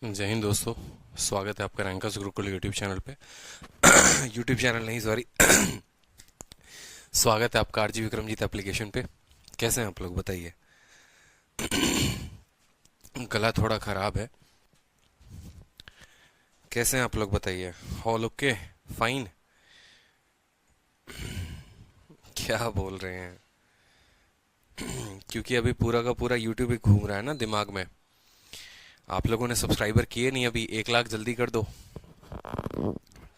जय हिंद दोस्तों। स्वागत है आपका रैंकर्स गुरुकुल यूट्यूब चैनल पे। यूट्यूब चैनल नहीं, सॉरी। स्वागत है आपका आरजी विक्रमजीत एप्लीकेशन पे। कैसे हैं आप लोग, बताइए। गला थोड़ा खराब है। कैसे हैं आप लोग, बताइए। All okay, fine. क्या बोल रहे हैं? क्योंकि अभी पूरा का पूरा यूट्यूब ही घूम रहा है ना दिमाग में। आप लोगों ने सब्सक्राइबर किए नहीं अभी, 1 लाख जल्दी कर दो।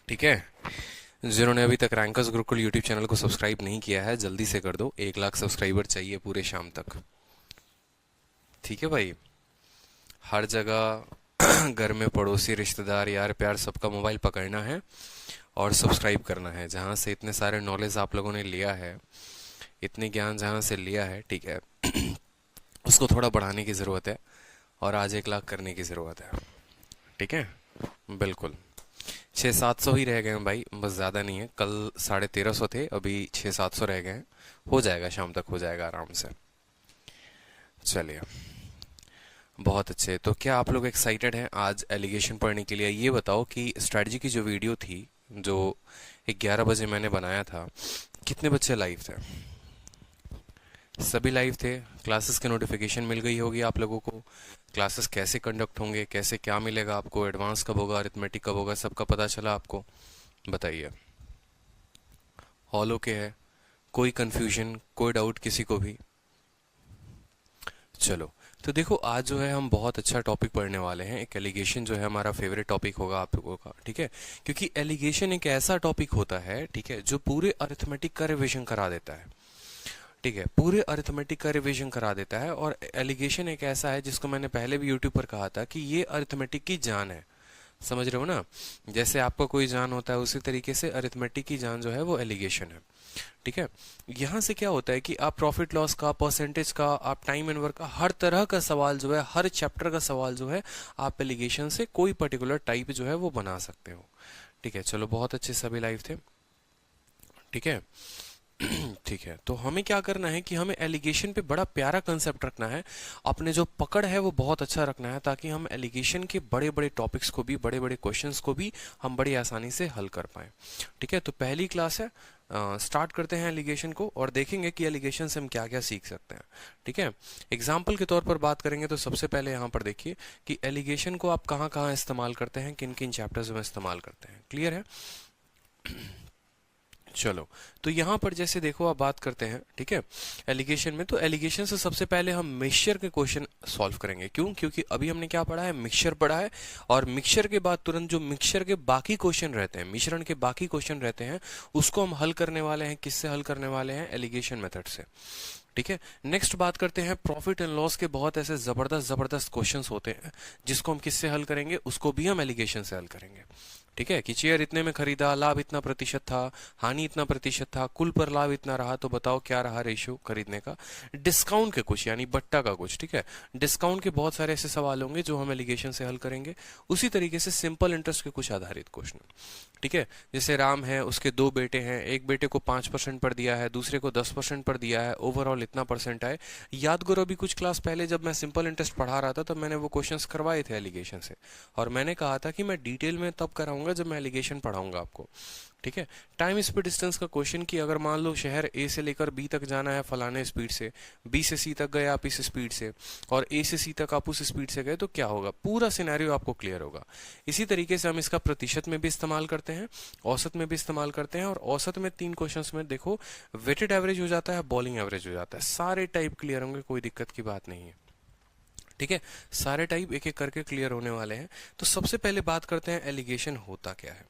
ठीक है। जिन्होंने अभी तक रैंकर्स गुरुकुल यूट्यूब चैनल को सब्सक्राइब नहीं किया है, जल्दी से कर दो। 1 लाख सब्सक्राइबर चाहिए पूरे शाम तक। ठीक है भाई। हर जगह घर में पड़ोसी, रिश्तेदार, यार प्यार, सबका मोबाइल पकड़ना है और सब्सक्राइब करना है। जहाँ से इतने सारे नॉलेज आप लोगों ने लिया है, इतने ज्ञान जहाँ से लिया है, ठीक है, उसको थोड़ा बढ़ाने की ज़रूरत है और आज 1 लाख करने की ज़रूरत है। ठीक है, बिल्कुल। 600-700 ही रह गए हैं भाई, बस ज़्यादा नहीं है। कल 1350 थे, अभी 600-700 रह गए हैं। हो जाएगा, शाम तक हो जाएगा आराम से। चलिए, बहुत अच्छे। तो क्या आप लोग एक्साइटेड हैं आज एलिगेशन पढ़ने के लिए? ये बताओ कि स्ट्रैटेजी की जो वीडियो थी, जो 11 बजे मैंने बनाया था, कितने बच्चे लाइव थे? सभी लाइव थे। क्लासेस की नोटिफिकेशन मिल गई होगी आप लोगों को। क्लासेस कैसे कंडक्ट होंगे, कैसे क्या मिलेगा आपको, एडवांस कब होगा, अरिथमेटिक कब होगा, सबका पता चला आपको? बताइए। ऑल ओके है? कोई कंफ्यूजन, कोई डाउट किसी को भी? चलो, तो देखो, आज जो है हम बहुत अच्छा टॉपिक पढ़ने वाले हैं। एक एलिगेशन जो है हमारा फेवरेट टॉपिक होगा आप लोगों का, ठीक है। क्योंकि एलिगेशन एक ऐसा टॉपिक होता है, ठीक है, जो पूरे अरिथमेटिक का रिवीजन करा देता है। ठीक है, पूरे अरिथमेटिक का रिवीजन करा देता है। और एलिगेशन एक ऐसा है जिसको मैंने पहले भी यूट्यूब पर कहा था कि ये अरिथमेटिक की जान है। समझ रहे हो ना? जैसे आपका कोई जान होता है, उसी तरीके से अरिथमेटिक की जान जो है वो एलिगेशन है। ठीक है। यहाँ से क्या होता है कि आप प्रॉफिट लॉस का, परसेंटेज का, आप टाइम एंड वर्क का, हर तरह का सवाल जो है, हर चैप्टर का सवाल जो है, आप एलिगेशन से कोई पर्टिकुलर टाइप जो है वो बना सकते हो। ठीक है, चलो, बहुत अच्छे, सभी लाइव थे। ठीक है। ठीक है, तो हमें क्या करना है कि हमें एलिगेशन पे बड़ा प्यारा कंसेप्ट रखना है। अपने जो पकड़ है वो बहुत अच्छा रखना है, ताकि हम एलिगेशन के बड़े बड़े टॉपिक्स को भी, बड़े बड़े क्वेश्चंस को भी हम बड़ी आसानी से हल कर पाए। ठीक है, तो पहली क्लास है, स्टार्ट करते हैं एलिगेशन को और देखेंगे कि एलिगेशन से हम क्या क्या सीख सकते हैं। ठीक है। एग्जाम्पल के तौर पर बात करेंगे तो सबसे पहले यहाँ पर देखिए कि एलिगेशन को आप कहाँ कहाँ इस्तेमाल करते हैं, किन किन चैप्टर्स में इस्तेमाल करते हैं। क्लियर है? चलो, तो यहाँ पर जैसे देखो, आप बात करते हैं, ठीक है, एलिगेशन में। तो एलिगेशन से सबसे पहले हम मिक्सचर के क्वेश्चन सॉल्व करेंगे। क्यों? क्योंकि अभी हमने क्या पढ़ा है, मिक्सचर पढ़ा है। और मिक्सचर के बाद तुरंत जो मिक्सचर के बाकी क्वेश्चन रहते हैं, मिश्रण के बाकी क्वेश्चन रहते हैं, उसको हम हल करने वाले हैं। किससे हल करने वाले हैं? एलिगेशन मेथड से। ठीक है। नेक्स्ट बात करते हैं, प्रॉफिट एंड लॉस के बहुत ऐसे जबरदस्त जबरदस्त क्वेश्चंस होते हैं, जिसको हम किससे हल करेंगे? उसको भी हम एलिगेशन से हल करेंगे। ठीक है, कि चेयर इतने में खरीदा, लाभ इतना प्रतिशत था, हानि इतना प्रतिशत था, कुल पर लाभ इतना रहा, तो बताओ क्या रहा रेशियो खरीदने का। डिस्काउंट के कुछ, यानी बट्टा का कुछ। ठीक है, डिस्काउंट के बहुत सारे ऐसे सवाल होंगे जो हम एलिगेशन से हल करेंगे। उसी तरीके से सिंपल इंटरेस्ट के कुछ आधारित क्वेश्चन। ठीक है, जैसे राम है, उसके 2 बेटे हैं, एक बेटे को 5% पर दिया है, दूसरे को 10% पर दिया है, ओवरऑल इतना परसेंट आए। याद करो, अभी कुछ क्लास पहले जब मैं सिंपल इंटरेस्ट पढ़ा रहा था, तब मैंने वो क्वेश्चंस करवाए थे एलिगेशन से। और मैंने कहा था कि मैं डिटेल में तब कराऊंगा जब मैं एलिगेशन पढ़ाऊंगा आपको। ठीक है। टाइम स्पीड डिस्टेंस का क्वेश्चन, कि अगर मान लो शहर ए से लेकर बी तक जाना है फलाने स्पीड से, बी से सी तक गए आप इस स्पीड से, और ए से सी तक आप उस स्पीड से गए, तो क्या होगा? पूरा सिनेरियो आपको क्लियर होगा। इसी तरीके से हम इसका प्रतिशत में भी इस्तेमाल करते हैं, औसत में भी इस्तेमाल करते हैं। और औसत में 3 क्वेश्चंस में देखो, वेटेड एवरेज हो जाता है, बॉलिंग एवरेज हो जाता है। सारे टाइप क्लियर होंगे, कोई दिक्कत की बात नहीं है। ठीक है, सारे टाइप एक एक करके क्लियर होने वाले हैं। तो सबसे पहले बात करते हैं एलिगेशन होता क्या है।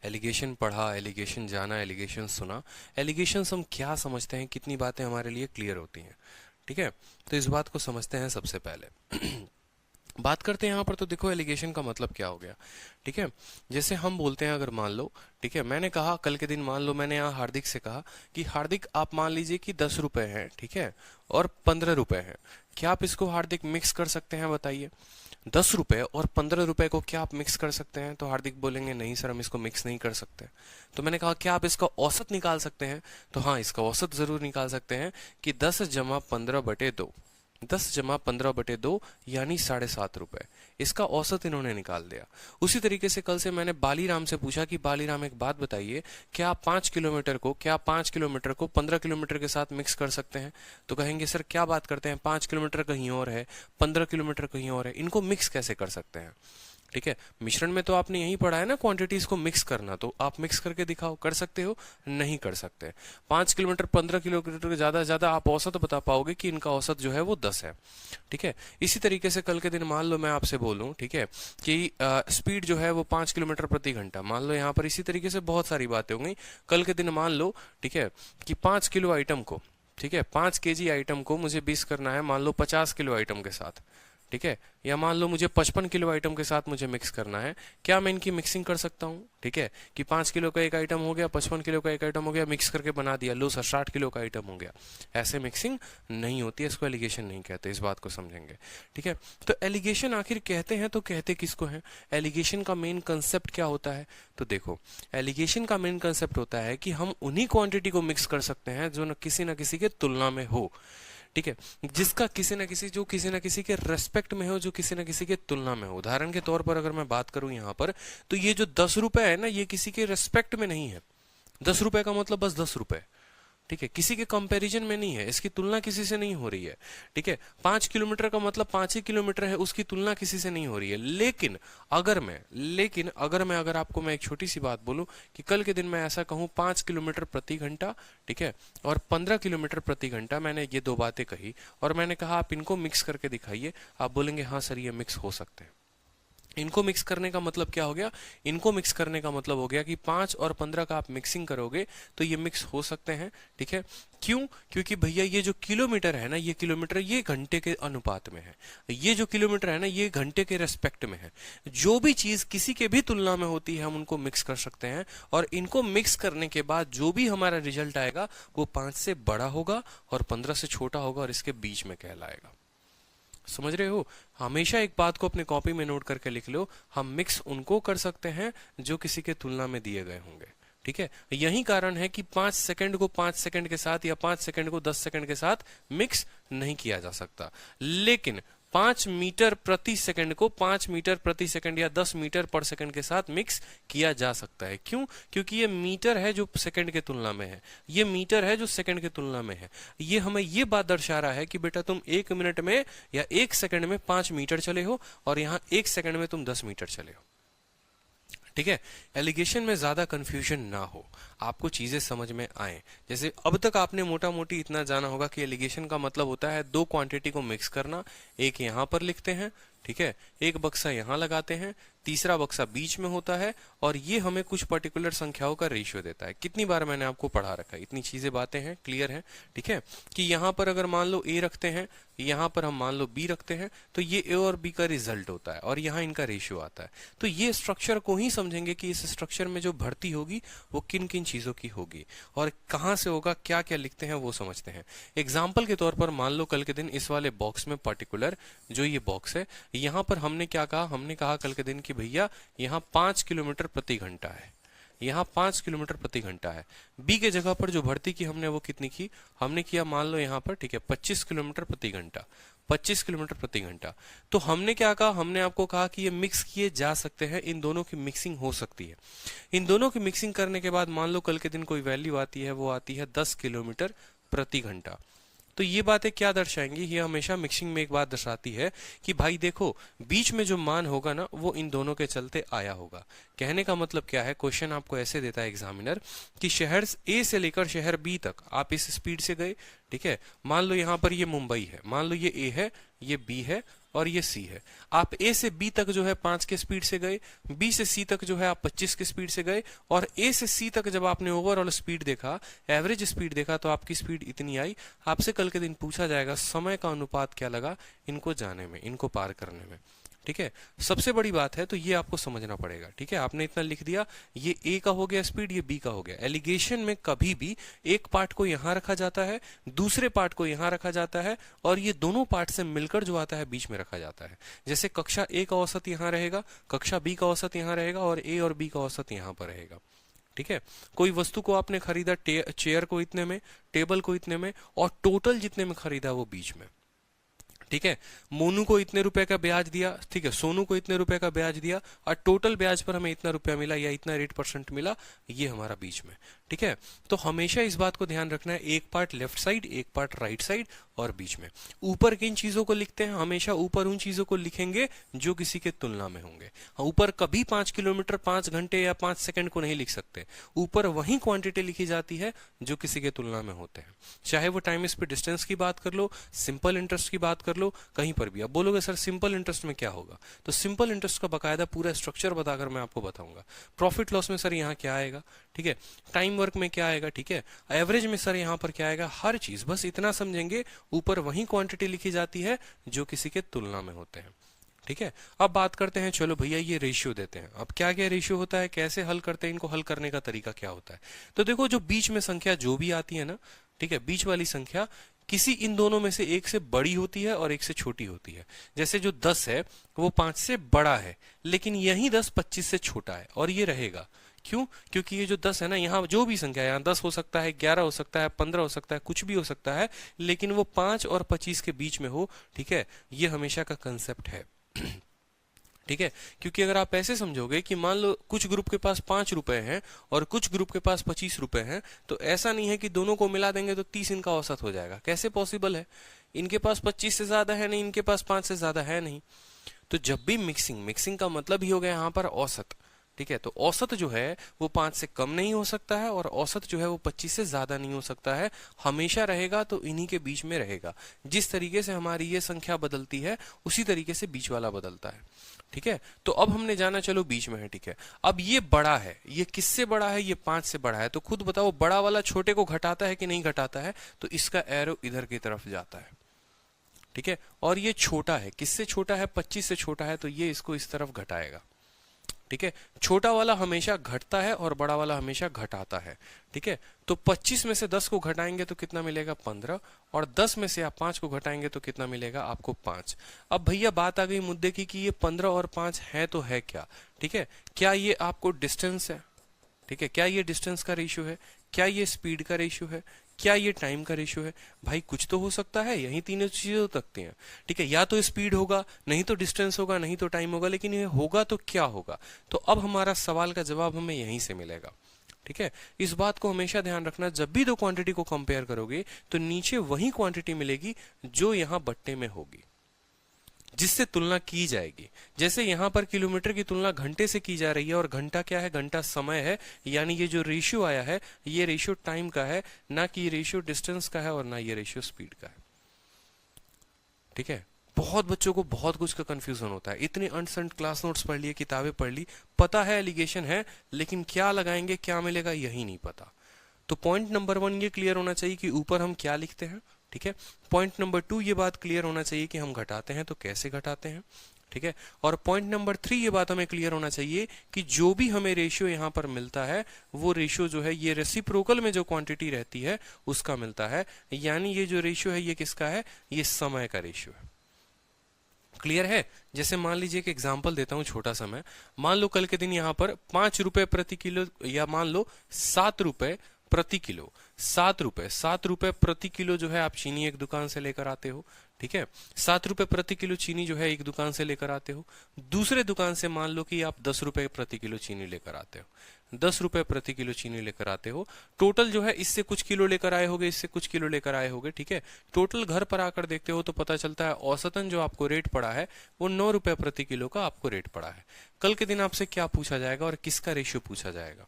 एलिगेशन पढ़ा, एलिगेशन जाना, एलिगेशन सुना। एलिगेशन हम क्या समझते हैं, कितनी बातें हमारे लिए क्लियर होती हैं। ठीक है, तो इस बात को समझते हैं सबसे पहले। बात करते हैं यहाँ पर, तो देखो एलिगेशन का मतलब क्या हो गया। ठीक है, जैसे हम बोलते हैं, अगर मान लो, ठीक है, मैंने कहा कल के दिन, मान लो मैंने यहाँ हार्दिक से कहा कि हार्दिक, आप मान लीजिए कि 10 रुपए हैं, ठीक है, और 15 रुपए हैं। क्या आप इसको हार्दिक मिक्स कर सकते हैं? बताइए। 10 रुपए और 15 रुपए को क्या आप मिक्स कर सकते हैं? तो हार्दिक बोलेंगे नहीं सर, हम इसको मिक्स नहीं कर सकते। तो मैंने कहा क्या आप इसका औसत निकाल सकते हैं? तो हाँ, इसका औसत जरूर निकाल सकते हैं, कि 10 जमा 15/2। 10 जमा 15/2 यानी 7.5 रुपए। इसका औसत इन्होंने निकाल दिया। उसी तरीके से कल से मैंने बालीराम से पूछा कि बालीराम एक बात बताइए, क्या आप 5 किलोमीटर को 15 किलोमीटर के साथ मिक्स कर सकते हैं? तो कहेंगे सर क्या बात करते हैं, 5 किलोमीटर कहीं और है, 15 किलोमीटर कहीं और है, इनको मिक्स कैसे कर सकते हैं? ठीक है, मिश्रण में तो आपने यही पढ़ा है ना, क्वांटिटीज को मिक्स करना, तो आप मिक्स करके दिखाओ, कर सकते हो? नहीं कर सकते। 5 किलोमीटर 15 किलोमीटर के ज्यादा से ज्यादा आप औसत बता पाओगे कि इनका औसत जो है वो 10 है। ठीक है, इसी तरीके से कल के दिन मान लो मैं आपसे बोलूं, ठीक है, कि स्पीड जो है वो 5 किलोमीटर प्रति घंटा, मान लो यहाँ पर इसी तरीके से बहुत सारी बातें हो गई। कल के दिन मान लो, ठीक है, कि 5 किलो आइटम को, ठीक है, 5 केजी आइटम को मुझे 20 करना है, मान लो 50 किलो आइटम के साथ, ठीक है, या मान लो मुझे 55 किलो आइटम के साथ मुझे मिक्स करना है। क्या मैं इनकी मिक्सिंग कर सकता हूँ? ठीक है, कि 5 किलो का एक आइटम हो गया, 55 किलो का एक आइटम हो गया, मिक्स करके बना दिया, लो सर 60 किलो का आइटम हो गया। ऐसे मिक्सिंग नहीं होती है, इसको एलिगेशन नहीं कहते, इस बात को समझेंगे। ठीक है, तो एलिगेशन आखिर कहते हैं तो कहते किसको हैं? एलिगेशन का मेन कंसेप्ट क्या होता है? तो देखो, एलिगेशन का मेन कंसेप्ट होता है कि हम उन्हीं क्वांटिटी को मिक्स कर सकते हैं जो न किसी के तुलना में हो। ठीक है, जिसका किसी न किसी के रेस्पेक्ट में हो, जो किसी न किसी के तुलना में हो। उदाहरण के तौर पर अगर मैं बात करूं यहाँ पर, तो ये जो 10 रुपए है ना, ये किसी के रेस्पेक्ट में नहीं है। 10 रुपए का मतलब बस 10 रुपए। ठीक है, किसी के कंपैरिजन में नहीं है, इसकी तुलना किसी से नहीं हो रही है। ठीक है, 5 किलोमीटर का मतलब 5 ही किलोमीटर है, उसकी तुलना किसी से नहीं हो रही है। लेकिन अगर आपको मैं एक छोटी सी बात बोलूं कि कल के दिन मैं ऐसा कहूं 5 किलोमीटर प्रति घंटा, ठीक है, और 15 किलोमीटर प्रति घंटा, मैंने ये दो बातें कही और मैंने कहा आप इनको मिक्स करके दिखाइए। आप बोलेंगे हाँ सर ये मिक्स हो सकते हैं। इनको मिक्स करने का मतलब क्या हो गया? इनको मिक्स करने का मतलब हो गया कि 5 और 15 का आप मिक्सिंग करोगे तो ये मिक्स हो सकते हैं। ठीक है, क्यों? क्योंकि भैया ये जो किलोमीटर है ना, ये किलोमीटर ये घंटे के अनुपात में है। ये जो किलोमीटर है ना, ये घंटे के रेस्पेक्ट में है। जो भी चीज किसी के भी तुलना में होती है हम उनको मिक्स कर सकते हैं, और इनको मिक्स करने के बाद जो भी हमारा रिजल्ट आएगा वो 5 से बड़ा होगा और 15 से छोटा होगा और इसके बीच में कहलाएगा। समझ रहे हो? हमेशा एक बात को अपनी कॉपी में नोट करके लिख लो, हम मिक्स उनको कर सकते हैं जो किसी के तुलना में दिए गए होंगे। ठीक है, यही कारण है कि 5 सेकंड को 5 सेकंड के साथ या 5 सेकंड को 10 सेकंड के साथ मिक्स नहीं किया जा सकता। लेकिन 5 मीटर प्रति सेकंड को 5 मीटर प्रति सेकंड या 10 मीटर पर सेकंड के साथ मिक्स किया जा सकता है। क्यों? क्योंकि ये मीटर है जो सेकंड के तुलना में है, ये मीटर है जो सेकंड के तुलना में है। ये हमें ये बात दर्शा रहा है कि बेटा तुम 1 मिनट में या 1 सेकंड में 5 मीटर चले हो और यहाँ 1 सेकंड में तुम 10 मीटर चले हो। ठीक है, एलिगेशन में ज्यादा कंफ्यूजन ना हो, आपको चीजें समझ में आए। जैसे अब तक आपने मोटा मोटी इतना जाना होगा कि एलिगेशन का मतलब होता है दो क्वांटिटी को मिक्स करना। एक यहां पर लिखते हैं, ठीक है, एक बक्सा यहां लगाते हैं, तीसरा बक्सा बीच में होता है, और ये हमें कुछ पर्टिकुलर संख्याओं का रेशियो देता है। कितनी बार मैंने आपको पढ़ा रखा है, इतनी चीजें बातें हैं, क्लियर है? ठीक है, कि यहाँ पर अगर मान लो ए रखते हैं, यहाँ पर हम मान लो बी रखते हैं, तो ये ए और बी का रिजल्ट होता है और यहाँ इनका रेशियो आता है। तो ये स्ट्रक्चर को ही समझेंगे कि इस स्ट्रक्चर में जो भर्ती होगी वो किन किन चीजों की होगी और कहाँ से होगा, क्या क्या लिखते हैं वो समझते हैं। एग्जाम्पल के तौर पर मान लो कल के दिन इस वाले बॉक्स में पर्टिकुलर जो ये बॉक्स है, यहाँ पर हमने क्या कहा? हमने कहा कल के दिन कि भैया यहाँ 5 किलोमीटर प्रति घंटा है, यहाँ 5 किलोमीटर प्रति घंटा है। बी के जगह पर जो भर्ती की हमने वो कितनी की? हमने किया मान लो यहाँ पर, ठीक है, 25 किलोमीटर प्रति घंटा, 25 किलोमीटर प्रति घंटा। तो हमने क्या कहा? हमने आपको कहा कि ये मिक्स किए जा सकते हैं, इन दोनों की मिक्सिंग हो सकती है। इन दोनों की मिक्सिंग करने के बाद मान लो कल के दिन कोई वैल्यू आती है, वो आती है 10 किलोमीटर प्रति घंटा। तो ये बातें क्या दर्शाएंगी? ये हमेशा मिक्सिंग में एक बात दर्शाती है कि भाई देखो बीच में जो मान होगा ना वो इन दोनों के चलते आया होगा। कहने का मतलब क्या है? क्वेश्चन आपको ऐसे देता है एग्जामिनर कि शहर ए से लेकर शहर बी तक आप इस स्पीड से गए, ठीक है, मान लो यहाँ पर ये मुंबई है, मान लो ये ए है, ये बी है और ये सी है। आप ए से बी तक जो है 5 के स्पीड से गए, बी से सी तक जो है आप 25 के स्पीड से गए, और ए से सी तक जब आपने ओवरऑल स्पीड देखा, एवरेज स्पीड देखा, तो आपकी स्पीड इतनी आई। आपसे कल के दिन पूछा जाएगा समय का अनुपात क्या लगा इनको जाने में, इनको पार करने में। ठीक है, सबसे बड़ी बात है तो ये आपको समझना पड़ेगा। ठीक है, आपने इतना लिख दिया, ये ए का हो गया स्पीड, ये बी का हो गया। एलिगेशन में कभी भी एक पार्ट को यहां रखा जाता है, दूसरे पार्ट को यहां रखा जाता है, और ये दोनों पार्ट से मिलकर जो आता है बीच में रखा जाता है। जैसे कक्षा ए का औसत यहां रहेगा, कक्षा बी का औसत यहां रहेगा, और ए और बी का औसत यहां पर रहेगा। ठीक है, कोई वस्तु को आपने खरीदा, चेयर को इतने में, टेबल को इतने में, और टोटल जितने में खरीदा वो बीच में। ठीक है। मोनू को इतने रुपए का ब्याज दिया, ठीक है, सोनू को इतने रुपए का ब्याज दिया और टोटल ब्याज पर हमें इतना रुपया मिला या इतना रेट परसेंट मिला, ये हमारा बीच में। ठीक है, तो हमेशा इस बात को ध्यान रखना है, एक पार्ट लेफ्ट साइड, एक पार्ट राइट साइड और बीच में। ऊपर किन चीजों को लिखते हैं, हमेशा ऊपर उन चीजों को लिखेंगे जो किसी के तुलना में होंगे। ऊपर कभी 5 किलोमीटर 5 घंटे या 5 सेकंड को नहीं लिख सकते। ऊपर वही क्वांटिटी लिखी जाती है जो किसी के तुलना में होते हैं, चाहे वो टाइम स्पीड डिस्टेंस की बात कर लो, सिंपल इंटरेस्ट की बात कर लो, कहीं पर भी। अब बोलोगे सर सिंपल इंटरेस्ट में क्या होगा, तो सिंपल इंटरेस्ट का बकायदा पूरा स्ट्रक्चर बताकर मैं आपको बताऊंगा। प्रॉफिट लॉस में सर यहाँ क्या आएगा, ठीक है, टाइम वर्क में क्या आएगा, ठीक है, एवरेज में सर यहाँ पर क्या आएगा, हर चीज बस इतना समझेंगे, ऊपर वही क्वांटिटी लिखी जाती है जो किसी के तुलना में होते हैं। ठीक है, अब बात करते हैं, चलो भैया ये रेशियो देते हैं। अब क्या क्या रेशियो होता है, कैसे हल करते हैं, इनको हल करने का तरीका क्या होता है। तो देखो, जो बीच में संख्या जो भी आती है ना, ठीक है, बीच वाली संख्या किसी इन दोनों में से एक से बड़ी होती है और एक से छोटी होती है। जैसे जो 10 है वो 5 से बड़ा है, लेकिन यही 10 25 से छोटा है और ये रहेगा। क्यों? क्योंकि ये जो 10 है ना, यहाँ जो भी संख्या है, यहाँ 10 हो सकता है, 11 हो सकता है, 15 हो सकता है, कुछ भी हो सकता है, लेकिन वो 5 और 25 के बीच में हो। ठीक है, ये हमेशा का कंसेप्ट है। ठीक है, क्योंकि अगर आप ऐसे समझोगे कि मान लो कुछ ग्रुप के पास 5 रुपए हैं और कुछ ग्रुप के पास 25 रुपए हैं, तो ऐसा नहीं है कि दोनों को मिला देंगे तो 30 इनका औसत हो जाएगा। कैसे पॉसिबल है? इनके पास 25 से ज्यादा है नहीं, इनके पास 5 से ज्यादा है नहीं। तो जब भी मिक्सिंग का मतलब ही हो गया यहाँ पर औसत। ठीक है, तो औसत जो है वो 5 से कम नहीं हो सकता है और औसत जो है वो 25 से ज्यादा नहीं हो सकता है, हमेशा रहेगा तो इन्हीं के बीच में रहेगा। जिस तरीके से हमारी ये संख्या बदलती है उसी तरीके से बीच वाला बदलता है। ठीक है, तो अब हमने जाना, चलो बीच में है। ठीक है, अब ये बड़ा है, ये किससे बड़ा है, ये 5 से बड़ा है, तो खुद बताओ बड़ा वाला छोटे को घटाता है कि नहीं घटाता है, तो इसका एरो इधर की तरफ जाता है। ठीक है, और ये छोटा है, किससे छोटा है, 25 से छोटा है, तो ये इसको इस तरफ घटाएगा। ठीक है, छोटा वाला हमेशा घटता है और बड़ा वाला हमेशा घटाता है। ठीक है, तो 25 में से 10 को घटाएंगे तो कितना मिलेगा, 15, और 10 में से आप 5 को घटाएंगे तो कितना मिलेगा आपको, 5। अब भैया बात आ गई मुद्दे की कि ये 15 और 5 है तो है क्या। ठीक है, क्या ये आपको डिस्टेंस है, ठीक है, क्या ये डिस्टेंस का रेशियो है, क्या ये स्पीड का रेशियो है, क्या ये टाइम का रेशियो है? भाई कुछ तो हो सकता है, यही तीनों चीजें हो सकती हैं। ठीक है, या तो स्पीड होगा, नहीं तो डिस्टेंस होगा, नहीं तो टाइम होगा, लेकिन ये होगा तो क्या होगा? तो अब हमारा सवाल का जवाब हमें यहीं से मिलेगा। ठीक है, इस बात को हमेशा ध्यान रखना, जब भी दो क्वांटिटी को कंपेयर करोगे तो नीचे वही क्वांटिटी मिलेगी जो यहाँ बट्टे में होगी, जिससे तुलना की जाएगी। जैसे यहां पर किलोमीटर की तुलना घंटे से की जा रही है, और घंटा क्या है, घंटा समय है, यानी ये जो रेशियो आया है ये रेशियो टाइम का है, ना कि ये रेशियो डिस्टेंस का है और ना ये रेशियो स्पीड का है। ठीक है, बहुत बच्चों को बहुत कुछ का कंफ्यूजन होता है, इतने अनसंट क्लास नोट्स पढ़ लिए, किताबें पढ़ ली, पता है एलिगेशन है, लेकिन क्या लगाएंगे, क्या मिलेगा, यही नहीं पता। तो पॉइंट नंबर 1 ये क्लियर होना चाहिए कि ऊपर हम क्या लिखते हैं। ठीक है, पॉइंट नंबर 2 ये बात क्लियर होना चाहिए कि हम घटाते हैं तो कैसे घटाते हैं। ठीक है, और पॉइंट नंबर 3 ये बात हमें क्लियर होना चाहिए कि जो भी हमें रेशियो यहाँ पर मिलता है वो रेशियो जो है ये रेसिप्रोकल में जो क्वांटिटी रहती है उसका मिलता है, यानी ये जो रेशियो है ये किसका है, ये समय का रेशियो है। क्लियर है? जैसे मान लीजिए एक एग्जांपल देता हूं छोटा सा मैं, मान लो कल के दिन यहाँ पर 5 रुपए प्रति किलो, या मान लो 7 रुपए प्रति किलो, 7 रुपए प्रति किलो जो है आप चीनी एक दुकान से लेकर आते हो। ठीक है, 7 रुपए प्रति किलो चीनी जो है एक दुकान से लेकर आते हो, दूसरे दुकान से मान लो कि आप 10 रुपए प्रति किलो चीनी लेकर आते हो, 10 रुपए प्रति किलो चीनी लेकर आते हो। टोटल जो है इससे कुछ किलो लेकर आए होगे, इससे कुछ किलो लेकर आए होगे। ठीक है, टोटल घर पर आकर देखते हो तो पता चलता है औसतन जो आपको रेट पड़ा है वो 9 रुपए प्रति किलो का आपको रेट पड़ा है। कल के दिन आपसे क्या पूछा जाएगा और किसका रेशियो पूछा जाएगा?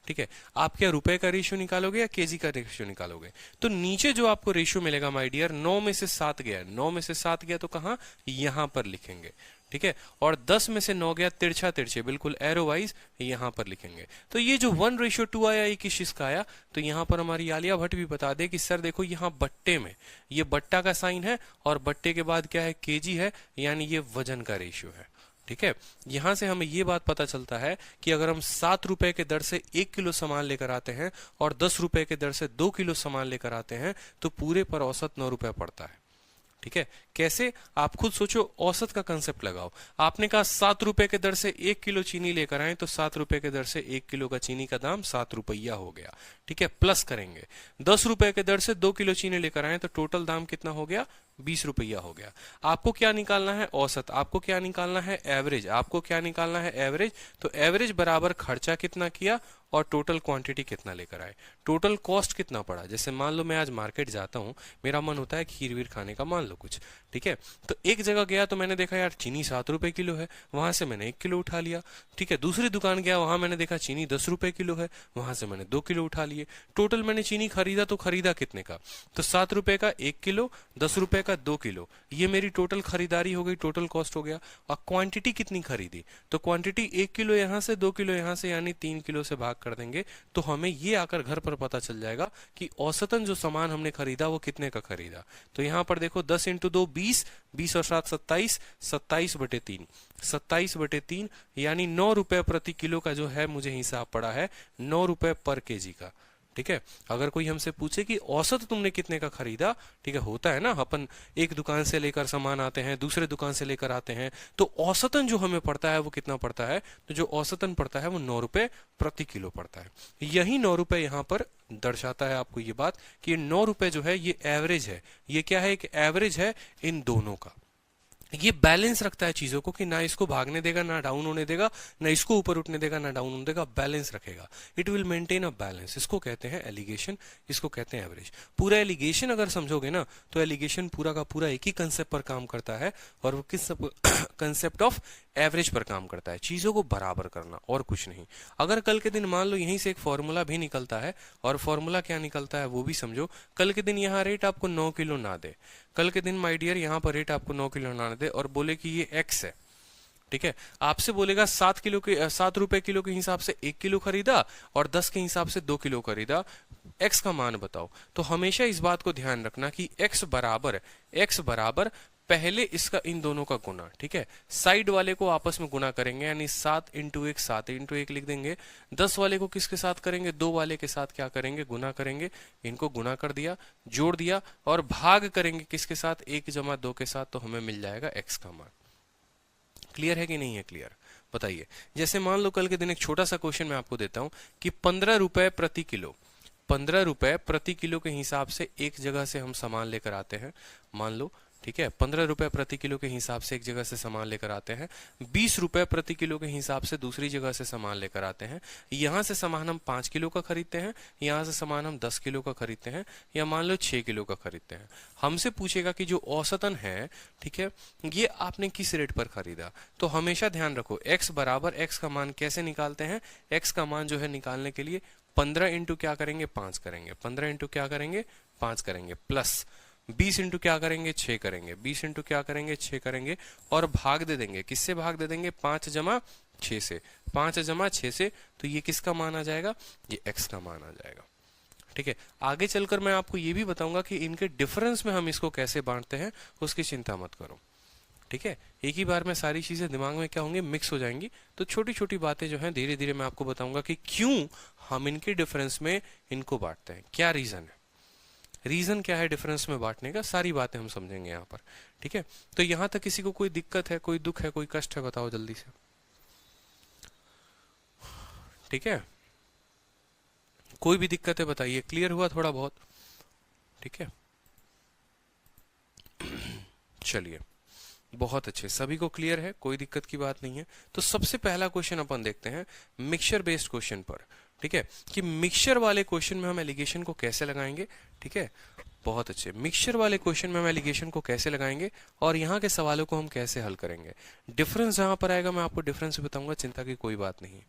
ठीक है, आप क्या रुपए का रेशियो निकालोगे या केजी का रेशियो निकालोगे? तो नीचे जो आपको रेशियो मिलेगा माय डियर, 9 में से 7 गया, 9 में से 7 गया तो कहां, यहां पर लिखेंगे। ठीक है, और 10 में से 9 गया, तिरछा तिरछे बिल्कुल एरो वाइज यहां पर लिखेंगे। तो ये जो 1:2 आया ये किस चीज का आया, तो यहां पर हमारी आलिया भट्ट भी बता दे कि सर देखो यहाँ बट्टे में ये बट्टा का साइन है और बट्टे के बाद क्या है, केजी है, यानी ये वजन का रेशियो है। ठीक है, यहां से हमें ये बात पता चलता है कि अगर हम 7 रुपए के दर से 1 किलो सामान लेकर आते हैं और 10 रुपए के दर से 2 किलो सामान लेकर आते हैं तो पूरे पर औसत 9 रुपए पड़ता है। ठीक है, कैसे, आप खुद सोचो, औसत का कंसेप्ट लगाओ। आपने कहा 7 रुपए के दर से 1 किलो चीनी लेकर आए तो 7 रुपए के दर से 1 किलो का चीनी का दाम 7 रुपया हो गया। ठीक है, प्लस करेंगे 10 रुपए के दर से 2 किलो चीनी लेकर आए तो टोटल दाम कितना हो गया, ₹20 हो गया। आपको क्या निकालना है? औसत। आपको क्या निकालना है? एवरेज। आपको क्या निकालना है? एवरेज। तो एवरेज बराबर खर्चा कितना किया और टोटल क्वांटिटी कितना लेकर आए, टोटल कॉस्ट कितना पड़ा। जैसे मान लो मैं आज मार्केट जाता हूँ, मेरा मन होता है खीर वीर खाने का, मान लो कुछ, ठीक है। तो एक जगह गया तो मैंने देखा यार चीनी ₹7 किलो है, वहां से मैंने 1 किलो उठा लिया, ठीक है। दूसरी दुकान गया, वहां मैंने देखा चीनी ₹10 किलो है, वहां से मैंने 2 किलो उठा लिए। टोटल मैंने चीनी खरीदा तो खरीदा कितने का? तो ₹7 का 1 किलो, ₹10 का 2 किलो, ये मेरी टोटल खरीदारी हो गई, टोटल कॉस्ट हो गया। और क्वांटिटी कितनी खरीदी? तो क्वांटिटी 1 किलो यहाँ से, 2 किलो यहाँ से, यानी 3 किलो से भाग कर देंगे तो हमें ये आकर घर पर पता चल जाएगा कि औसतन जो सामान हमने खरीदा वो कितने का खरीदा। तो यहाँ पर देखो 10 × 2 20, 20 और 7 27, 27/3, 27/3 यानी ₹9 प्रति किलो का जो है मुझे हिसाब पड़ा है, ₹9 पर केजी का, ठीक है। अगर कोई हमसे पूछे कि औसत तुमने कितने का खरीदा, ठीक है, होता है ना, अपन एक दुकान से लेकर सामान आते हैं, दूसरे दुकान से लेकर आते हैं, तो औसतन जो हमें पड़ता है वो कितना पड़ता है? तो जो औसतन पड़ता है वो ₹9 प्रति किलो पड़ता है। यही ₹9 यहाँ पर दर्शाता है आपको ये बात कि ये ₹9 जो है ये एवरेज है। ये क्या है? एक एवरेज है इन दोनों का। ये बैलेंस रखता है चीजों को कि ना इसको भागने देगा, ना डाउन होने देगा, ना इसको ऊपर उठने देगा, ना डाउन होने देगा, बैलेंस रखेगा। It will maintain a balance. इसको कहते हैं एलिगेशन, इसको कहते हैं एवरेज। पूरा एलिगेशन अगर समझोगे ना तो एलिगेशन पूरा का पूरा एक ही कंसेप्ट पर काम करता है, और वो किस कंसेप्ट ऑफ एवरेज पर काम करता है, चीजों को बराबर करना और कुछ नहीं। अगर कल के दिन मान लो यहीं से एक फॉर्मूला भी निकलता है, और फॉर्मूला क्या निकलता है वो भी समझो। कल के दिन यहाँ रेट आपको 9 किलो ना दे, कल के दिन माय डियर यहाँ पर रेट आपको 9 किलो ना दे और बोले कि ये एक्स है, ठीक है। आपसे बोलेगा 7 रुपए किलो के हिसाब से 1 किलो खरीदा और 10 के हिसाब से 2 किलो खरीदा, एक्स का मान बताओ। तो हमेशा इस बात को ध्यान रखना कि एक्स बराबर पहले इसका इन दोनों का गुना, ठीक है। साइड वाले को आपस में गुना करेंगे, यानी 7 × 1 7 × 1 लिख देंगे। 10 वाले को किसके साथ करेंगे? 2 वाले के साथ क्या करेंगे? गुना करेंगे। इनको गुना कर दिया, जोड़ दिया, और भाग करेंगे किसके साथ? 1 + 2 के साथ, तो हमें मिल जाएगा एक्स का मान। क्लियर है कि नहीं है? क्लियर, बताइए। जैसे मान लो कल के दिन एक छोटा सा क्वेश्चन मैं आपको देता हूं कि ₹15 प्रति किलो, ₹15 प्रति किलो के हिसाब से एक जगह से हम सामान लेकर आते हैं, मान लो, ठीक है। ₹15 प्रति किलो के हिसाब से एक जगह से सामान लेकर आते हैं, ₹20 प्रति किलो के हिसाब से दूसरी जगह से सामान लेकर आते हैं। यहाँ से सामान हम 5 किलो का खरीदते हैं, यहाँ से सामान हम 10 किलो का खरीदते हैं, या मान लो 6 किलो का खरीदते हैं। हमसे पूछेगा कि जो औसतन है, ठीक है, ये आपने किस रेट पर खरीदा। तो हमेशा ध्यान रखो x बराबर x का मान कैसे निकालते हैं? x का मान जो है निकालने के लिए 15 × क्या करेंगे? 5 करेंगे। 15 × क्या करेंगे? 5 करेंगे, प्लस 20 × क्या करेंगे? 6 करेंगे। 20 × क्या करेंगे? 6 करेंगे, और भाग दे देंगे। किससे भाग दे देंगे? 5 + 6 से। 5 + 6 से, तो ये किसका मान आ जाएगा? ये x का मान आ जाएगा, ठीक है। आगे चलकर मैं आपको ये भी बताऊंगा कि इनके डिफरेंस में हम इसको कैसे बांटते हैं, उसकी चिंता मत करो, ठीक है। एक ही बार में सारी चीजें दिमाग में क्या होंगे? मिक्स हो जाएंगी। तो छोटी छोटी बातें जो हैं धीरे धीरे मैं आपको बताऊंगा कि क्यों हम इनके डिफरेंस में इनको बांटते हैं, क्या रीजन है, रीजन क्या है डिफरेंस में बांटने का, सारी बातें हम समझेंगे यहाँ पर, ठीक है। तो यहाँ तक किसी को कोई दिक्कत है, कोई दुख है, कोई कष्ट है? बताओ जल्दी से, ठीक है। कोई भी दिक्कत है बताइए, क्लियर हुआ थोड़ा बहुत? ठीक है, चलिए, बहुत अच्छे, सभी को क्लियर है, कोई दिक्कत की बात नहीं है। तो सबसे पहला क्वेश्चन अपन देखते हैं मिक्सचर बेस्ड क्वेश्चन पर, ठीक है, कि मिक्सचर वाले क्वेश्चन में हम एलिगेशन को कैसे लगाएंगे, ठीक है। बहुत अच्छे, मिक्सचर वाले क्वेश्चन में हम एलिगेशन को कैसे लगाएंगे और यहाँ के सवालों को हम कैसे हल करेंगे। डिफरेंस जहां पर आएगा मैं आपको डिफरेंस बताऊंगा, चिंता की कोई बात नहीं,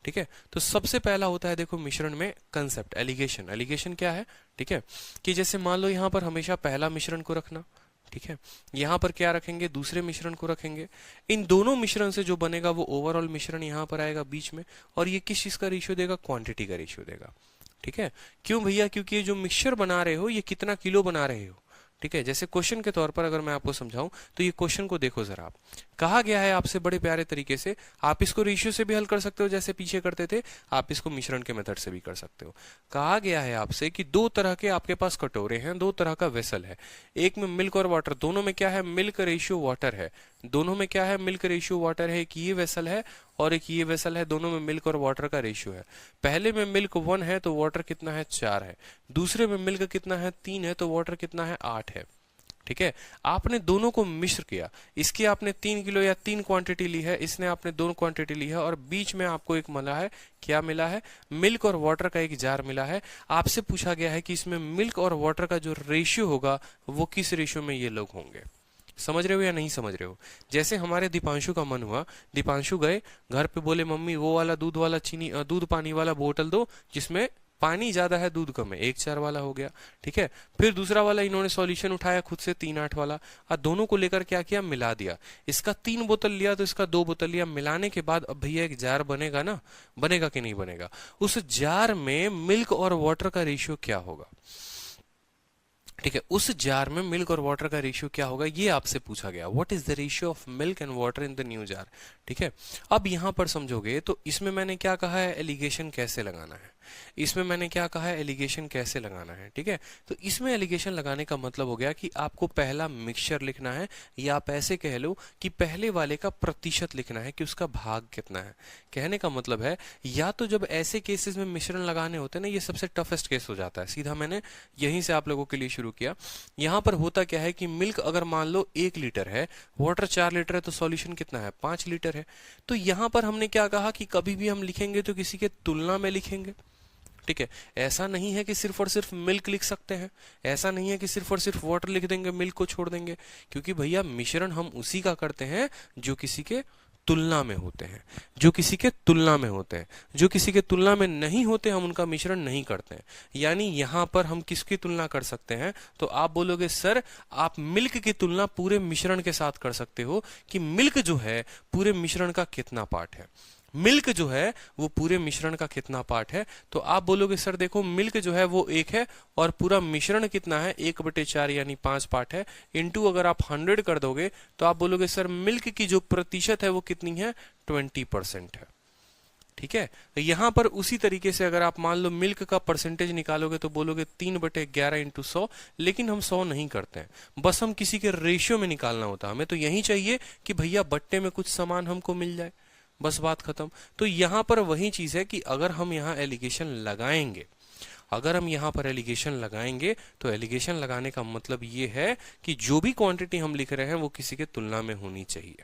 ठीक है। तो सबसे पहला होता है देखो मिश्रण में कंसेप्ट एलिगेशन। एलिगेशन क्या है, ठीक है, कि जैसे मान लो यहाँ पर हमेशा पहला मिश्रण को रखना, ठीक है, यहाँ पर क्या रखेंगे? दूसरे मिश्रण को रखेंगे। इन दोनों मिश्रण से जो बनेगा वो ओवरऑल मिश्रण यहाँ पर आएगा बीच में, और ये किस चीज का रेशियो देगा? क्वांटिटी का रेशियो देगा, ठीक है। क्यों भैया? क्योंकि ये जो मिक्सचर बना रहे हो ये कितना किलो बना रहे हो, ठीक है। जैसे क्वेश्चन के तौर पर अगर मैं आपको समझाऊं तो ये क्वेश्चन को देखो जरा, आप कहा गया है आपसे बड़े प्यारे तरीके से, आप इसको रेशियो से भी हल कर सकते हो जैसे पीछे करते थे, आप इसको मिश्रण के मेथड से भी कर सकते हो। कहा गया है आपसे कि दो तरह के आपके पास कटोरे हैं, दो तरह का वेसल है, एक में मिल्क और वाटर, दोनों में क्या है? मिल्क रेशियो वाटर है, दोनों में क्या है? मिल्क रेशियो वाटर है। एक ये वेसल है और एक ये वेसल है, दोनों में मिल्क और वाटर का रेशियो है। पहले में मिल्क 1 है तो वाटर कितना है? 4 है। दूसरे में मिल्क कितना है? 3 है तो वाटर कितना है? 8 है, ठीक है। आपने दोनों को मिश्र किया, इसकी आपने 3 किलो या 3 क्वांटिटी ली है, इसने आपने 2 क्वांटिटी ली है, और बीच में आपको एक मिला है, क्या मिला है, मिल्क और वाटर का एक जार मिला है। आपसे पूछा गया है कि इसमें मिल्क और वाटर का जो रेशियो होगा वो किस रेशियो में ये लोग होंगे। समझ रहे हो या नहीं समझ रहे हो? जैसे हमारे दीपांशु का मन हुआ, दीपांशु गए घर पे, बोले मम्मी वो वाला दूध वाला चीनी दूध पानी वाला बोतल दो जिसमें पानी ज्यादा है दूध कम है, 1:4 वाला हो गया, ठीक है। फिर दूसरा वाला इन्होंने सॉल्यूशन उठाया खुद से 3:8 वाला, और दोनों को लेकर क्या किया, मिला दिया। इसका 3 बोतल लिया तो इसका 2 बोतल लिया, मिलाने के बाद अब भैया एक जार बनेगा ना, बनेगा कि नहीं बनेगा? उस जार में मिल्क और वाटर का रेशियो क्या होगा, ठीक है, उस जार में मिल्क और वाटर का रेशियो क्या होगा, ये आपसे पूछा गया। What is the ratio of milk and water in the new jar, ठीक है। अब यहां पर समझोगे तो इसमें मैंने क्या कहा है, एलिगेशन कैसे लगाना है, इसमें मैंने क्या कहा है, एलिगेशन कैसे लगाना है, ठीक है। तो इसमें एलिगेशन लगाने का मतलब हो गया कि आपको पहला मिक्सचर लिखना है, या आप ऐसे कह लो कि पहले वाले का प्रतिशत लिखना है कि उसका भाग कितना है। कहने का मतलब है, या तो जब ऐसे केसेस में मिश्रण लगाने होते हैं ना, ये सबसे टफेस्ट केस हो जाता है, सीधा मैंने यहीं से आप लोगों के लिए शुरू किया। यहां पर होता क्या है कि मिल्क अगर मान लो 1 लीटर है, वाटर 4 लीटर है, तो सॉल्यूशन कितना है, 5 लीटर है। तो यहां पर हमने क्या कहा कि कभी भी हम लिखेंगे तो किसी के तुलना में लिखेंगे, ठीक है। ऐसा नहीं है कि सिर्फ और सिर्फ मिल्क लिख सकते हैं, ऐसा नहीं है कि सिर्फ और सिर्फ वाटर लिख देंगे, मिल्क को छोड़ देंगे, क्योंकि भैया मिश्रण हम उसी का करते हैं जो किसी के तुलना में होते हैं, जो किसी के तुलना में होते हैं। जो किसी के तुलना में नहीं होते हम उनका मिश्रण नहीं करते हैं। यानी यहां पर हम किसकी तुलना कर सकते हैं, तो आप बोलोगे सर आप मिल्क की तुलना पूरे मिश्रण के साथ कर सकते हो कि मिल्क जो है पूरे मिश्रण का कितना पार्ट है, मिल्क जो है वो पूरे मिश्रण का कितना पार्ट है। तो आप बोलोगे सर देखो मिल्क जो है वो 1 है और पूरा मिश्रण कितना है, 1/4 यानी 5 पार्ट है, इनटू अगर आप 100 कर दोगे तो आप बोलोगे सर मिल्क की जो प्रतिशत है वो कितनी है, 20% है, ठीक है। तो यहां पर उसी तरीके से अगर आप मान लो मिल्क का परसेंटेज निकालोगे तो बोलोगे 3/11 × 100, लेकिन हम 100 नहीं करते हैं, बस हम किसी के रेशियो में निकालना होता है हमें। तो यही चाहिए कि भैया बट्टे में कुछ सामान हमको मिल जाए, बस बात खत्म। तो यहां पर वही चीज है कि अगर हम यहां एलिगेशन लगाएंगे, अगर हम यहां पर एलिगेशन लगाएंगे तो एलिगेशन लगाने का मतलब ये है कि जो भी क्वांटिटी हम लिख रहे हैं वो किसी के तुलना में होनी चाहिए,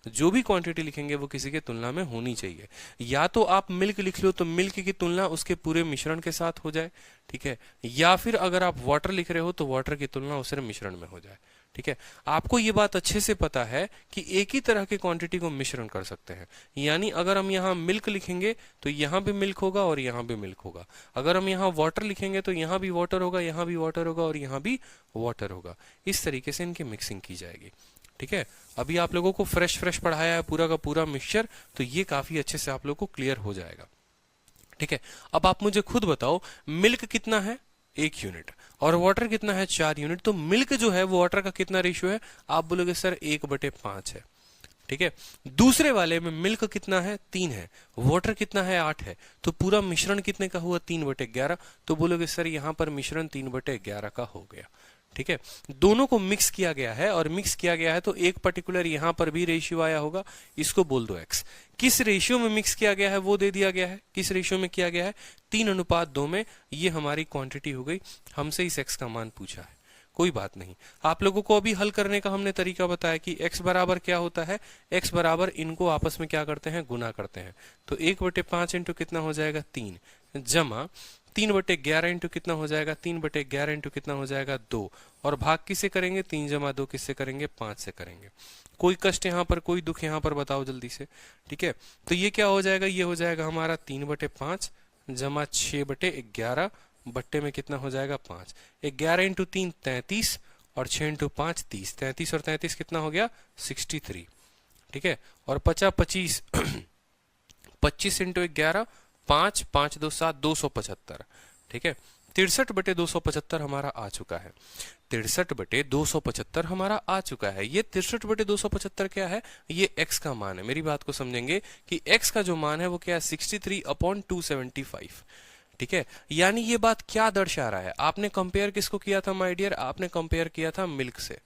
जो भी क्वांटिटी लिखेंगे वो किसी के तुलना में होनी चाहिए। या तो आप मिल्क लिख लो तो मिल्क की तुलना उसके पूरे मिश्रण के साथ हो जाए, ठीक है, या फिर अगर आप वाटर लिख रहे हो तो वाटर की तुलना उस मिश्रण में हो जाए, ठीक है। आपको ये बात अच्छे से पता है कि एक ही तरह की क्वांटिटी को मिश्रण कर सकते हैं। यानी अगर हम यहाँ मिल्क लिखेंगे तो यहाँ भी मिल्क होगा और यहाँ भी मिल्क होगा, अगर हम यहाँ वाटर लिखेंगे तो यहाँ भी वाटर होगा, यहाँ भी वाटर होगा और यहाँ भी वाटर होगा। इस तरीके से इनकी मिक्सिंग की जाएगी, ठीक है। अभी आप लोगों को फ्रेश पढ़ाया है पूरा का पूरा मिक्सचर, तो ये काफी अच्छे से आप लोगों को क्लियर हो जाएगा, ठीक है। अब आप मुझे खुद बताओ मिल्क कितना है, 1 यूनिट, और वाटर कितना है, 4 यूनिट। तो मिल्क जो है वो वाटर का कितना रेशियो है, आप बोलोगे सर 1/5 है, ठीक है। दूसरे वाले में मिल्क कितना है, 3 है, वाटर कितना है, 8 है। तो पूरा मिश्रण कितने का हुआ, 3/11। तो बोलोगे सर यहाँ पर मिश्रण 3/11 का हो गया, ठीक है। दोनों को मिक्स किया गया है, और मिक्स किया गया है तो एक पर्टिकुलर यहां पर भी रेशियो आया होगा, इसको बोल दो x। किस रेशियो में मिक्स किया गया है वो दे दिया गया है, किस रेशियो में किया गया है, 3:2 में। ये हमारी क्वांटिटी हो गई, हमसे इस x का मान पूछा है, कोई बात नहीं। आप लोगों को अभी हल करने का हमने तरीका बताया कि x बराबर क्या होता है, x बराबर इनको आपस में क्या करते हैं, गुना करते हैं। तो 1/5 इंटू कितना हो जाएगा, 3, जमा 3/11 इंटू कितना हो जाएगा, 3/11 इंटू कितना हो जाएगा, 2, और भाग किससे करेंगे, 3 जमा 2 किससे करेंगे, 5 से करेंगे। कोई कष्ट यहाँ पर, कोई दुख यहाँ पर बताओ जल्दी से, ठीक है। तो ये क्या हो जाएगा, ये हो जाएगा हमारा 3/5 जमा 6/11, बट्टे में कितना हो जाएगा, 5। 11 इंटू 3 33, और 6 इंटू 5 30, 33 और 33 कितना हो गया, 63, ठीक है। और 25 25 इंटू 11, 5 5 2 7, 275, ठीक है। 63/275 हमारा आ चुका है, 63/275 हमारा आ चुका है। ये 63/275 क्या है, ये x का मान है। मेरी बात को समझेंगे कि x का जो मान है वो क्या है, 63/275, ठीक है। यानी ये बात क्या दर्शा रहा है, आपने कंपेयर किसको किया था माय डियर, आपने कंपेयर किया था मिल्क से,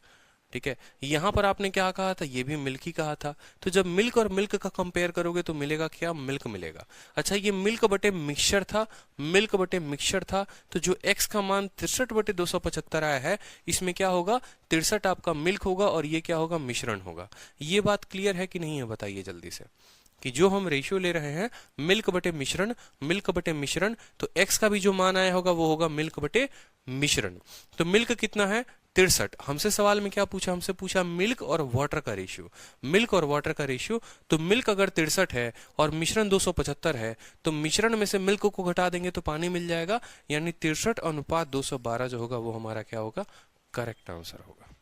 ठीक है। यहां पर आपने क्या कहा था, ये भी मिल्क ही कहा था। तो जब मिल्क और मिल्क का कंपेयर करोगे तो मिलेगा क्या, मिल्क मिलेगा। अच्छा, ये मिल्क बटे मिक्सचर था, मिल्क बटे मिक्सचर था, तो जो x का मान 63 बटे 275 आया है, इसमें क्या होगा, 63 आपका मिल्क होगा और ये क्या होगा, मिश्रण होगा। ये बात क्लियर है कि नहीं है, बताइए जल्दी से, कि जो हम रेशियो ले रहे हैं मिल्क बटे मिश्रण, मिल्क बटे मिश्रण, तो x का भी जो मान आया होगा वो होगा मिल्क बटे मिश्रण। तो मिल्क कितना है, 63। हमसे सवाल में क्या पूछा, हमसे पूछा मिल्क और वाटर का रेशियो, मिल्क और वाटर का रेशियो। तो मिल्क अगर 63 है और मिश्रण 275 है, तो मिश्रण में से मिल्क को घटा देंगे तो पानी मिल जाएगा, यानी 63 अनुपात 212 जो होगा वो हमारा क्या होगा, करेक्ट आंसर होगा।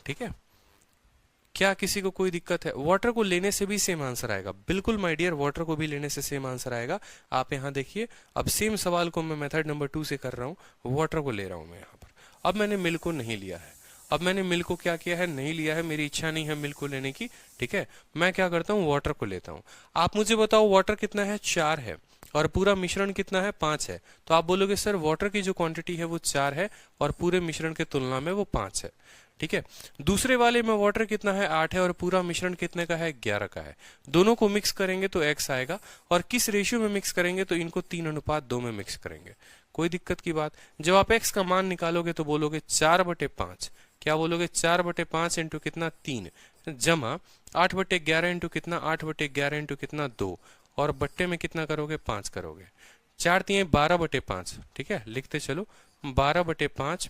ठीक है, क्या किसी को कोई दिक्कत है? वाटर को लेने से भी सेम आंसर आएगा, बिल्कुल माय डियर, वाटर को भी लेने से सेम आंसर आएगा। आप यहाँ देखिए, अब सेम सवाल को मैं मेथड नंबर 2 से कर रहा हूँ, वाटर को ले रहा हूँ मैं यहाँ पर। अब मैंने मिल्क को नहीं लिया है, अब मैंने मिल्क को क्या किया है, नहीं लिया है, मेरी इच्छा नहीं है मिल्क को लेने की। ठीक है, मैं क्या करता हूँ, वाटर को लेता हूँ। आप मुझे बताओ वाटर कितना है, 4 है, और पूरा मिश्रण कितना है, 5 है। तो आप बोलोगे सर वाटर की जो क्वांटिटी है वो 4 है और पूरे मिश्रण के तुलना में वो 5 है। ठीक है, दूसरे वाले में वाटर कितना है, 8 है और पूरा मिश्रण कितने का है, 11 का है। दोनों को मिक्स करेंगे तो x आएगा, और किस रेशियो में मिक्स करेंगे, तो इनको 3 अनुपात 2 में मिक्स करेंगे। कोई दिक्कत की बात? जब आप x का मान निकालोगे तो बोलोगे 4/5, क्या बोलोगे, 4/5 इंटू कितना, 3, जमा 8/11 इंटू कितना, 8/11 इंटू कितना, 2, और बट्टे में कितना करोगे, 5 करोगे। 4 तिये 12/5। ठीक है, लिखते चलो, 12/5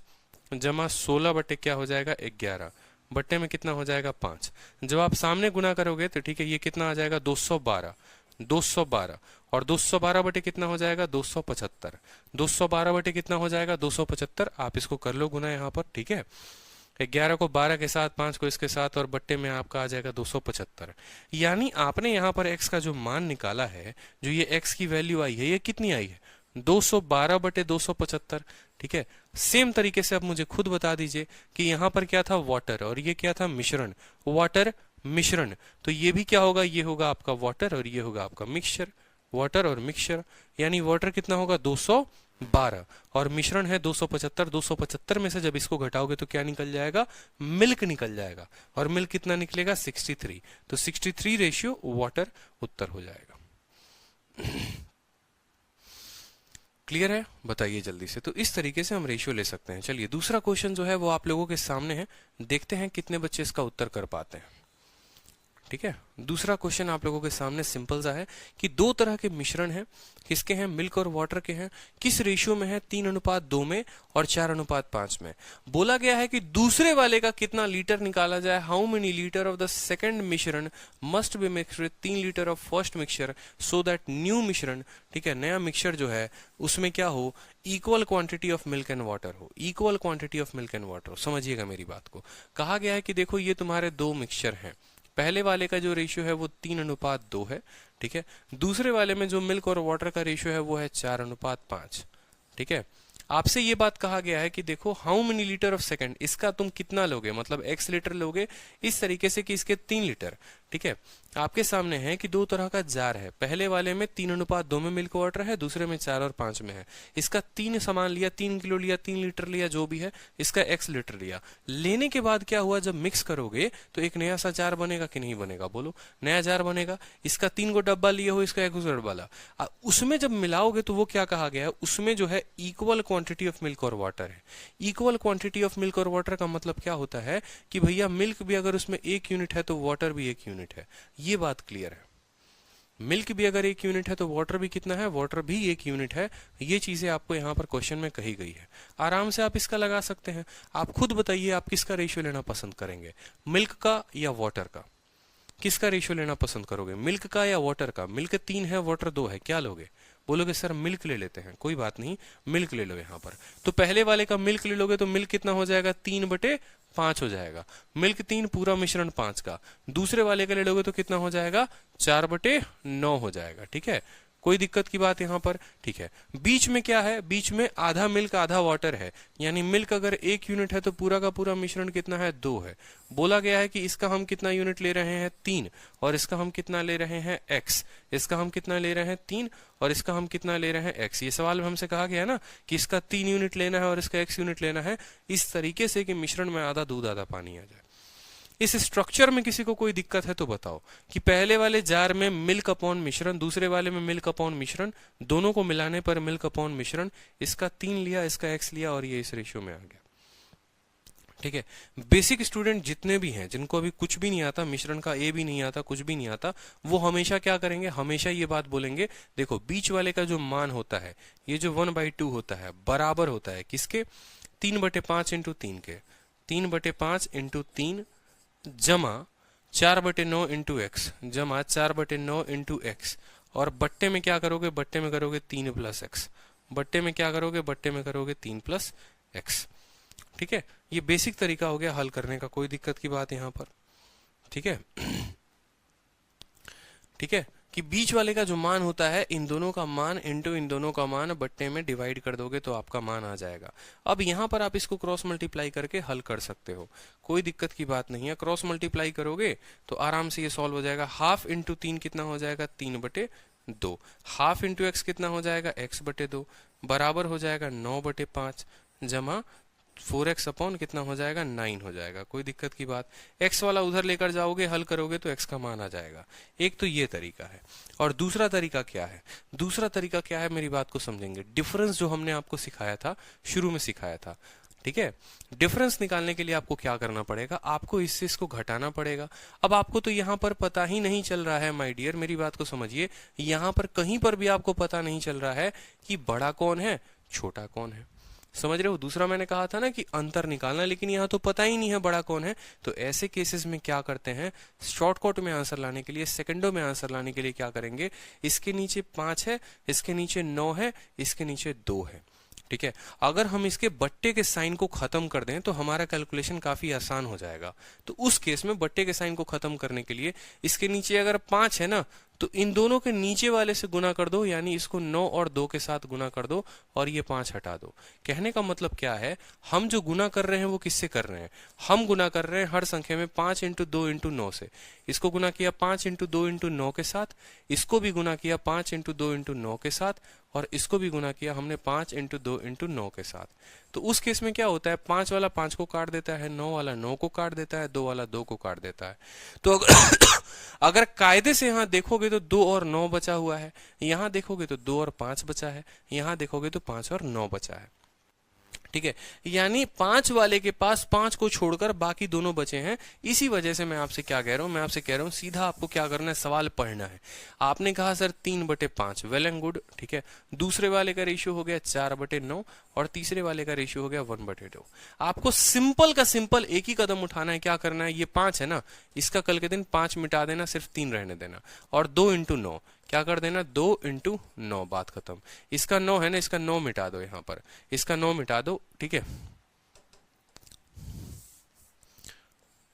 जमा 16 बटे क्या हो जाएगा, 11, बट्टे में कितना हो जाएगा, 5। जब आप सामने गुना करोगे तो ठीक है, ये कितना आ जाएगा, 212, 212, और 212 बटे कितना हो जाएगा, 275, 212 बटे कितना हो जाएगा, 275। आप इसको कर लो गुना यहाँ पर। ठीक है, 11 को 12 के साथ, 5 को इसके साथ, और बट्टे में आपका आ जाएगा 275। यानी आपने यहाँ पर x का जो मान निकाला है, जो ये x की वैल्यू आई है, ये कितनी आई है, 212 बटे 275। ठीक है, सेम तरीके से अब मुझे खुद बता दीजिए कि यहाँ पर क्या था, वाटर, और ये क्या था, मिश्रण, वाटर मिश्रण। तो ये भी क्या होगा, ये होगा आपका वाटर और ये होगा आपका मिक्सचर, वाटर और मिक्सचर। यानी वाटर कितना होगा, 212, और मिश्रण है 275। 275 में से जब इसको घटाओगे तो क्या निकल जाएगा, मिल्क निकल जाएगा, और मिल्क कितना निकलेगा, 63। तो 63 रेशियो वाटर उत्तर हो जाएगा। क्लियर है, बताइए जल्दी से। तो इस तरीके से हम रेशियो ले सकते हैं। चलिए दूसरा क्वेश्चन जो है वो आप लोगों के सामने है, देखते हैं कितने बच्चे इसका उत्तर कर पाते हैं। ठीक है, दूसरा क्वेश्चन आप लोगों के सामने सिंपल सा है कि दो तरह के मिश्रण हैं, किसके हैं, मिल्क और वाटर के हैं, किस रेशियो में है, 3:2 में और 4:5 में। बोला गया है कि दूसरे वाले का कितना लीटर निकाला जाए, how many litre of the second मिश्रण must be mixed with 3 litre of first mixture so that new मिश्रण, ठीक है, नया मिक्सचर जो है उसमें क्या हो, equal quantity of milk and water हो, equal quantity of milk and water हो। समझिएगा मेरी बात को। कहा गया है कि देखो ये तुम्हारे दो मिक्सचर हैं, पहले वाले का जो रेशियो है वो 3:2 है। ठीक है, दूसरे वाले में जो मिल्क और वाटर का रेशियो है वो है 4:5। ठीक है, आपसे ये बात कहा गया है कि देखो how many litre of second, इसका तुम कितना लोगे, मतलब x लीटर लोगे, इस तरीके से कि इसके 3 लीटर। ठीक है, आपके सामने है कि दो तरह का जार है, पहले वाले में 3:2 में मिल्क वाटर है, दूसरे में 4 और 5 में है। इसका 3 सामान लिया, 3 किलो लिया, 3 लीटर लिया, जो भी है, इसका x लीटर लिया। लेने के बाद क्या हुआ, जब मिक्स करोगे तो एक नया सा जार बनेगा कि नहीं बनेगा, बोलो, नया जार बनेगा। इसका 3 को डब्बा लिए हो, इसका 1 डब्बा ला, उसमें जब मिलाओगे तो वो क्या कहा गया है, उसमें जो है इक्वल क्वांटिटी ऑफ मिल्क और वाटर है। इक्वल क्वांटिटी ऑफ मिल्क और वाटर का मतलब क्या होता है कि भैया मिल्क भी अगर उसमें 1 यूनिट है तो वाटर भी 1 यूनिट है। ये बात क्लियर है, मिल्क भी अगर 1 यूनिट है तो वाटर भी कितना है, वाटर भी 1 यूनिट है। ये चीजें आपको यहाँ पर क्वेश्चन में कही गई है, आराम से आप इसका लगा सकते हैं। आप खुद बताइए आप किसका रेशियो लेना पसंद करेंगे, मिल्क का या वाटर का, किसका रेशियो लेना पसंद करोगे, मिल्क का या वाटर का। मिल्क 3 है, वाटर 2 है, क्या लोगे, बोलोगे सर मिल्क ले लेते हैं, कोई बात नहीं, मिल्क ले लो यहाँ पर। तो पहले वाले का मिल्क ले लोगे तो मिल्क कितना हो जाएगा, 3/5 हो जाएगा, मिल्क 3 पूरा मिश्रण 5 का। दूसरे वाले का ले लोगे तो कितना हो जाएगा, 4/9 हो जाएगा। ठीक है, कोई दिक्कत की बात यहाँ पर, ठीक है। बीच में क्या है, बीच में आधा मिल्क आधा वाटर है, यानी मिल्क अगर 1 यूनिट है तो पूरा का पूरा मिश्रण कितना है, 2 है। बोला गया है कि इसका हम कितना यूनिट ले रहे हैं, 3, और इसका हम कितना ले रहे हैं, x। इसका हम कितना ले रहे हैं, 3, और इसका हम कितना ले रहे हैं, x। ये सवाल में हमसे कहा गया है ना कि इसका 3 यूनिट लेना है और इसका x यूनिट लेना है, इस तरीके से कि मिश्रण में आधा दूध आधा पानी आ जाए। इस स्ट्रक्चर में किसी को कोई दिक्कत है तो बताओ कि पहले वाले जार में मिल्क अपॉन मिश्रण, दूसरे वाले में मिल्क अपॉन मिश्रण, दोनों को मिलाने पर मिल्क अपॉन मिश्रण, इसका 3 लिया, इसका x लिया, और ये इस रेशियो में आ गया, ठीक है। बेसिक स्टूडेंट जितने भी हैं, जिनको अभी कुछ भी नहीं आता, मिश्रण का ए भी नहीं आता, कुछ भी नहीं आता, वो हमेशा क्या करेंगे, हमेशा ये बात बोलेंगे, देखो बीच वाले का जो मान होता है, ये जो 1/2 होता है, बराबर होता है किसके, 3/5 इंटू 3 के, 3/5 इंटू 3 जमा 4/9 इंटू एक्स, जमा 4/9 इंटू एक्स, और बट्टे में क्या करोगे, बट्टे में करोगे 3 प्लस एक्स, बट्टे में क्या करोगे, बट्टे में करोगे 3 प्लस एक्स, ठीक है। ये बेसिक तरीका हो गया हल करने का, कोई दिक्कत की बात यहाँ पर, ठीक है। ठीक है कि बीच वाले का जो मान होता है, इन दोनों का मान इंटू इन दोनों का मान बट्टे में डिवाइड कर दोगे तो आपका मान आ जाएगा। अब यहाँ पर आप इसको क्रॉस मल्टीप्लाई करके हल कर सकते हो, कोई दिक्कत की बात नहीं है। क्रॉस मल्टीप्लाई करोगे तो आराम से ये सॉल्व हो जाएगा। हाफ इंटू 3 कितना हो जाएगा, 3/2। हाफ इंटू एक्स कितना हो जाएगा, x/2, बराबर हो जाएगा 9/5 जमा 4x अपॉन कितना हो जाएगा, 9 हो जाएगा। कोई दिक्कत की बात, x वाला उधर लेकर जाओगे, हल करोगे तो x का मान आ जाएगा। एक तो ये तरीका है, और दूसरा तरीका क्या है, दूसरा तरीका क्या है, मेरी बात को समझेंगे। डिफरेंस जो हमने आपको सिखाया था, शुरू में सिखाया था, ठीक है। डिफरेंस निकालने के लिए आपको क्या करना पड़ेगा, आपको इससे इसको घटाना पड़ेगा। अब आपको तो यहाँ पर पता ही नहीं चल रहा है माय डियर, मेरी बात को समझिए, यहाँ पर कहीं पर भी आपको पता नहीं चल रहा है कि बड़ा कौन है, छोटा कौन है, समझ रहे हो। दूसरा मैंने कहा था ना कि अंतर निकालना, लेकिन यहाँ तो पता ही नहीं है बड़ा कौन है। तो ऐसे केसेस में क्या करते हैं, शॉर्टकट में आंसर लाने के लिए, सेकंडों में आंसर लाने के लिए क्या करेंगे, इसके नीचे 5 है, इसके नीचे 9 है, इसके नीचे 2 है, ठीक है। अगर हम इसके बट्टे के साइन को खत्म कर दें तो हमारा कैलकुलेशन काफी आसान हो जाएगा। तो उस केस में बट्टे के साइन को खत्म करने के लिए इसके नीचे अगर 5 है ना, तो इन दोनों के नीचे वाले से गुना कर दो, यानी इसको 9 और 2 के साथ गुना कर दो और ये 5 हटा दो। कहने का मतलब क्या है, हम जो गुना कर रहे हैं वो किससे कर रहे हैं, हम गुना कर रहे हैं हर संख्या में 5 इंटू 2 इंटू 9 से। इसको गुना किया 5 इंटू 2 इंटू 9 के साथ, इसको भी गुना किया 5 इंटू 2 इंटू 9 के साथ, और इसको भी गुना किया हमने 5 इंटू 2 इंटू 9 के साथ। तो उस केस में क्या होता है, 5 वाला 5 को काट देता है, 9 वाला 9 को काट देता है, 2 वाला 2 को काट देता है। तो अगर कायदे से यहाँ देखोगे तो 2 और 9 बचा हुआ है, यहाँ देखोगे तो 2 और 5 बचा है, यहाँ देखोगे तो 5 और 9 बचा है, ठीक है। यानी 5 वाले के पास 5 को छोड़कर बाकी दोनों बचे हैं। इसी वजह से मैं आपसे क्या कह रहा हूं, मैं आपसे कह रहा हूं सीधा आपको क्या करना है, सवाल पढ़ना है। आपने कहा सर 3/5, वेल एंड गुड, ठीक है। दूसरे वाले का रेशियो हो गया 4/9 और तीसरे वाले का रेशियो हो गया 1/2। आपको सिंपल का सिंपल एक ही कदम उठाना है, क्या करना है, ये 5 है ना, इसका कल के दिन 5 मिटा देना, सिर्फ 3 रहने देना, और 2 इंटू 9 क्या कर देना, 2 इंटू 9, बात खत्म। इसका 9 है ना, इसका 9 मिटा दो, यहाँ पर इसका 9 मिटा दो, ठीक है।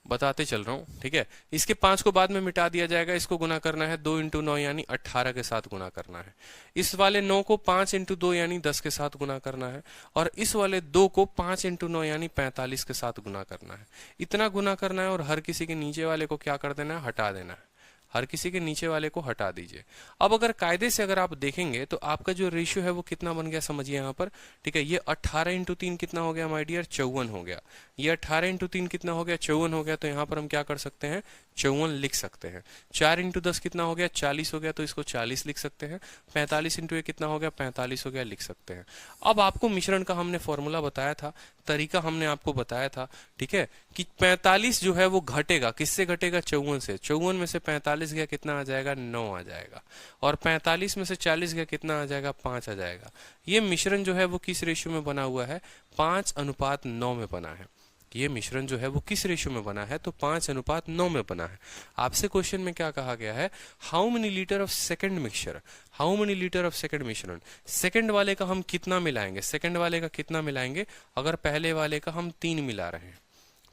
बताते चल रहा हूं, ठीक है। इसके 5 को बाद में मिटा दिया जाएगा, इसको गुना करना है 2 इंटू 9 यानी 18 के साथ गुना करना है। इस वाले 9 को 5 इंटू 2 यानी 10 के साथ गुना करना है, और इस वाले 2 को 5 इंटू 9 यानी 45 के साथ गुना करना है। इतना गुना करना है, और हर किसी के नीचे वाले को क्या कर देना है, हटा देना है। हर किसी के नीचे वाले को हटा दीजिए। अब अगर कायदे से अगर आप देखेंगे तो आपका जो रेशियो है वो कितना बन गया, समझिए यहाँ पर, ठीक है। ये 18 इंटू 3 कितना हो गया माय डियर, 54 हो गया। ये 18 इंटू 3 कितना हो गया, 54 हो गया। तो यहाँ पर हम क्या कर सकते हैं, 54 लिख सकते हैं। 4 इंटू 10 कितना हो गया, 40 हो गया, तो इसको 40 लिख सकते हैं। 45 इंटू 1 कितना हो गया, 45 हो गया, लिख सकते हैं। अब आपको मिश्रण का हमने फॉर्मूला बताया था, तरीका हमने आपको बताया था, ठीक है, कि 45 जो है वो घटेगा, किससे घटेगा, 54 से। 54 में से 45 गया, कितना आ जाएगा, 9 आ जाएगा, और 45 में से 40 गया, कितना आ जाएगा, 5 आ जाएगा। ये मिश्रण जो है वो किस रेशियो में बना हुआ है, 5:9 में बना है। ये मिश्रण जो है वो किस रेशियो में बना है, तो 5:9 में बना है। आपसे क्वेश्चन में क्या कहा गया है, how many litre of second mixture, how many litre of second मिश्रण। सेकंड वाले का हम कितना मिलाएंगे, सेकंड वाले का कितना मिलाएंगे, अगर पहले वाले का हम 3 मिला रहे हैं,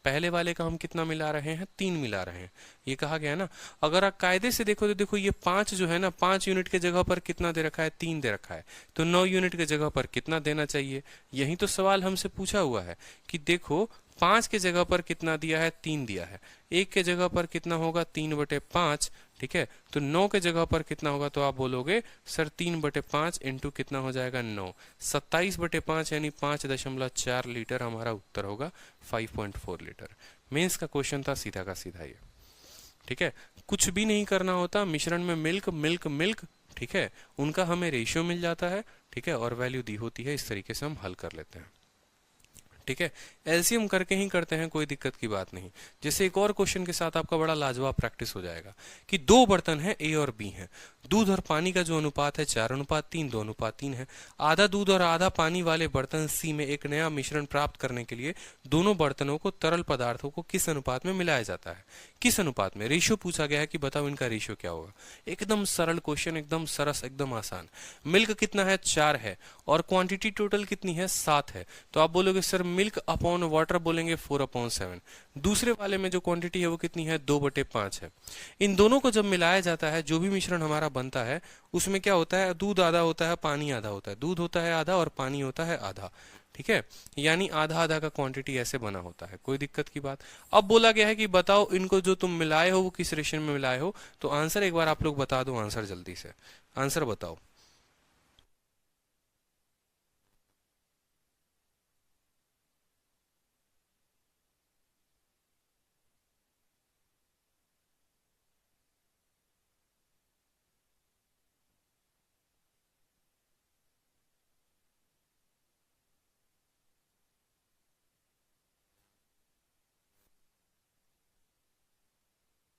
पहले वाले का हम कितना मिला रहे हैं, 3 मिला रहे हैं, ये कहा गया है ना। अगर आप कायदे से देखो तो देखो ये 5 जो है ना, 5 यूनिट के जगह पर कितना दे रखा है, 3 दे रखा है, तो 9 यूनिट के जगह पर कितना देना चाहिए, यही तो सवाल हमसे पूछा हुआ है कि देखो 5 के जगह पर कितना दिया है, 3 दिया है, 1 के जगह पर कितना होगा, 3/5, ठीक है। तो 9 के जगह पर कितना होगा, तो आप बोलोगे सर 3/5 इंटू कितना हो जाएगा 9, 27/5 यानी 5.4 लीटर हमारा उत्तर होगा, 5.4 लीटर। मेंस का क्वेश्चन था सीधा का सीधा ये, ठीक है। कुछ भी नहीं करना होता, मिश्रण में मिल्क मिल्क मिल्क, ठीक है, उनका हमें रेशियो मिल जाता है, ठीक है, और वैल्यू दी होती है, इस तरीके से हम हल कर लेते हैं, ठीक है। एलसीएम करके ही करते हैं, कोई दिक्कत की बात नहीं। जैसे एक और क्वेश्चन के साथ आपका बड़ा लाजवाब प्रैक्टिस हो जाएगा कि 2 बर्तन है ए और बी हैं, दूध और पानी का जो अनुपात है 4:3, 2:3 है। आधा दूध और आधा पानी वाले बर्तन सी में एक नया मिश्रण प्राप्त करने के लिए दोनों बर्तनों को तरल पदार्थों को किस अनुपात में मिलाया जाता है, किस अनुपात में, रेशियो पूछा गया है कि बताओ इनका रेशियो क्या होगा। एकदम सरल क्वेश्चन, एकदम सरस, एकदम आसान। मिल्क कितना है, 4 है, और क्वांटिटी टोटल कितनी है, 7 है, तो आप बोलोगे सर मिल्क अपॉन वाटर बोलेंगे 4/7। दूसरे वाले में जो क्वांटिटी है वो कितनी है, 2/5 है। इन दोनों को जब मिलाया जाता है, जो भी मिश्रण हमारा बनता है उसमें क्या होता है, दूध आधा होता है, पानी आधा होता है, दूध होता है आधा और पानी होता है आधा, ठीक है, यानी आधा आधा का क्वांटिटी ऐसे बना होता है, कोई दिक्कत की बात। अब बोला गया है कि बताओ इनको जो तुम मिलाए हो वो किस रेशियो में मिलाए हो, तो आंसर एक बार आप लोग बता दो, आंसर जल्दी से, आंसर बताओ।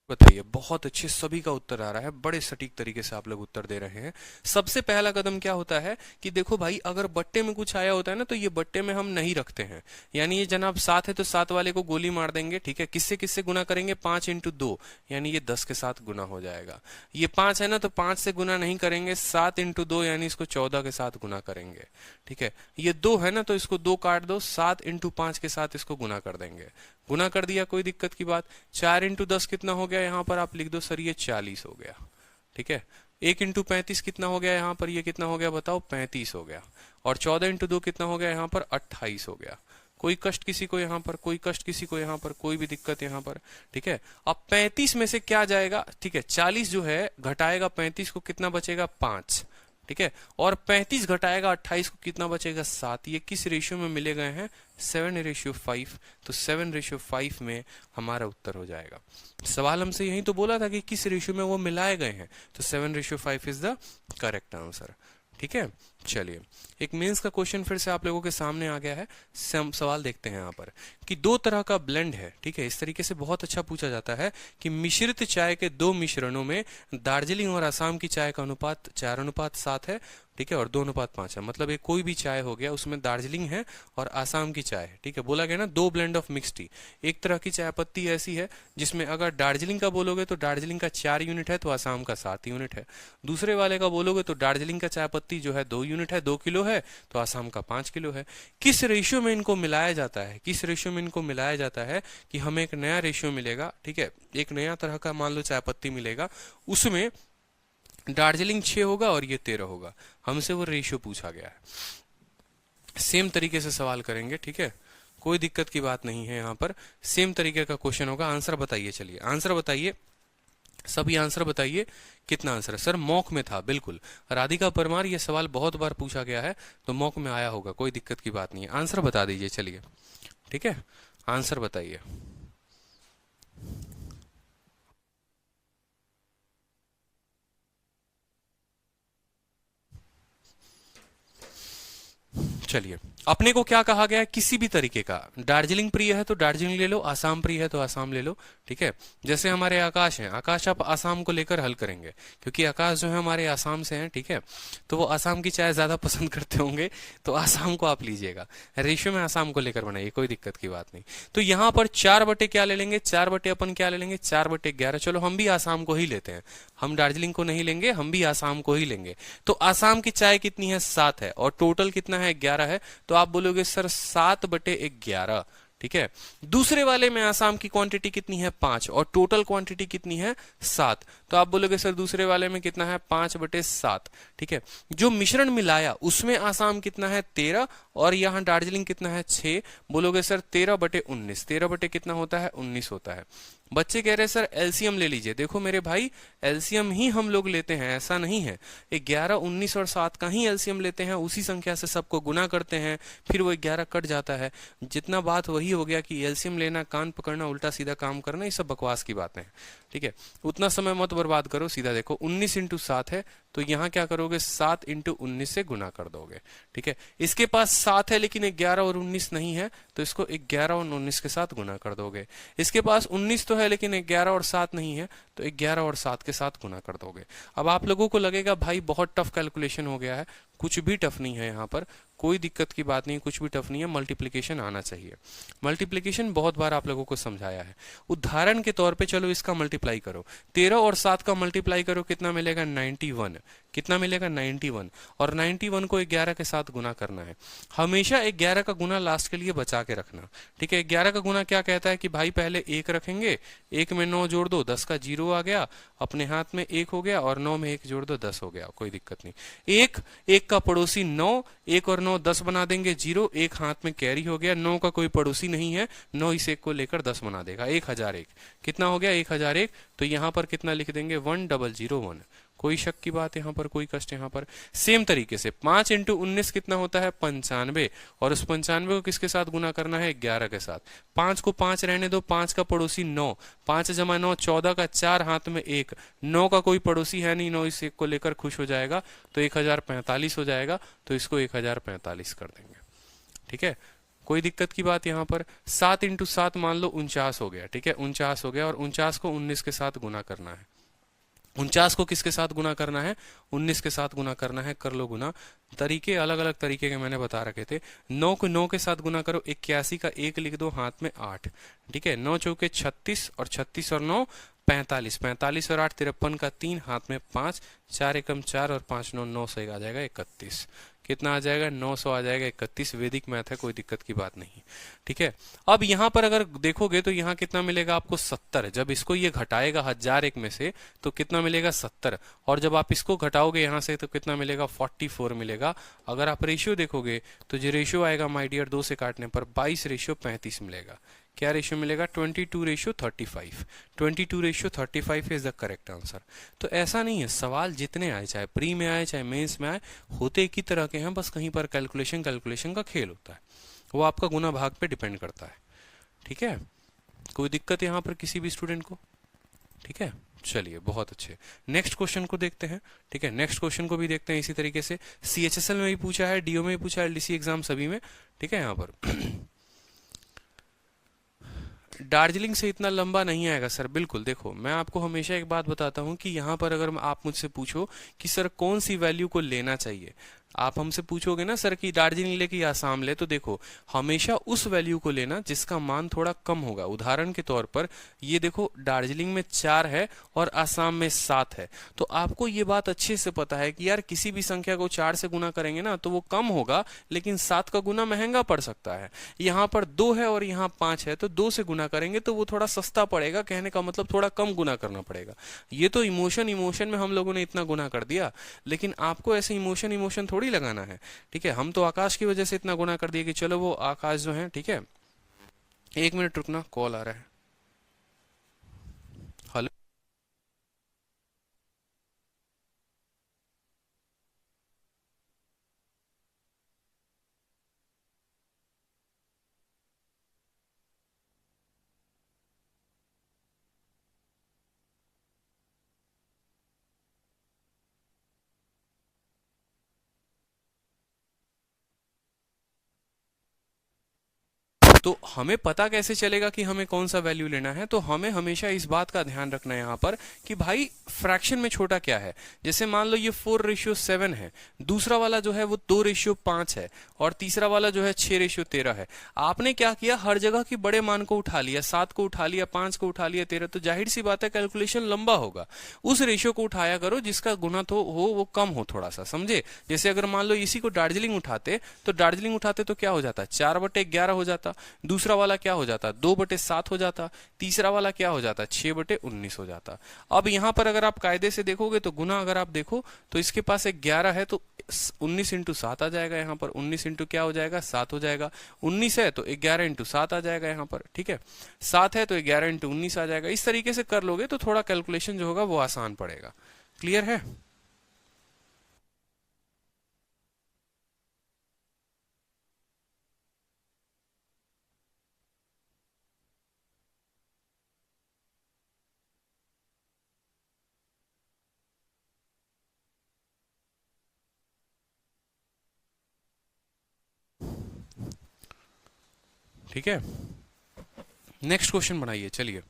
बताइए, बहुत अच्छे, सभी का उत्तर आ रहा है, बड़े सटीक तरीके से आप लोग उत्तर दे रहे हैं। सबसे पहला कदम क्या होता है कि देखो भाई, अगर बट्टे में कुछ आया होता है ना, तो ये बट्टे में हम नहीं रखते हैं, यानी ये जनाब 7 है तो 7 वाले को गोली मार देंगे, ठीक है। किससे किससे गुना करेंगे, 5x2, यानी ये 10 के साथ गुना हो जाएगा। ये 5 है ना, तो 5 से गुना नहीं करेंगे, 7x2 यानी इसको 14 के साथ गुना करेंगे, ठीक है। ये 2 है ना, तो इसको 2 काट दो, 7x5 के साथ इसको गुना कर देंगे, गुना कर दिया, कोई दिक्कत की बात। 4x10 कितना हो गया, यहाँ पर आप लिख दो सर ये 40 हो गया, ठीक है। 1x35 कितना हो गया, यहाँ पर ये कितना हो गया बताओ, 35 हो गया। और 14x2 कितना हो गया, यहाँ पर 28 हो गया। कोई कष्ट किसी को यहाँ पर, कोई कष्ट किसी को यहाँ पर, कोई भी दिक्कत यहाँ पर, ठीक है। अब 35 में से क्या जाएगा, ठीक है, 40 जो है घटाएगा 35 को, कितना बचेगा, 5, ठीक है। और 35 घटाएगा 28 को, कितना बचेगा, 7। ये किस रेशियो में मिले गए हैं, 7:5, तो 7:5 में हमारा उत्तर हो जाएगा। सवाल हमसे यही तो बोला था कि किस रेशियो में वो मिलाए गए हैं, तो 7:5 इज द करेक्ट आंसर, ठीक है। चलिए, एक मेंस का क्वेश्चन फिर से आप लोगों के सामने आ गया है। सवाल देखते हैं यहाँ पर कि 2 तरह का ब्लेंड है, ठीक है। इस तरीके से बहुत अच्छा पूछा जाता है कि मिश्रित चाय के 2 मिश्रणों में दार्जिलिंग और असम की चाय का अनुपात 4:7 है, ठीक है, और 2:5 है। मतलब एक कोई भी चाय हो गया, उसमें दार्जिलिंग है और आसाम की चाय है, ठीक है। बोला गया ना 2 ब्लेंड ऑफ मिक्स टी। एक तरह की चाय पत्ती ऐसी है जिसमें अगर दार्जिलिंग का बोलोगे तो दार्जिलिंग का 4 यूनिट है, तो आसाम का 7 यूनिट है। दूसरे वाले का बोलोगे तो दार्जिलिंग का चाय पत्ती जो है 2 यूनिट है, 2 किलो है, तो आसाम का 5 किलो है। किस रेशियो में इनको मिलाया जाता है, किस रेशियो में इनको मिलाया जाता है कि हमें एक नया रेशियो मिलेगा, ठीक है। एक नया तरह का मान लो चाय पत्ती मिलेगा, उसमें दार्जिलिंग 6 होगा और ये 13 होगा, हमसे वो रेशियो पूछा गया है। सेम तरीके से सवाल करेंगे, ठीक है, कोई दिक्कत की बात नहीं है। यहाँ पर सेम तरीके का क्वेश्चन होगा। आंसर बताइए, चलिए आंसर बताइए, सभी आंसर बताइए, कितना आंसर है। सर मॉक में था, बिल्कुल राधिका परमार, ये सवाल बहुत बार पूछा गया है, तो मॉक में आया होगा, कोई दिक्कत की बात नहीं है। आंसर बता दीजिए, चलिए, ठीक है, आंसर बताइए। चलिए, अपने को क्या कहा गया है, किसी भी तरीके का, दार्जिलिंग प्रिय है तो दार्जिलिंग ले लो, आसाम प्रिय है तो आसाम ले लो, ठीक है। जैसे हमारे आकाश हैं, आकाश आप आसाम को लेकर हल करेंगे, क्योंकि आकाश जो है हमारे आसाम से हैं, ठीक है, तो वो आसाम की चाय ज्यादा पसंद करते होंगे, तो आसाम को आप लीजिएगा, रेशियो में आसाम को लेकर बनाइए, कोई दिक्कत की बात नहीं। तो यहाँ पर 4 बटे क्या ले लेंगे, 4 बटे अपन क्या ले लेंगे, 4/11। चलो हम भी आसाम को ही लेते हैं, हम दार्जिलिंग को नहीं लेंगे, हम भी आसाम को ही लेंगे। तो आसाम की चाय कितनी है, 7 है, और टोटल कितना है, 11 है। तो आप बोलोगे सर 7/11, ठीक है। दूसरे वाले में आसाम की क्वांटिटी कितनी है 5 और टोटल क्वांटिटी कितनी है 7। तो आप बोलोगे सर दूसरे वाले में कितना है 5/7। ठीक है। जो मिश्रण मिलाया उसमें आसाम कितना है 13 और यहाँ दार्जिलिंग कितना है 6। बोलोगे सर 13/19, 13 बटे कितना होता है 19 होता है। बच्चे कह रहे हैं सर एलसीएम ले लीजिए। देखो मेरे भाई एलसीएम ही हम लोग लेते हैं, ऐसा नहीं है। 11, 19 और 7 का ही एलसीएम लेते हैं, उसी संख्या से सबको गुना करते हैं, फिर वो 11 कट जाता है। जितना बात वही हो गया कि एलसीएम लेना, कान पकड़ना, उल्टा सीधा काम करना, ये सब बकवास की बातें हैं। ठीक है। उतना समय मत बर्बाद करो, सीधा देखो 19 × 7 है तो यहाँ क्या करोगे 7 × 19 से गुना कर दोगे। ठीक है। इसके पास 7 है लेकिन 11 और 19 नहीं है तो इसको 11 और 19 के साथ गुना कर दोगे। इसके पास 19 तो है लेकिन 11 और 7 नहीं है तो 11 और 7 के साथ गुना कर दोगे। अब आप लोगों को लगेगा भाई बहुत टफ कैलकुलेशन हो गया है, कुछ भी टफ नहीं है, यहाँ पर कोई दिक्कत की बात नहीं, कुछ भी टफ नहीं है। मल्टीप्लिकेशन आना चाहिए। मल्टीप्लिकेशन बहुत बार आप लोगों को समझाया है। उदाहरण के तौर पे चलो इसका मल्टीप्लाई करो, 13 और 7 का मल्टीप्लाई करो, कितना मिलेगा 91। कितना मिलेगा 91 और 91 को 11 के साथ गुना करना है। हमेशा 11 का गुना लास्ट के लिए बचा के रखना। ठीक है। 11 का गुना क्या कहता है कि भाई पहले 1 रखेंगे, 1 में 9 जोड़ दो, 10 का 0 आ गया, अपने हाथ में 1 हो गया और 9 में 1 जोड़ दो, 10 हो गया, कोई दिक्कत नहीं। 1 का पड़ोसी 9, 1 और 9 10 बना देंगे 0, 1 हाथ में कैरी हो गया। 9 का कोई पड़ोसी नहीं है, 9 इस 1 को लेकर 10 बना देगा, 1001। कितना हो गया 1001। तो यहाँ पर कितना लिख देंगे 1001। कोई शक की बात यहाँ पर, कोई कष्ट यहाँ पर। सेम तरीके से 5 × 19 कितना होता है 95 और उस 95 को किसके साथ गुना करना है 11 के साथ। 5 को 5 रहने दो, 5 का पड़ोसी 9, 5 × 9 14 का 4 हाथ में 1, 9 का कोई पड़ोसी है नहीं, 9 इस 1 को लेकर खुश हो जाएगा तो 1045 हो जाएगा। तो इसको 1045 कर देंगे। ठीक है। कोई दिक्कत की बात यहाँ पर। 7 × 7 मान लो 49 हो गया। ठीक है। 49 हो गया और 49 को 19 के साथ गुना करना है। 49 को किसके साथ गुना करना है 19 के साथ गुना करना है। कर लो गुना। तरीके अलग अलग तरीके के मैंने बता रखे थे। 9 को 9 के साथ गुना करो, 81 का 1 लिख दो, हाथ में 8। ठीक है। 9 चौके 36 और 36 और 9 45, 45 और 8 53 का 3, हाथ में 5, 4 एकम 4 और 5 9 9 से आ जाएगा 31। कितना आ जाएगा 900 आ जाएगा 31। वैदिक मैथ है, कोई दिक्कत की बात नहीं। ठीक है। अब यहाँ पर अगर देखोगे तो यहाँ कितना मिलेगा आपको 70। जब इसको ये घटाएगा 1001 में से तो कितना मिलेगा 70 और जब आप इसको घटाओगे यहाँ से तो कितना मिलेगा 44 मिलेगा। अगर आप रेशियो देखोगे तो जो रेशियो आएगा माय डियर 2 से काटने पर 22:35 मिलेगा। क्या रेशियो मिलेगा 22:35। 22:35 इज द करेक्ट आंसर। तो ऐसा नहीं है, सवाल जितने आए चाहे प्री में आए चाहे मेंस में आए होते एक ही तरह के हैं, बस कहीं पर कैलकुलेशन का खेल होता है, वो आपका गुना भाग पे डिपेंड करता है। ठीक है। कोई दिक्कत यहाँ पर किसी भी स्टूडेंट को? ठीक है। चलिए बहुत अच्छे, नेक्स्ट क्वेश्चन को देखते हैं। ठीक है। नेक्स्ट क्वेश्चन को भी देखते हैं इसी तरीके से। CHSL में भी पूछा है, DO में भी पूछा है, LDC एग्जाम सभी में। ठीक है। यहाँ पर दार्जिलिंग से इतना लंबा नहीं आएगा सर। बिल्कुल। देखो मैं आपको हमेशा एक बात बताता हूं कि यहाँ पर अगर आप मुझसे पूछो कि सर कौन सी वैल्यू को लेना चाहिए, आप हमसे पूछोगे ना सर कि दार्जिलिंग ले कि आसाम ले, तो देखो हमेशा उस वैल्यू को लेना जिसका मान थोड़ा कम होगा। उदाहरण के तौर पर ये देखो दार्जिलिंग में 4 है और आसाम में 7 है, तो आपको ये बात अच्छे से पता है कि यार किसी भी संख्या को 4 से गुना करेंगे ना तो वो कम होगा, लेकिन 7 का गुना महंगा पड़ सकता है। यहाँ पर 2 है और यहाँ 5 है तो 2 से गुना करेंगे तो वो थोड़ा सस्ता पड़ेगा, कहने का मतलब थोड़ा कम गुना करना पड़ेगा। ये तो इमोशन में हम लोगों ने इतना गुना कर दिया, लेकिन आपको ऐसे इमोशन थोड़ी लगाना है। ठीक है। हम तो आकाश की वजह से इतना गुना कर दिए कि चलो वो आकाश जो है। ठीक है। 1 मिनट रुकना, कॉल आ रहा है। हेलो। तो हमें पता कैसे चलेगा कि हमें कौन सा वैल्यू लेना है? तो हमें हमेशा इस बात का ध्यान रखना है यहाँ पर कि भाई फ्रैक्शन में छोटा क्या है। जैसे मान लो ये 4:7 है, दूसरा वाला जो है वो 2:5 है और तीसरा वाला जो है 6:13 है। आपने क्या किया, हर जगह की बड़े मान को उठा लिया, 7 को उठा लिया, 5 को उठा लिया, 13, तो जाहिर सी बात है कैलकुलेशन लंबा होगा। उस रेशियो को उठाया करो जिसका गुना तो हो वो कम हो थोड़ा सा, समझे। जैसे अगर मान लो इसी को दार्जिलिंग उठाते तो क्या हो जाता, 4/11 हो जाता। दूसरा वाला क्या हो जाता, 2/7 हो जाता, तीसरा वाला क्या हो जाता, 6/19 हो जाता। अब यहाँ पर अगर आप कायदे से देखोगे तो गुना अगर आप देखो तो इसके पास एक 11 है तो 19 इंटू 7 आ जाएगा, यहाँ पर 19 इंटू क्या हो जाएगा, 7 हो जाएगा। 19 है तो 11 इंटू 7 आ जाएगा यहाँ पर, ठीक है। 7 है तो 11 इंटू 19 आ जाएगा। इस तरीके से कर लोगे तो थोड़ा कैलकुलेशन जो होगा वो आसान पड़ेगा। क्लियर है? ठीक है, नेक्स्ट क्वेश्चन बनाइए। चलिए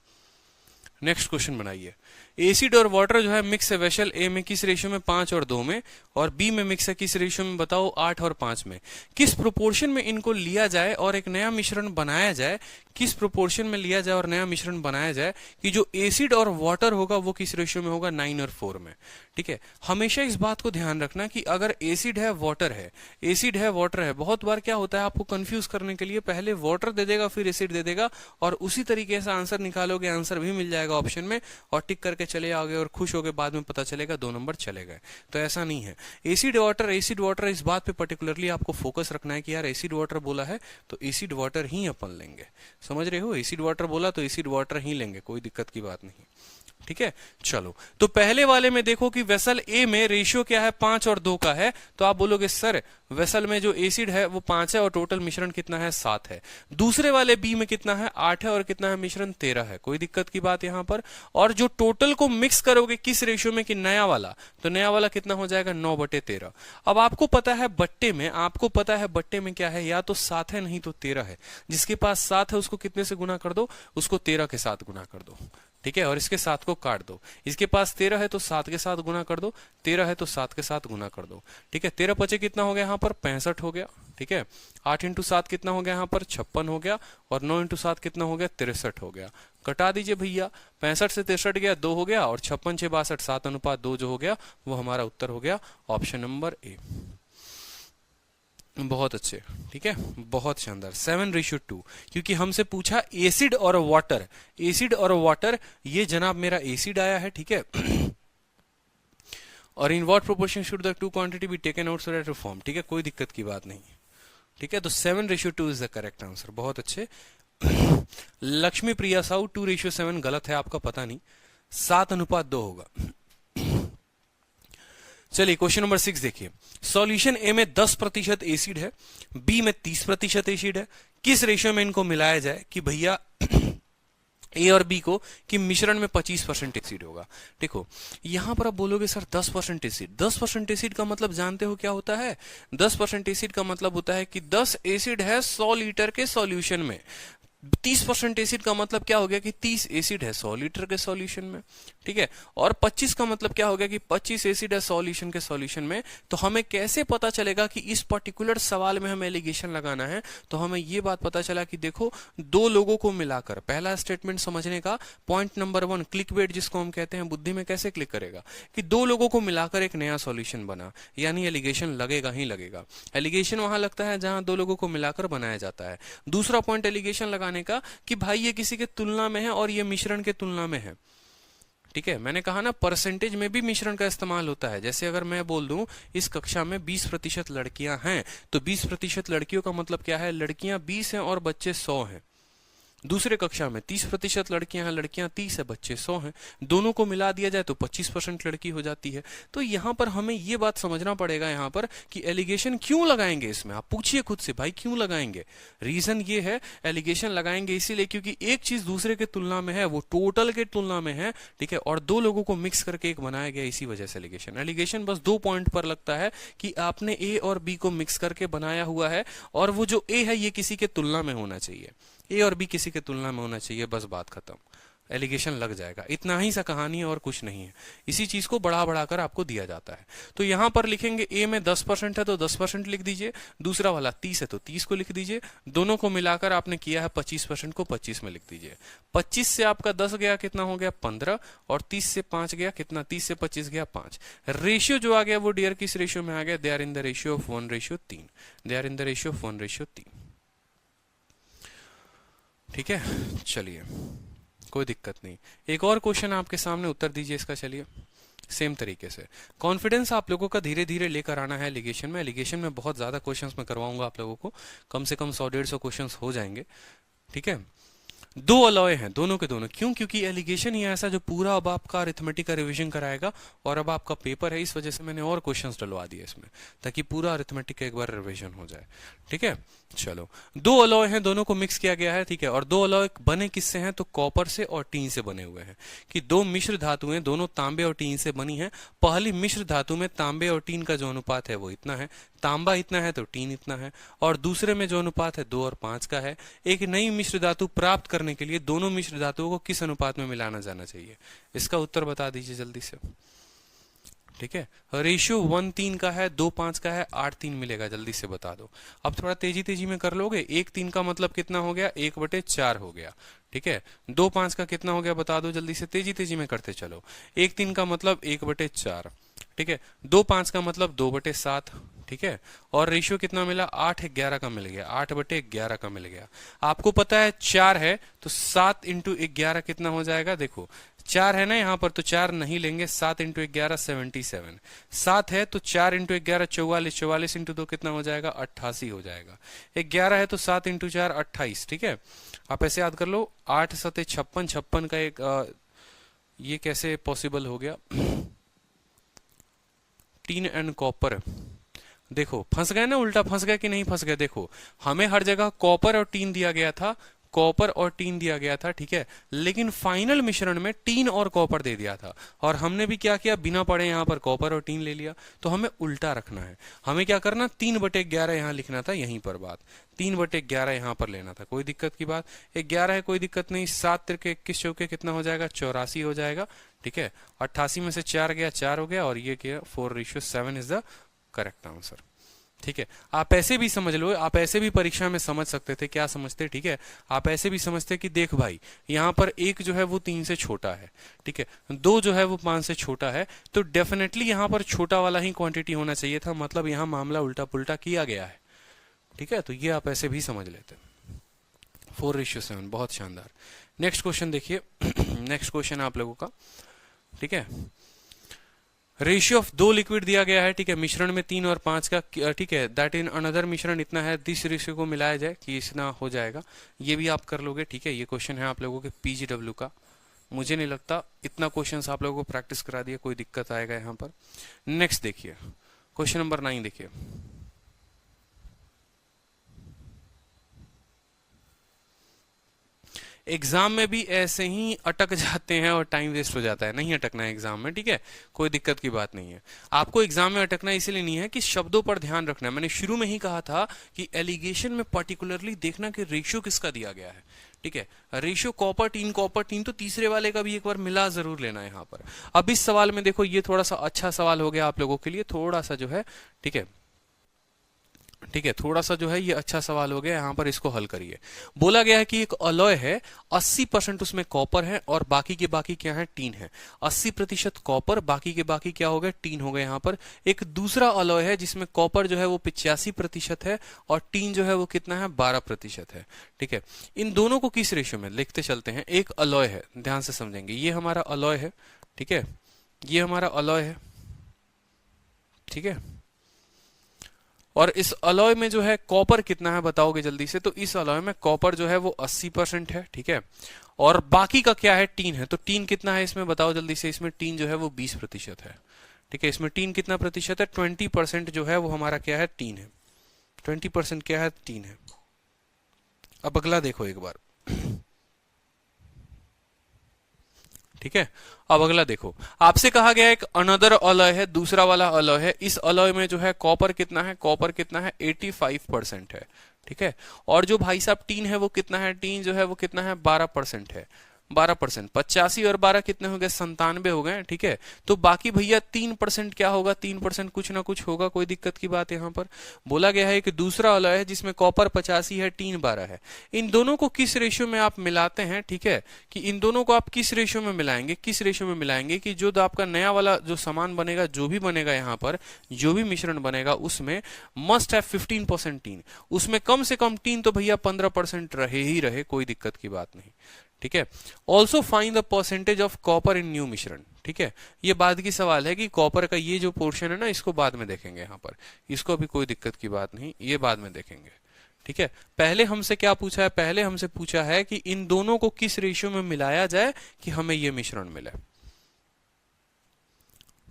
नेक्स्ट क्वेश्चन बनाइए। एसिड और वाटर जो है मिक्स है वेसल ए में किस रेशियो में, 5 और 2 में, और बी में मिक्स है किस रेशियो में बताओ, 8 और 5 में। किस प्रोपोर्शन में इनको लिया जाए और एक नया मिश्रण बनाया जाए, किस प्रोपोर्शन में लिया जाए और नया मिश्रण बनाया जाए कि जो एसिड और वाटर होगा वो किस रेशियो में होगा, 9 और 4 में। ठीक है, हमेशा इस बात को ध्यान रखना कि अगर एसिड है वाटर है, एसिड है वाटर है, बहुत बार क्या होता है आपको कंफ्यूज करने के लिए पहले वाटर दे देगा फिर एसिड दे देगा और उसी तरीके से आंसर निकालोगे, आंसर भी मिल जाएगा ऑप्शन में और टिक करके चले आओगे और खुश होगे, बाद में पता चलेगा 2 नंबर चले गए। तो ऐसा नहीं है। एसिड वाटर इस बात पे पर्टिकुलरली आपको फोकस रखना है कि यार एसिड वाटर बोला है तो एसिड वाटर ही अपन लेंगे। समझ रहे हो, एसिड वाटर बोला तो एसिड वाटर ही लेंगे, कोई दिक्कत की बात नहीं। ठीक है, चलो तो पहले वाले में देखो कि वेसल ए में रेशियो क्या है, 5 और 2 का है। तो आप बोलोगे सर वेसल में जो एसिड है वो 5 है और टोटल मिश्रण कितना है, 7 है। दूसरे वाले बी में कितना है, 8 है और कितना है मिश्रण, 13 है। कोई दिक्कत की बात यहां पर। और जो टोटल को मिक्स करोगे किस रेशियो में कि नया वाला, तो नया वाला कितना हो जाएगा, 9/13। अब आपको पता है बट्टे में, आपको पता है बट्टे में क्या है, या तो 7 है नहीं तो 13 है। जिसके पास 7 है उसको कितने से गुना कर दो, उसको 13 के साथ गुना कर दो। ठीक है, और इसके 7 को काट दो। इसके पास 13 है तो 7 के साथ गुना कर दो, 13 है तो 7 के साथ गुना कर दो। ठीक है, 13 पचे कितना हो गया यहाँ पर, 65 हो गया। ठीक है, 8 इंटू 7 कितना हो गया यहाँ पर, 56 हो गया। और 9 इंटू 7 कितना हो गया, 63 हो गया। कटा दीजिए भैया, 65 से 63 गया, 2 हो गया, और 56 6 62 7:2 जो हो गया वो हमारा उत्तर हो गया ऑप्शन नंबर ए। बहुत अच्छे, ठीक है, बहुत शानदार। 7:2, क्योंकि हमसे पूछा एसिड और वाटर, एसिड और वाटर, ये जनाब मेरा एसिड आया है। ठीक है, और in what proportion should the two quantity be taken out so that to form. ठीक है, कोई दिक्कत की बात नहीं। ठीक है, तो 7:2 इज द करेक्ट आंसर। बहुत अच्छे। लक्ष्मी प्रिया साहू 2:7 गलत है आपका, पता नहीं, 7:2 होगा। चलिए क्वेश्चन नंबर 6 देखिए। सॉल्यूशन ए में 10% एसिड है, बी में 30% एसिड है। किस रेशियो में इनको मिलाया जाए कि भैया ए और बी को कि मिश्रण में 25% एसिड होगा। देखो यहां पर आप बोलोगे सर 10% एसिड, 10% एसिड का मतलब जानते हो क्या होता है, 10% एसिड का मतलब होता है कि 10 एसिड है 100 लीटर के सॉल्यूशन में। 30% एसिड का मतलब क्या हो गया कि 30 एसिड है 100 लीटर के सॉल्यूशन में। ठीक है, और 25 का मतलब क्या हो गया कि 25 एसिड है सॉल्यूशन के सॉल्यूशन में। तो हमें कैसे पता चलेगा कि इस पर्टिकुलर सवाल में हमें एलिगेशन लगाना है, तो हमें यह बात पता चला कि देखो दो लोगों को मिलाकर, पहला स्टेटमेंट समझने का पॉइंट नंबर 1, क्लिक बेट जिसको हम कहते हैं, बुद्धि में कैसे क्लिक करेगा कि दो लोगों को मिलाकर एक नया सॉल्यूशन बना, यानी एलिगेशन लगेगा ही लगेगा। एलिगेशन वहां लगता है जहां दो लोगों को मिलाकर बनाया जाता है। दूसरा पॉइंट एलिगेशन लगाने का कि भाई ये किसी के तुलना में है और ये मिश्रण के तुलना में है। ठीक है, मैंने कहा ना परसेंटेज में भी मिश्रण का इस्तेमाल होता है। जैसे अगर मैं बोल दूं इस कक्षा में 20% लड़कियां हैं, तो 20% लड़कियों का मतलब क्या है, लड़कियां 20 हैं और बच्चे 100 हैं। दूसरे कक्षा में 30% लड़कियां हैं, लड़कियां 30 है, बच्चे 100 हैं। दोनों को मिला दिया जाए तो 25% लड़की हो जाती है। तो यहां पर हमें यह बात समझना पड़ेगा यहां पर कि एलिगेशन क्यों लगाएंगे इसमें। आप पूछिए खुद से भाई क्यों लगाएंगे। रीजन ये है, एलिगेशन लगाएंगे इसीलिए क्योंकि एक चीज दूसरे के तुलना में है, वो टोटल के तुलना में है। ठीक है, और दो लोगों को मिक्स करके एक बनाया गया, इसी वजह से एलिगेशन। एलिगेशन बस 2 पॉइंट पर लगता है कि आपने ए और बी को मिक्स करके बनाया हुआ है और वो जो ए है ये किसी के तुलना में होना चाहिए, ए और बी किसी के तुलना में होना चाहिए, बस बात खत्म, एलिगेशन लग जाएगा। इतना ही सा कहानी है और कुछ नहीं है। इसी चीज को बढ़ा बढ़ाकर आपको दिया जाता है। तो यहां पर लिखेंगे ए में 10% है तो 10% लिख दीजिए, दूसरा वाला 30 है तो 30 को लिख दीजिए, दोनों को मिलाकर आपने किया है 25% को 25 में लिख दीजिए। 25 से आपका 10 गया कितना हो गया 15, और 30 से 5 गया कितना, 30 से 25 गया 5। रेशियो जो आ गया वो डियर किस रेशियो में आ गया, they are in the ratio of 1:3, they are in the ratio of 1:3। ठीक है, चलिए कोई दिक्कत नहीं। एक और क्वेश्चन आपके सामने, उत्तर दीजिए इसका। चलिए सेम तरीके से कॉन्फिडेंस आप लोगों का धीरे धीरे लेकर आना है एलिगेशन में। एलिगेशन में बहुत ज्यादा क्वेश्चंस मैं करवाऊंगा आप लोगों को, कम से कम 100-150 क्वेश्चंस हो जाएंगे। ठीक है, दो अलॉय हैं दोनों के दोनों, क्यों? क्योंकि एलिगेशन ही ऐसा जो पूरा अब आपका अरिथमेटिक का रिवीजन कराएगा, और अब आपका पेपर है, इस वजह से मैंने और क्वेश्चंस डलवा दिए इसमें, ताकि पूरा अरिथमेटिक का एक बार रिवीजन हो जाए। ठीक है, चलो दो अलॉय हैं, दोनों को मिक्स किया गया है। ठीक है, और दो अलॉय बने किससे हैं? तो कॉपर से और टीन से बने हुए हैं, कि दो मिश्र धातुएं दोनों तांबे और टीन से बनी हैं। पहली मिश्र धातु में तांबे और टीन का जो अनुपात है वो इतना है, तांबा इतना है तो टीन इतना है, और दूसरे में जो अनुपात है 2 और 5 का है। एक नई मिश्र धातु प्राप्त करने के लिए दोनों मिश्र धातुओं को किस अनुपात में मिलाना जाना चाहिए? इसका उत्तर बता दीजिए जल्दी से। ठीक है, रेशियो 1:3 का है, 2:5 का है, 8:3 मिलेगा, जल्दी से बता दो। अब थोड़ा तेजी तेजी में कर लोगे। 1:3 का मतलब कितना हो गया? 1/4 हो गया। ठीक है, 2:5 का कितना हो गया बता दो जल्दी से, तेजी तेजी में करते चलो। 1:3 का मतलब 1/4, ठीक है, 2:5 का मतलब 2/7, ठीक है, और रेशियो कितना मिला? 8/11 का मिल गया, 8/11 का मिल गया। आपको पता है 4 है तो 7 × 11 कितना हो जाएगा? देखो 4 है ना यहाँ पर, तो 4 नहीं लेंगे, 7 × 11 77, 7 है तो 4 × 11 44, 44 × 2 कितना हो जाएगा? 88 हो जाएगा। 11 है तो 7 × 4 28। ठीक है, आप ऐसे याद कर लो, 8 7 56, 56 का एक ये कैसे पॉसिबल हो गया? टीन एंड कॉपर, देखो फंस गए ना, उल्टा फंस गए कि नहीं फंस गए? देखो हमें हर जगह कॉपर और टीन दिया गया था, कॉपर और टीन दिया गया था, ठीक है, लेकिन फाइनल मिश्रण में टीन और कॉपर दे दिया था, और हमने भी क्या किया? बिना पढ़े यहाँ पर कॉपर और टीन ले लिया। तो हमें उल्टा रखना है, हमें क्या करना? 3/11 यहाँ लिखना था, यहीं पर बात 3/11 यहाँ पर लेना था। कोई दिक्कत की बात? 11 है, कोई दिक्कत नहीं। 7 तिरके 21 चौके कितना हो जाएगा? 84 हो जाएगा। ठीक है, 88 में से 4 गया, 4 हो गया, और ये क्या? 4:7 इज द करेक्ट आंसर। ठीक है, आप ऐसे भी समझ लो, आप ऐसे भी परीक्षा में समझ सकते थे। क्या समझते? ठीक है, आप ऐसे भी समझते कि देख भाई, यहाँ पर एक जो है वो 3 से छोटा है, ठीक है, 2 जो है वो 5 से छोटा है, तो डेफिनेटली यहाँ पर छोटा वाला ही क्वांटिटी होना चाहिए था, मतलब यहाँ मामला उल्टा पुल्टा किया गया है। ठीक है, तो ये आप ऐसे भी समझ लेते। 4:7, बहुत शानदार। नेक्स्ट क्वेश्चन देखिए। नेक्स्ट क्वेश्चन आप लोगों का, ठीक है, रेशियो ऑफ 2 लिक्विड दिया गया है, ठीक है, मिश्रण में 3 और 5 का, ठीक है, दैट इन अनदर मिश्रण इतना है, दिस रेशियो को मिलाया जाए कि इतना हो जाएगा। ये भी आप कर लोगे। ठीक है, ये क्वेश्चन है आप लोगों के PGW का। मुझे नहीं लगता इतना क्वेश्चंस आप लोगों को प्रैक्टिस करा दिया कोई दिक्कत आएगा यहाँ पर। नेक्स्ट देखिए, क्वेश्चन नंबर 9 देखिए। एग्जाम में भी ऐसे ही अटक जाते हैं और टाइम वेस्ट हो जाता है। नहीं अटकना है एग्जाम में, ठीक है, कोई दिक्कत की बात नहीं है। आपको एग्जाम में अटकना इसलिए नहीं है कि शब्दों पर ध्यान रखना है। मैंने शुरू में ही कहा था कि एलिगेशन में पर्टिकुलरली देखना कि रेशियो किसका दिया गया है। ठीक है, रेशियो कॉपर टीन, तो तीसरे वाले का भी एक बार मिला जरूर लेना है यहाँ पर। अब इस सवाल में देखो, ये थोड़ा सा अच्छा सवाल हो गया आप लोगों के लिए, थोड़ा सा जो है, ठीक है, ठीक है, थोड़ा सा जो है ये अच्छा सवाल हो गया। यहाँ पर इसको हल करिए। बोला गया है कि एक अलॉय है, 80% उसमें कॉपर है और बाकी के बाकी क्या है? टीन है। 80% कॉपर, बाकी के बाकी क्या हो गए? टीन हो गए। यहाँ पर एक दूसरा अलॉय है जिसमें कॉपर जो है वो 85% है और टीन जो है वो कितना है? 12% है। ठीक है, इन दोनों को किस रेशियो में लिखते चलते हैं? एक अलॉय है, ध्यान से समझेंगे, ये हमारा अलॉय है, ठीक है, ये हमारा अलॉय है, ठीक है, और इस अलॉय में जो है कॉपर कितना है बताओगे जल्दी से? तो इस अलॉय में कॉपर जो है वो 80% है, ठीक है, और बाकी का क्या है? टीन है। तो टीन कितना है इसमें बताओ जल्दी से? इसमें टीन जो है वो 20% है। ठीक है, इसमें टीन कितना प्रतिशत है? 20% जो है वो हमारा क्या है? टीन है। 20% क्या है? टीन है। अब अगला देखो एक बार, ठीक है, अब अगला देखो, आपसे कहा गया एक अनदर अलॉय है, दूसरा वाला अलॉय है। इस अलॉय में जो है कॉपर कितना है? कॉपर कितना है? 85% है, ठीक है, और जो भाई साहब टीन है वो कितना है? टीन जो है वो कितना है? 12% है। 12%, 85 और 12 कितने हो गए, 97 हो गए, ठीक है। तो बाकी भैया 3% क्या होगा, 3% कुछ ना कुछ होगा, कोई दिक्कत की बात यहाँ पर। बोला गया है कि दूसरा वाला है जिसमें कॉपर 85 है, टीन 12 है, इन दोनों को किस रेशियो में आप मिलाते हैं, ठीक है, कि इन दोनों को आप किस रेशियो में मिलाएंगे, किस रेशियो में मिलाएंगे कि जो आपका नया वाला जो सामान बनेगा, जो भी बनेगा यहाँ पर, जो भी मिश्रण बनेगा उसमें मस्ट है 15% टीन, उसमें कम से कम टीन तो भैया 15% रहे ही रहे, कोई दिक्कत की बात नहीं, ठीक है। Also find the percentage of copper in new मिश्रण, ठीक है। ये बाद की सवाल है कि कॉपर का ये जो पोर्शन है ना, इसको बाद में देखेंगे यहाँ पर, इसको भी कोई दिक्कत की बात नहीं, ये बाद में देखेंगे, ठीक है। पहले हमसे क्या पूछा है, पहले हमसे पूछा है कि इन दोनों को किस रेशियो में मिलाया जाए कि हमें ये मिश्रण मिले,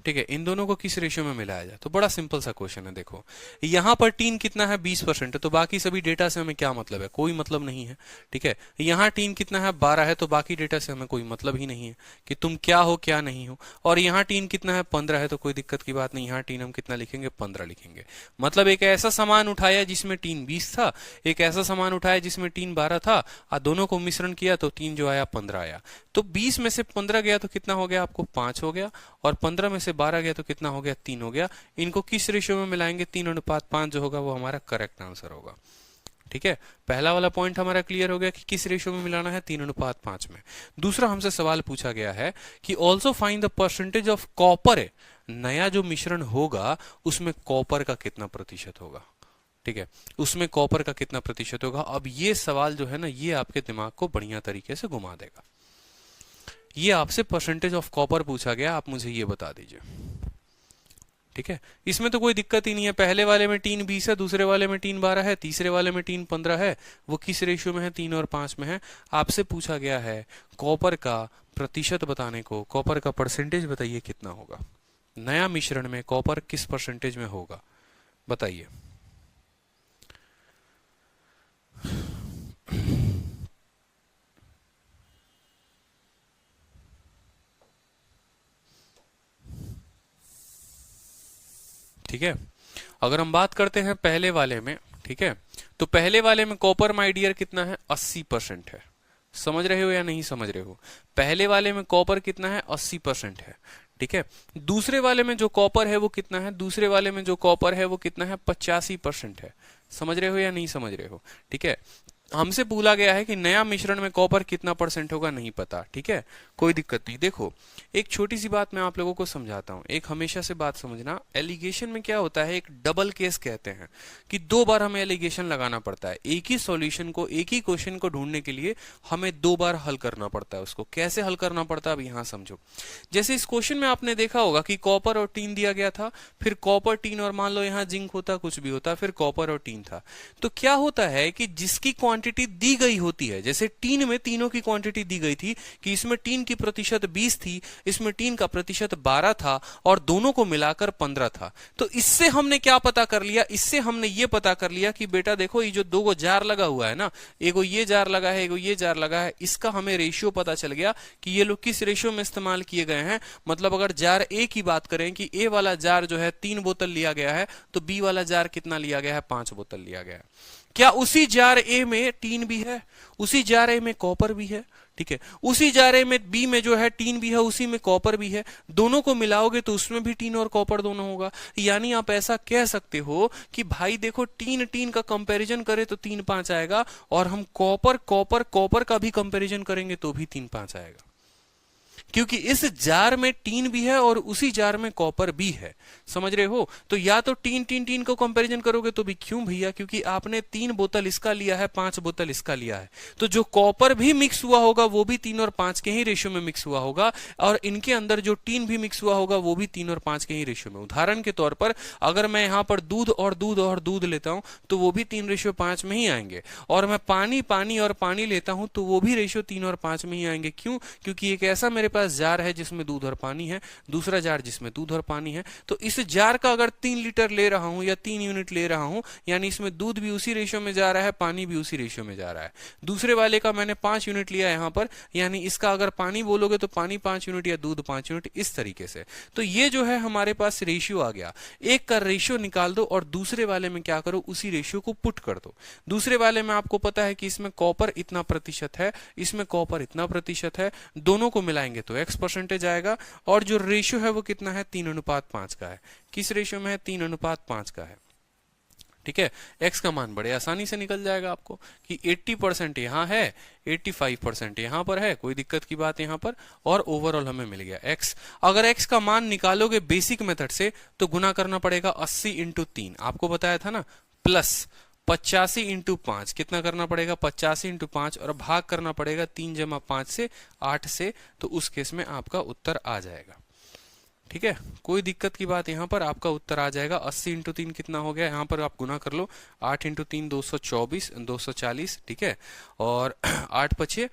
ठीक है, इन दोनों को किस रेशियो में मिलाया जाए। तो बड़ा सिंपल सा क्वेश्चन है। देखो यहां पर टीन कितना है, 20% है, तो बाकी सभी डेटा से हमें क्या मतलब है, कोई मतलब नहीं है, ठीक है। यहां टीन कितना है, 12 है, तो बाकी डेटा से हमें कोई मतलब ही नहीं है कि तुम क्या हो क्या नहीं हो। और यहाँ टीन कितना है, 15 है, तो कोई दिक्कत की बात नहीं, यहाँ टीन हम कितना लिखेंगे, 15 लिखेंगे। मतलब एक ऐसा सामान उठाया जिसमें टीन 20 था, एक ऐसा सामान उठाया जिसमें टीन 12 था, और दोनों को मिश्रण किया तो टीन जो आया 15 आया। तो 20 में से 15 गया तो कितना हो गया आपको, 5 हो गया, और 15 में से 12 गया तो कितना हो गया, 3 हो गया। इनको किस रेशियो में मिलाएंगे, 3:5 जो होगा वो हमारा करेक्ट आंसर होगा, ठीक है। पहला वाला पॉइंट हमारा क्लियर हो गया कि किस रेशियो में मिलाना है, 3:5 में। दूसरा हमसे सवाल पूछा गया है कि also find the percentage of copper, नया जो मिश्रण होगा उसमें कॉपर का कितना प्रतिशत होगा, ठीक है, उसमें कॉपर का कितना प्रतिशत होगा। अब ये सवाल जो है ना, ये आपके दिमाग को बढ़िया तरीके से घुमा देगा। ये आपसे परसेंटेज ऑफ कॉपर पूछा गया, आप मुझे ये बता दीजिए, ठीक है। इसमें तो कोई दिक्कत ही नहीं है, पहले वाले में टीन 20 है, दूसरे वाले में टीन 12 है, तीसरे वाले में टीन 15 है, वो किस रेशियो में है, 3 और 5 में है। आपसे पूछा गया है कॉपर का प्रतिशत बताने को, कॉपर का परसेंटेज बताइए कितना होगा, नया मिश्रण में कॉपर किस परसेंटेज में होगा, बताइए। ठीक है, अगर हम बात करते हैं पहले वाले में, ठीक है, तो पहले वाले में कॉपर माय डियर कितना है, 80% है। समझ रहे हो या नहीं समझ रहे हो, पहले वाले में कॉपर कितना है, 80% है, ठीक है। दूसरे वाले में जो कॉपर है वो कितना है, दूसरे वाले में जो कॉपर है वो कितना है, 85% है। समझ रहे हो या नहीं समझ रहे हो, ठीक है। हमसे बोला गया है कि नया मिश्रण में कॉपर कितना परसेंट होगा, नहीं पता, ठीक है, कोई दिक्कत नहीं। देखो एक छोटी सी बात मैं आप लोगों को समझाता हूं, एक हमेशा से बात समझना, एलिगेशन में क्या होता है, एक डबल केस कहते हैं कि 2 बार हमें एलिगेशन लगाना पड़ता है। एक ही सॉल्यूशन को, एक ही क्वेश्चन को ढूंढने के लिए हमें 2 बार हल करना पड़ता है। उसको कैसे हल करना पड़ता है अब यहां समझो। जैसे इस क्वेश्चन में आपने देखा होगा कि कॉपर और टीन दिया गया था, फिर कॉपर टीन और मान लो यहाँ जिंक होता, कुछ भी होता, फिर कॉपर और टीन था। तो क्या होता है कि जिसकी क्वांटिटी दी गई होती है, जैसे टीन में तीनों की क्वांटिटी दी गई थी कि इसमें टीन की प्रतिशत 20 थी, इसमें टीन का प्रतिशत 12 था, और दोनों को मिलाकर 15 था। तो इससे हमने क्या पता कर लिया, इससे हमने ये पता कर लिया कि बेटा देखो ये जो 2 जार लगा हुआ है ना, एगो ये जार लगा है, एगो ये जार लगा है, इसका हमें रेशियो पता चल गया कि ये लोग किस रेशियो में इस्तेमाल किए गए हैं। मतलब अगर जार ए की बात करें कि ए वाला जार जो है 3 बोतल लिया गया है, तो बी वाला जार कितना लिया गया है, 5 बोतल लिया गया है। क्या उसी जार ए में टीन भी है, उसी जार ए में कॉपर भी है, ठीक है, उसी जार ए में बी में जो है टीन भी है, उसी में कॉपर भी है, दोनों को मिलाओगे तो उसमें भी टीन और कॉपर दोनों होगा। यानी आप ऐसा कह सकते हो कि भाई देखो टीन टीन का कंपैरिजन करें तो 3-5 आएगा, और हम कॉपर कॉपर कॉपर का भी कंपैरिजन करेंगे तो भी 3-5 आएगा, क्योंकि इस जार में टीन भी है और उसी जार में कॉपर भी है। समझ रहे हो, तो या तो टीन टीन टीन को कंपैरिजन करोगे तो भी, क्यों भैया, क्योंकि आपने 3 बोतल इसका लिया है, 5 बोतल इसका लिया है, तो जो कॉपर भी मिक्स हुआ होगा वो भी 3 और 5 के ही रेशियो में मिक्स हुआ होगा, और इनके अंदर जो टीन भी मिक्स हुआ होगा वो भी 3 और 5 के ही रेशियो में। उदाहरण के तौर पर अगर मैं यहाँ पर दूध और दूध और दूध लेता हूं तो वो भी 3:5 में ही आएंगे, और मैं पानी पानी और पानी लेता हूं तो वो भी रेशियो 3 और 5 में ही आएंगे। क्यों, क्योंकि एक ऐसा मेरे पास जार है जिसमें दूध और पानी है, दूसरा जार जिसमें दूध और पानी है, तो इस जार का अगर 3 लीटर ले रहा हूं या 3 यूनिट ले रहा हूं, यानी इसमें दूध भी उसी रेशियो में जा रहा है, पानी भी उसी रेशियो में जा रहा है। दूसरे वाले का मैंने 5 यूनिट लिया यहां पर, यानी इसका अगर पानी बोलोगे तो पानी 5 यूनिट या दूध 5 यूनिट, इस तरीके से। तो ये जो है हमारे पास रेशियो आ गया। एक का रेशियो निकाल दो और दूसरे वाले में क्या करो, उसी रेशियो को पुट कर दो। दूसरे वाले में आपको पता है कि इसमें कॉपर इतना प्रतिशत है, इसमें कॉपर इतना प्रतिशत है, दोनों को मिलाएंगे तो x परसेंटेज आएगा। और जो रेशियो है वो कितना है, 3:5 का है। किस रेशियो में है, 3:5 का है। ठीक है, x का मान बड़े आसानी से निकल जाएगा आपको कि 80% यहाँ है, 85% यहाँ पर है, कोई दिक्कत की बात यहाँ पर, और ओवरऑल हमें मिल गया x। अगर x का मान निकालोगे बेसिक मेथड से तो गुना करना पड़ेगा 80 × 3, आपको बताया था ना, प्लस 85 × 5, कितना करना पड़ेगा, 85 × 5, और भाग करना पड़ेगा 3 + 5 से, 8 से, तो उस केस में आपका उत्तर आ जाएगा। ठीक है, कोई दिक्कत की बात यहाँ पर, आपका उत्तर आ जाएगा। 80 × 3 कितना हो गया, यहाँ पर आप गुना कर लो, 8 × 3 224, 240, ठीक है, और 8 × 5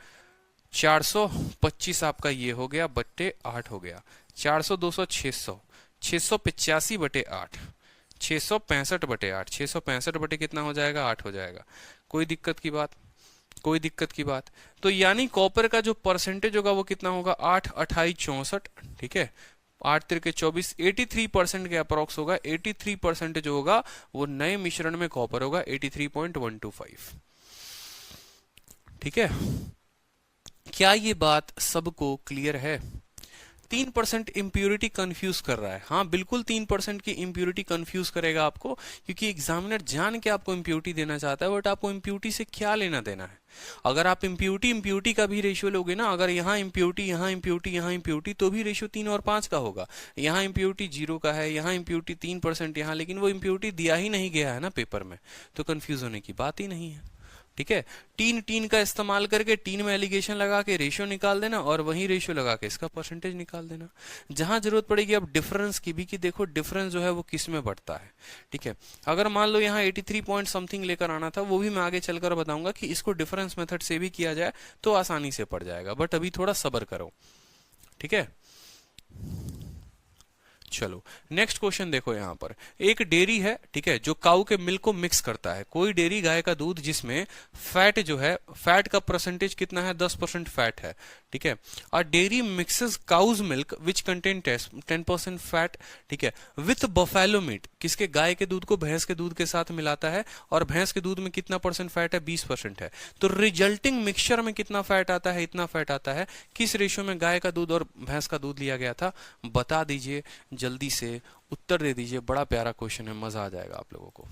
425 आपका ये हो गया, बट्टे 8 हो गया। 400 200 600, 685/8, 665/8, 665 बटे कितना हो जाएगा, 8 हो जाएगा। कोई दिक्कत की बात, कोई दिक्कत की बात। तो यानी कॉपर का जो परसेंटेज होगा वो कितना होगा, 8 28 64, ठीक है, 8 तिरके 24, 83% के अप्रॉक्स होगा। 83% जो होगा वो नए मिश्रण में कॉपर होगा, 83.125। ठीक है, क्या ये बात सबको क्लियर है? 3% इम्प्यूरिटी कंफ्यूज कर रहा है, हाँ बिल्कुल 3% की इम्प्यूरिटी कंफ्यूज करेगा आपको, क्योंकि एग्जामिनर जान के आपको इम्प्यूरिटी देना चाहता है, बट आपको इम्प्यूरिटी से क्या लेना देना है। अगर आप इम्प्यूरिटी का भी रेशियो लोगे ना, अगर यहाँ इम्प्यूरिटी, यहाँ इम्प्यूरिटी, यहाँ इम्प्यूरिटी, तो भी रेशियो 3 और 5 का होगा। यहाँ इम्प्यूरिटी 0 का है, यहाँ इम्प्यूरिटी 3% यहाँ, लेकिन वो इम्प्यूरिटी दिया ही नहीं गया है ना पेपर में, तो कंफ्यूज होने की बात ही नहीं है। ठीक है, टीन का इस्तेमाल करके टीन में एलिगेशन लगा के रेशियो निकाल देना, और वही रेशियो लगा के इसका परसेंटेज निकाल देना। जहां जरूरत पड़ेगी अब डिफरेंस की भी, कि देखो डिफरेंस जो है वो किस में बढ़ता है। ठीक है, अगर मान लो यहाँ 83 पॉइंट समथिंग लेकर आना था, वो भी मैं आगे चलकर बताऊंगा कि इसको डिफरेंस मेथड से भी किया जाए तो आसानी से पड़ जाएगा, बट अभी थोड़ा सब्र करो। ठीक है, चलो नेक्स्ट क्वेश्चन देखो। यहाँ पर एक डेयरी है, ठीक है, जो काऊ के मिल्क को मिक्स करता है। कोई डेयरी गाय का दूध जिसमें फैट जो है, फैट का परसेंटेज कितना है, 10% फैट है। ठीक है, और dairy mixes cow's milk which contain 10% fat, ठीक है, विथ बफेलो मीट, किसके, गाय के दूध को भैंस के दूध के साथ मिलाता है, और भैंस के दूध में कितना परसेंट फैट है, 20% है। तो रिजल्टिंग मिक्सचर में कितना फैट आता है, इतना फैट आता है। किस रेशियो में गाय का दूध और भैंस का दूध लिया गया था, बता दीजिए, जल्दी से उत्तर दे दीजिए। बड़ा प्यारा क्वेश्चन है, मजा आ जाएगा आप लोगों को।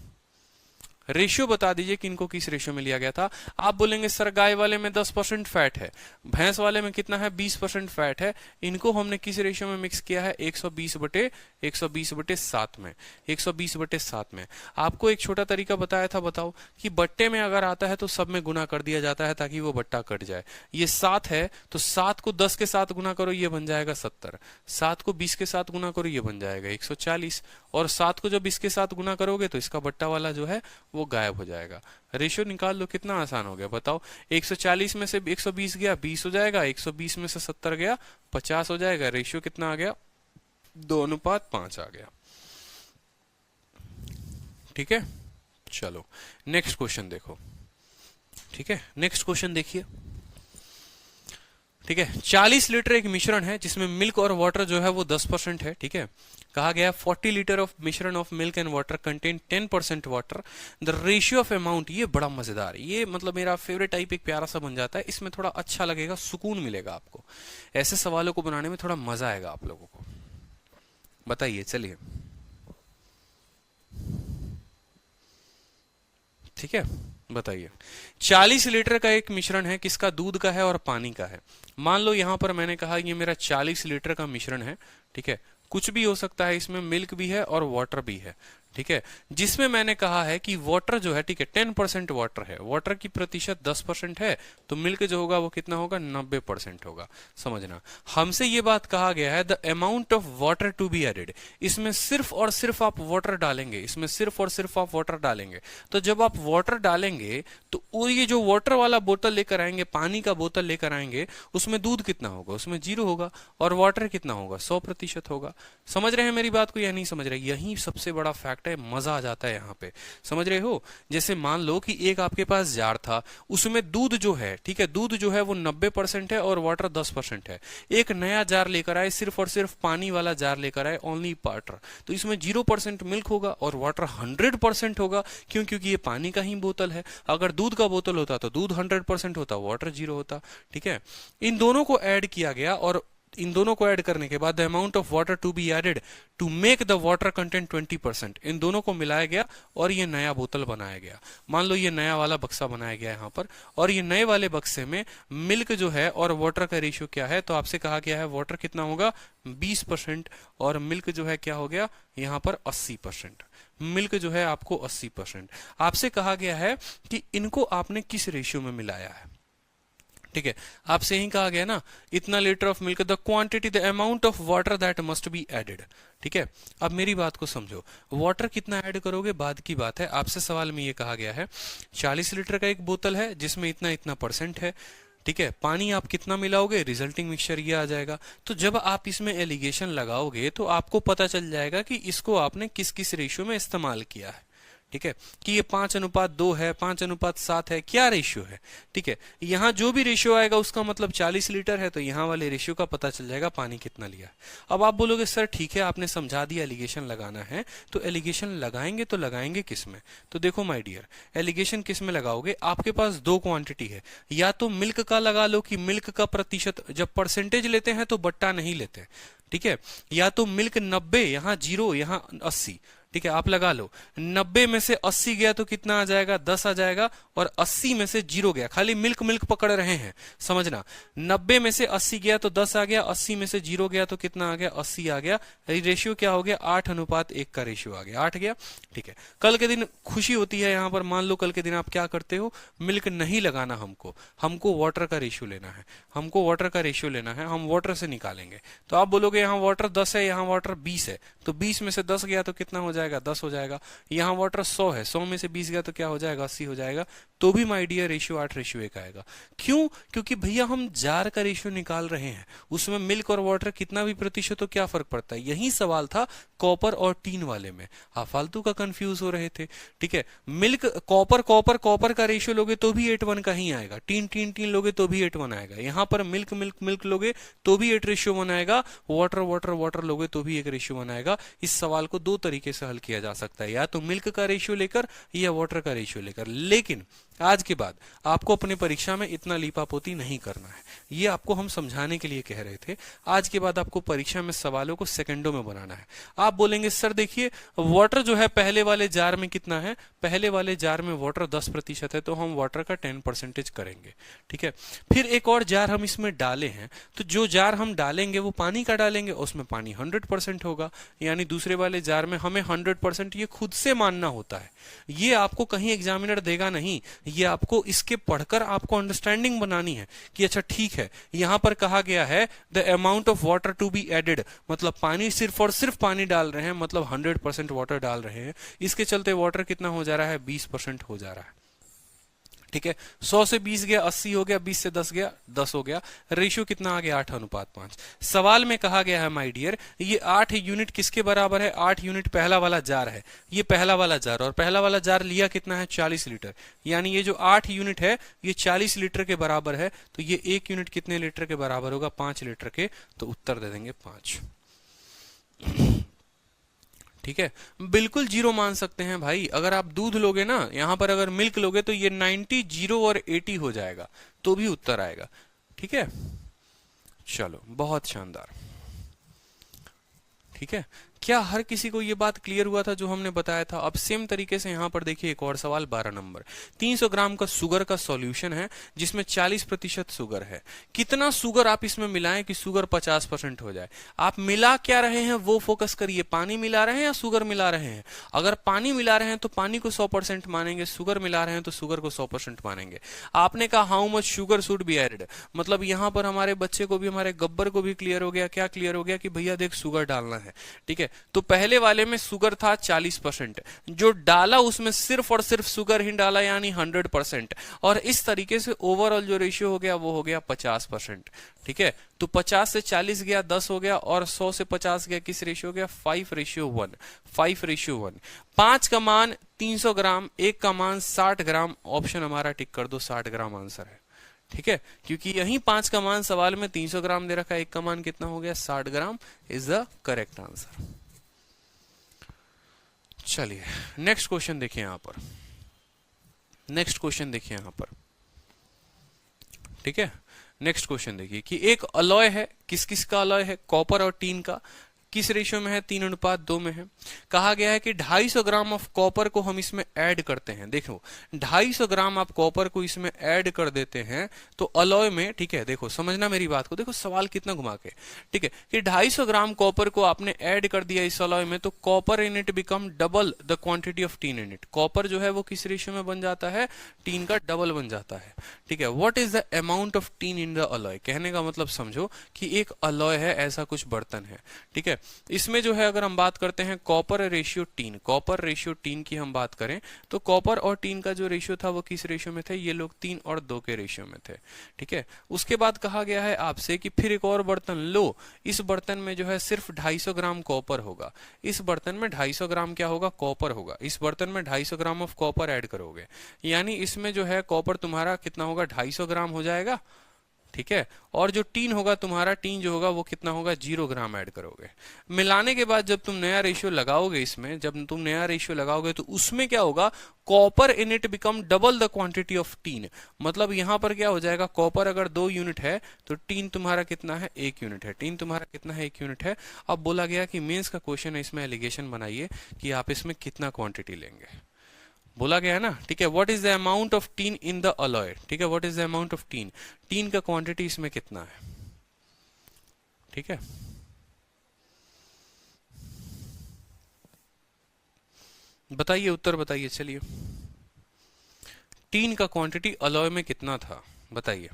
रेशियो बता दीजिए कि इनको किस रेशियो में लिया गया था। आप बोलेंगे सर गाय वाले में 10% फैट है, भैंस वाले में कितना है, 20% फैट है, इनको हमने किस रेशियो में मिक्स किया है, 120/7 में, 120/7 में। आपको एक छोटा तरीका बताया था, बताओ, कि बट्टे में अगर आता है तो सब में गुना कर दिया जाता है ताकि वो बट्टा कट जाए। ये 7 है तो 7 को 10 के साथ गुना करो, ये बन जाएगा 70। 7 को 20 के साथ गुना करो, ये बन जाएगा 140, और 7 को जब इसके साथ गुना करोगे तो इसका बट्टा वाला जो है वो गायब हो जाएगा। रेशियो निकाल लो, कितना आसान हो गया, बताओ। 140 में से 120 गया, 20 हो जाएगा, 120 में से 70 गया, 50 हो जाएगा। रेशियो कितना आ गया, 2:5 आ गया। ठीक है, चलो नेक्स्ट क्वेश्चन देखो। ठीक है, नेक्स्ट क्वेश्चन देखिए। ठीक है, 40 लीटर एक मिश्रण है जिसमें मिल्क और वाटर जो है वो 10% है। ठीक है, कहा गया 40 लीटर ऑफ मिश्रण of milk and water contain 10% water, the ratio of amount. ये बड़ा मजेदार, ये मतलब मेरा फेवरेट टाइप एक प्यारा सा बन जाता है, इसमें थोड़ा अच्छा लगेगा, सुकून मिलेगा आपको। ऐसे सवालों को बनाने में थोड़ा मजा आएगा आप लोगों को। बताइए, चलिए। ठीक है, बताइए। 40 लीटर का एक मिश्रण है, किसका, दूध का है और पानी का है। मान लो यहां पर मैंने कहा ये मेरा 40 लीटर का मिश्रण है। ठीक है, कुछ भी हो सकता है, इसमें मिल्क भी है और वाटर भी है। ठीक है, जिसमें मैंने कहा है कि वाटर जो है, ठीक है, 10% वाटर है, वाटर की प्रतिशत 10% है, तो मिल्क जो होगा वो कितना होगा, 90% होगा। समझना, हमसे ये बात कहा गया है the amount of water to be added, इसमें सिर्फ और सिर्फ आप वाटर डालेंगे, इसमें सिर्फ और सिर्फ आप वाटर डालेंगे। तो जब आप वाटर डालेंगे तो वो ये जो वाटर वाला बोतल लेकर आएंगे, पानी का बोतल लेकर आएंगे, उसमें दूध कितना होगा, उसमें 0 होगा, और वाटर कितना होगा, 100% होगा। समझ रहे हैं मेरी बात को या नहीं समझ रहे? यही सबसे बड़ा फैक्ट है, मजा आ जाता है यहाँ पे। समझ रहे हो? जैसे मान लो कि एक आपके पास जार था, उसमें दूध जो है, ठीक है, दूध जो है वो 90% है और वाटर 10% है। एक नया जार लेकर आए, सिर्फ और सिर्फ पानी वाला जार लेकर आए, ओनली वाटर, तो इसमें 0% मिल्क होगा और वाटर 100% होगा। क्यों? क्योंकि ये पानी का ही बोतल है। अगर दूध का बोतल होता तो दूध 100% होता, वाटर 0 होता। ठीक है, इन दोनों को ऐड किया गया, और इन दोनों को ऐड करने के बाद the amount of water to be added to make the water content 20%, इन दोनों को मिलाया गया और ये नया बोतल बनाया गया। मान लो ये नया वाला बक्सा बनाया गया यहाँ पर, और ये नए वाले बक्से में मिल्क जो है और वाटर का रेशियो क्या है, तो आपसे कहा गया है वाटर कितना होगा, 20%, और मिल्क जो है क्या हो गया यहाँ पर 80%। मिल्क जो है आपको 80%। आपसे कहा गया है कि इनको आपने किस रेशियो में मिलाया है। ठीक है, आपसे ही कहा गया ना, इतना litre of milk, the quantity, the amount of water that must be added. ठीक है, अब मेरी बात को समझो, वाटर कितना ऐड करोगे बाद की बात है। आपसे सवाल में ये कहा गया है 40 लीटर का एक बोतल है जिसमें इतना इतना परसेंट है। ठीक है, पानी आप कितना मिलाओगे, रिजल्टिंग मिक्सचर ये आ जाएगा। तो जब आप इसमें एलिगेशन लगाओगे तो आपको पता चल जाएगा कि इसको आपने किस किस रेशियो में इस्तेमाल किया है। ठीक है, कि ये 5:2 है, 5:7 है, क्या रेशियो है। ठीक है, यहाँ जो भी रेशियो आएगा उसका मतलब 40 लीटर है, तो यहाँ वाले रेशियो का पता चल जाएगा पानी कितना लिया। अब आप बोलोगे सर ठीक है, आपने समझा दिया एलिगेशन लगाना है, तो एलिगेशन लगाएंगे तो लगाएंगे किस में। तो देखो माय डियर, एलिगेशन किस में लगाओगे, आपके पास दो क्वांटिटी है, या तो मिल्क का लगा लो कि मिल्क का प्रतिशत, जब परसेंटेज लेते हैं तो बट्टा नहीं लेते। ठीक है, या तो मिल्क 90, यहाँ 0, यहाँ 80। ठीक है, आप लगा लो, 90 में से 80 गया तो कितना आ जाएगा, 10 आ जाएगा, और 80 में से 0 गया, खाली मिल्क मिल्क पकड़ रहे हैं, समझना। 90 में से 80 गया तो 10 आ गया, 80 में से 0 गया तो कितना आ गया, 80 आ गया। रेशियो क्या हो गया, 8:1 का रेशियो आ गया, 8 गया। ठीक है, कल के दिन खुशी होती है यहाँ पर, मान लो कल के दिन आप क्या करते हो, मिल्क नहीं लगाना, हमको वाटर का रेशियो लेना है, हमको वाटर का रेशियो लेना है, हम वाटर से निकालेंगे। तो आप बोलोगे यहाँ वाटर 10 है, यहाँ वाटर 20 है, तो 20 में से 10 गया तो कितना हो जाएगा, 10 हो जाएगा। यहाँ वाटर 100 है, 100 में से 20 गया तो क्या हो जाएगा, 80 हो जाएगा। तो भी माय डियर रेशियो 8:1 आएगा। क्यों? क्योंकि भैया हम जार का रेशियो निकाल रहे हैं, उसमें मिल्क और वाटर कितना भी प्रतिशत तो क्या फर्क पड़ता है। यही सवाल था कॉपर और टीन वाले में, आप फालतू का कंफ्यूज हो रहे थे। ठीक है, मिल्क कॉपर कॉपर कॉपर का रेशियो लोगे तो भी 8:1 का ही आएगा, टीन टीन टीन लोगे तो भी 8:1 आएगा। यहाँ पर मिल्क मिल्क मिल्क लोगे तो भी 8:1 आएगा, वाटर वाटर वाटर लोगे तो भी 1:1 आएगा। इस सवाल को दो तरीके से हल किया जा सकता है, या तो मिल्क का रेशियो लेकर या वाटर का रेशियो लेकर। लेकिन आज के बाद आपको अपनी परीक्षा में इतना लीपापोती नहीं करना है, ये आपको हम समझाने के लिए कह रहे थे। आज के बाद आपको परीक्षा में सवालों को सेकंडों में बनाना है। आप बोलेंगे सर देखिए वाटर जो है पहले वाले जार में कितना है, पहले वाले जार में वाटर 10% है, तो हम वाटर का 10% करेंगे। ठीक है, फिर एक और जार हम इसमें डाले हैं, तो जो जार हम डालेंगे वो पानी का डालेंगे, उसमें पानी 100% होगा। यानी दूसरे वाले जार में हमें 100% ये खुद से मानना होता है, ये आपको कहीं एग्जामिनर देगा नहीं, ये आपको इसके पढ़कर आपको अंडरस्टैंडिंग बनानी है कि अच्छा ठीक है, यहां पर कहा गया है the amount of water to be added, मतलब पानी सिर्फ और सिर्फ पानी डाल रहे हैं, मतलब 100% वाटर डाल रहे हैं। इसके चलते वाटर कितना हो जा रहा है, 20% हो जा रहा है। ठीक है, 100 से 20 गया 80 हो गया, 20 से 10 गया 10 हो गया। रेशियो कितना आ गया, 8:5। सवाल में कहा गया है माय डियर, ये 8 यूनिट किसके बराबर है, 8 यूनिट पहला वाला जार है, ये पहला वाला जार, और पहला वाला जार लिया कितना है, 40 लीटर। यानी ये जो 8 यूनिट है ये 40 लीटर के बराबर है, तो ये 1 यूनिट कितने लीटर के बराबर होगा, 5 लीटर के। तो उत्तर दे देंगे 5। ठीक है, बिल्कुल 0 मान सकते हैं भाई। अगर आप दूध लोगे ना, यहां पर अगर मिल्क लोगे तो ये 90, 0 और 80 हो जाएगा, तो भी उत्तर आएगा। ठीक है, चलो बहुत शानदार। ठीक है, क्या हर किसी को ये बात क्लियर हुआ था जो हमने बताया था? अब सेम तरीके से यहाँ पर देखिए एक और सवाल 12 नंबर। 300 ग्राम का शुगर का सॉल्यूशन है जिसमें 40% शुगर है। कितना शुगर आप इसमें मिलाएं कि शुगर 50% हो जाए? आप मिला क्या रहे हैं वो फोकस करिए, पानी मिला रहे हैं या शुगर मिला रहे हैं? अगर पानी मिला रहे हैं तो पानी को 100% मानेंगे, शुगर मिला रहे हैं तो शुगर को 100% मानेंगे। आपने कहा how much sugar should be added, मतलब यहां पर हमारे बच्चे को भी, हमारे गब्बर को भी क्लियर हो गया। क्या क्लियर हो गया? कि भैया देख शुगर डालना है, ठीक है। तो पहले वाले में शुगर था 40%, जो डाला उसमें सिर्फ और सिर्फ शुगर ही डाला, यानी 100%। और इस तरीके से ओवरऑल जो रेशियो हो गया वो हो गया 50%, ठीक है। तो 50 से 40 गया 10 हो गया, और 100 से 50 गया किस रेशियो हो गया? 5:1, 5:1। 5 का मान 300 ग्राम, 1 का मान 60 ग्राम। ऑप्शन हमारा टिक कर दो, 60 ग्राम आंसर है, ठीक है। क्योंकि यही 5 का मान सवाल में 300 ग्राम दे रखा है, 1 का मान कितना हो गया? 60 gram is the correct answer. चलिए नेक्स्ट क्वेश्चन देखिए यहां पर, नेक्स्ट क्वेश्चन देखिए यहां पर, ठीक है। नेक्स्ट क्वेश्चन देखिए कि एक अलॉय है, किस किस का अलॉय है? कॉपर और टीन का। किस रेशियो में है? 3:2 में है। कहा गया है कि 250 ग्राम ऑफ कॉपर को हम इसमें ऐड करते हैं। देखो 250 ग्राम आप कॉपर को इसमें ऐड कर देते हैं तो अलॉय में, ठीक है, देखो समझना मेरी बात को, देखो सवाल कितना घुमा के, ठीक है, कि 250 ग्राम कॉपर को आपने ऐड कर दिया इस अलॉय में, तो copper in it become double the quantity of tin in it. Copper जो है वो किस रेशियो में बन जाता है? टीन का डबल बन जाता है, ठीक है। What is the amount of tin in the alloy? कहने का मतलब समझो कि एक अलॉय है, ऐसा कुछ बर्तन है, ठीक है। इसमें जो है अगर हम बात करते हैं copper ratio tin, copper ratio tin की हम बात करें तो कॉपर और टीन का जो रेशियो था वो किस रेशियो में थे? ये लोग 3:2 के रेशियो में थे, ठीक है। उसके बाद कहा गया है आपसे कि फिर एक और बर्तन लो, इस बर्तन में जो है सिर्फ 250 ग्राम कॉपर होगा। इस बर्तन में 250 ग्राम क्या होगा? कॉपर होगा। इस बर्तन में 250 ग्राम ऑफ कॉपर ऐड करोगे, यानी इसमें जो है कॉपर तुम्हारा कितना होगा? 250 ग्राम हो जाएगा, ठीक है। और जो टीन होगा तुम्हारा, टीन जो होगा वो कितना होगा? 0 ग्राम ऐड करोगे। मिलाने के बाद जब तुम नया रेशियो लगाओगे, इसमें जब तुम नया रेशियो लगाओगे तो उसमें क्या होगा? Copper in it become double the quantity of tin. मतलब यहां पर क्या हो जाएगा? कॉपर अगर 2 यूनिट है तो टीन तुम्हारा कितना है? 1 यूनिट है। टीन तुम्हारा कितना है? 1 यूनिट है। अब बोला गया कि मेंस का क्वेश्चन है, इसमें एलिगेशन बनाइए कि आप इसमें कितना क्वांटिटी लेंगे। बोला गया है ना, ठीक है। What is the amount of tin in the alloy, ठीक है। What is the amount of tin, tin का क्वांटिटी इसमें कितना है, ठीक है। बताइए, उत्तर बताइए। चलिए, टीन का क्वांटिटी अलॉय में कितना था बताइए।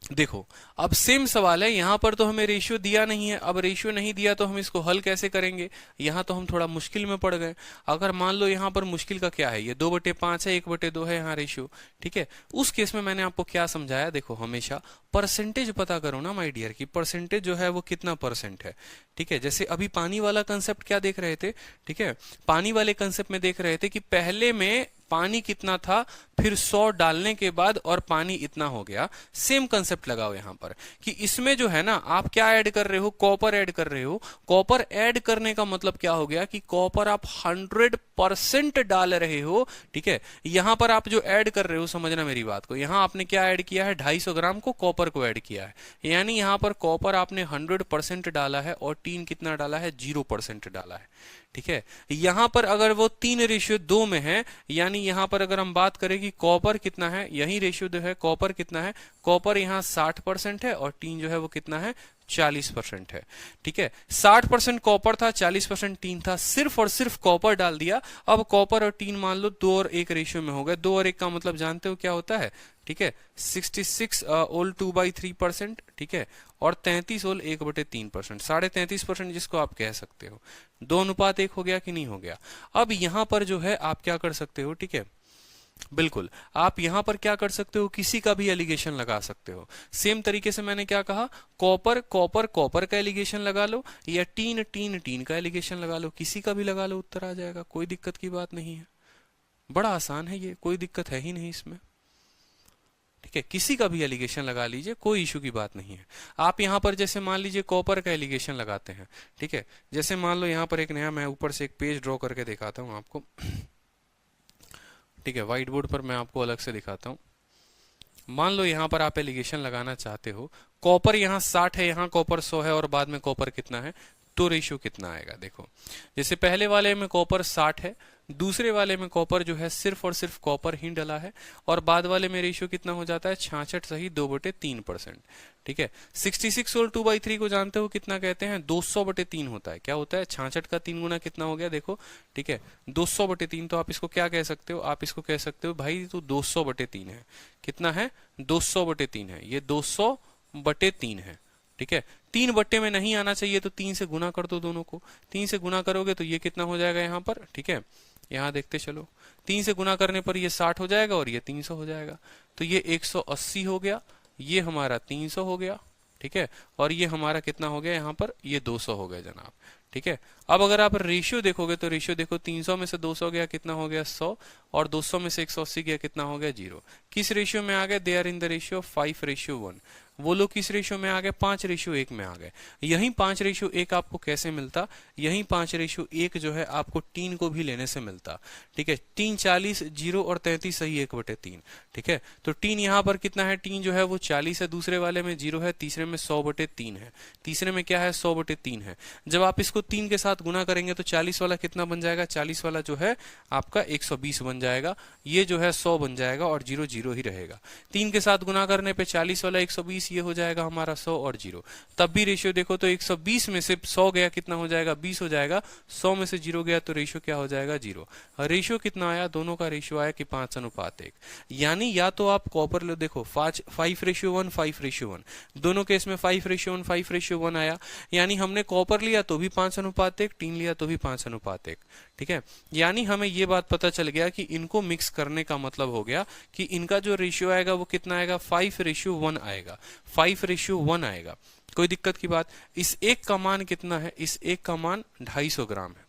देखो अब सेम सवाल है, यहां पर तो हमें रेशियो दिया नहीं है। अब रेशियो नहीं दिया तो हम इसको हल कैसे करेंगे? यहां तो हम थोड़ा मुश्किल में पड़ गए। अगर मान लो यहां पर मुश्किल का क्या है, ये 2/5 है, 1/2 है यहाँ रेशियो, ठीक है। उस केस में मैंने आपको क्या समझाया? देखो हमेशा परसेंटेज पता करो ना माय डियर, की परसेंटेज जो है वो कितना परसेंट है, ठीक है। जैसे अभी पानी वाला कंसेप्ट क्या देख रहे थे, ठीक है, पानी वाले कंसेप्ट में देख रहे थे कि पहले में पानी कितना था, फिर 100 डालने के बाद और पानी इतना हो गया। सेम कंसेप्ट लगाओ यहां पर कि इसमें जो है ना, आप क्या ऐड कर रहे हो? कॉपर ऐड कर रहे हो। कॉपर ऐड करने का मतलब क्या हो गया कि कॉपर आप 100% डाल रहे हो, ठीक है। यहां पर आप जो ऐड कर रहे हो, समझना मेरी बात को, यहां आपने क्या ऐड किया है? 250 ग्राम को कॉपर को ऐड किया है, यानी यहां पर कॉपर आपने 100% डाला है और टीन कितना डाला है? 0% डाला है, ठीक है। यहां पर अगर वो 3:2 में है, यानी यहां पर अगर हम बात करें कि कॉपर कितना है, यही रेशियो जो है कॉपर कितना है, कॉपर यहां 60% है और टीन जो है वो कितना है? 40% है, ठीक है। 60% कॉपर था, 40% टीन था, सिर्फ और सिर्फ कॉपर डाल दिया। अब कॉपर और टीन मान लो 2 और 1 रेशियो में हो गए। 2 और 1 का मतलब जानते हो क्या होता है, ठीक है। 66 ओल 2/3%, ठीक है, और 33 ओल 1/3%, 33.5% जिसको आप कह सकते हो। 2:1 हो गया कि नहीं हो गया? अब यहां पर जो है आप क्या कर सकते हो, ठीक है, बिल्कुल आप यहां पर क्या कर सकते हो? किसी का भी एलिगेशन लगा सकते हो। सेम तरीके से मैंने क्या कहा, कॉपर कॉपर कॉपर का एलिगेशन लगा लो, या टीन टीन टीन का एलिगेशन लगा लो, किसी का भी लगा लो, उत्तर आ जाएगा, कोई दिक्कत की बात नहीं है। बड़ा आसान है ये, कोई दिक्कत है ही नहीं इसमें, ठीक है। किसी का भी एलिगेशन लगा लीजिए, कोई इशू की बात नहीं है। आप यहां पर जैसे मान लीजिए कॉपर का एलिगेशन लगाते हैं, ठीक है। जैसे मान लो यहां पर एक नया, मैं ऊपर से एक पेज ड्रॉ करके दिखाता हूं आपको, ठीक है, व्हाइट बोर्ड पर मैं आपको अलग से दिखाता हूं। मान लो यहाँ पर आप एलिगेशन लगाना चाहते हो, कॉपर यहाँ 60 है, यहाँ कॉपर 100 है और बाद में कॉपर कितना है, तो रेशियो कितना आएगा। देखो जैसे पहले वाले में कॉपर 60 है, दूसरे वाले में कॉपर जो है सिर्फ और सिर्फ कॉपर ही डला है, और बाद वाले में रेशियो कितना हो जाता है 66 सही 2/3%। ठीक है, 66 और 2/3 को जानते हो कितना कहते हैं, 200/3 होता है। क्या होता है, 66 का 3 गुना कितना हो गया देखो। ठीक है, 200/3, तो आप इसको क्या कह सकते हो, आप इसको कह सकते हो भाई तो 200/3 है। कितना है, 200/3 है, ये 200/3 है। ठीक है, 3 बट्टे में नहीं आना चाहिए तो 3 से गुना कर दो दोनों को, 3 से गुना करोगे तो ये कितना हो जाएगा यहाँ पर। ठीक है, यहाँ देखते चलो, 3 से गुना करने पर ये 60 हो जाएगा और ये 300 हो जाएगा, तो ये 180 हो गया, ये हमारा 300 हो गया। ठीक है, और ये हमारा कितना हो गया यहाँ पर, ये 200 हो गया जनाब। ठीक है, अब अगर आप रेशियो देखोगे तो रेशियो देखो, 300 में से 200 गया कितना हो गया 100, और 200 में से 180 गया कितना हो गया 0। किस रेशियो में आ गए, they are in the ratio 5:1। वो लोग किस रेशियो में आ गए, 5:1 में आ गए। यही 5:1 आपको कैसे मिलता, यही 5:1 जो है आपको टीन को भी लेने से मिलता। ठीक है, टीन 40, 0 और 33 सही 1/3। ठीक है, तो टीन यहाँ पर कितना है, टीन जो है वो 40 है, दूसरे वाले में 0 है, तीसरे में 100/3 है, तीसरे में क्या है 100/3 है। जब आप इसको 3 के साथ गुना करेंगे तो 40 वाला कितना बन जाएगा, 40 वाला जो है आपका 120 बन जाएगा, ये जो है 100 बन जाएगा और 0 0 ही रहेगा। 3 के साथ गुना करने पे 40 वाला 120, ये हो जाएगा हमारा 100 और 0। तब भी रेशियो देखो तो 120 में से 100 गया कितना हो जाएगा 20 हो जाएगा, 100 में से 0 गया तो रेशियो क्या हो जाएगा 0। रेशियो कितना आया, दोनों का रेशियो आया कि 5:1। यानी या तो आप कॉपर लो, देखो 5:1 5:1, दोनों केस में 5:1 5:1 आया, यानी हमने कॉपर लिया तो भी 5:1, टीन लिया तो भी 5:1। ठीक है, यानी हमें ये बात पता चल गया कि इनको मिक्स करने का मतलब हो गया कि इनका जो रेशियो आएगा वो कितना आएगा, 5:1 आएगा, 5:1 आएगा। कोई दिक्कत की बात। इस एक का मान कितना है, इस एक का मान 250 ग्राम है,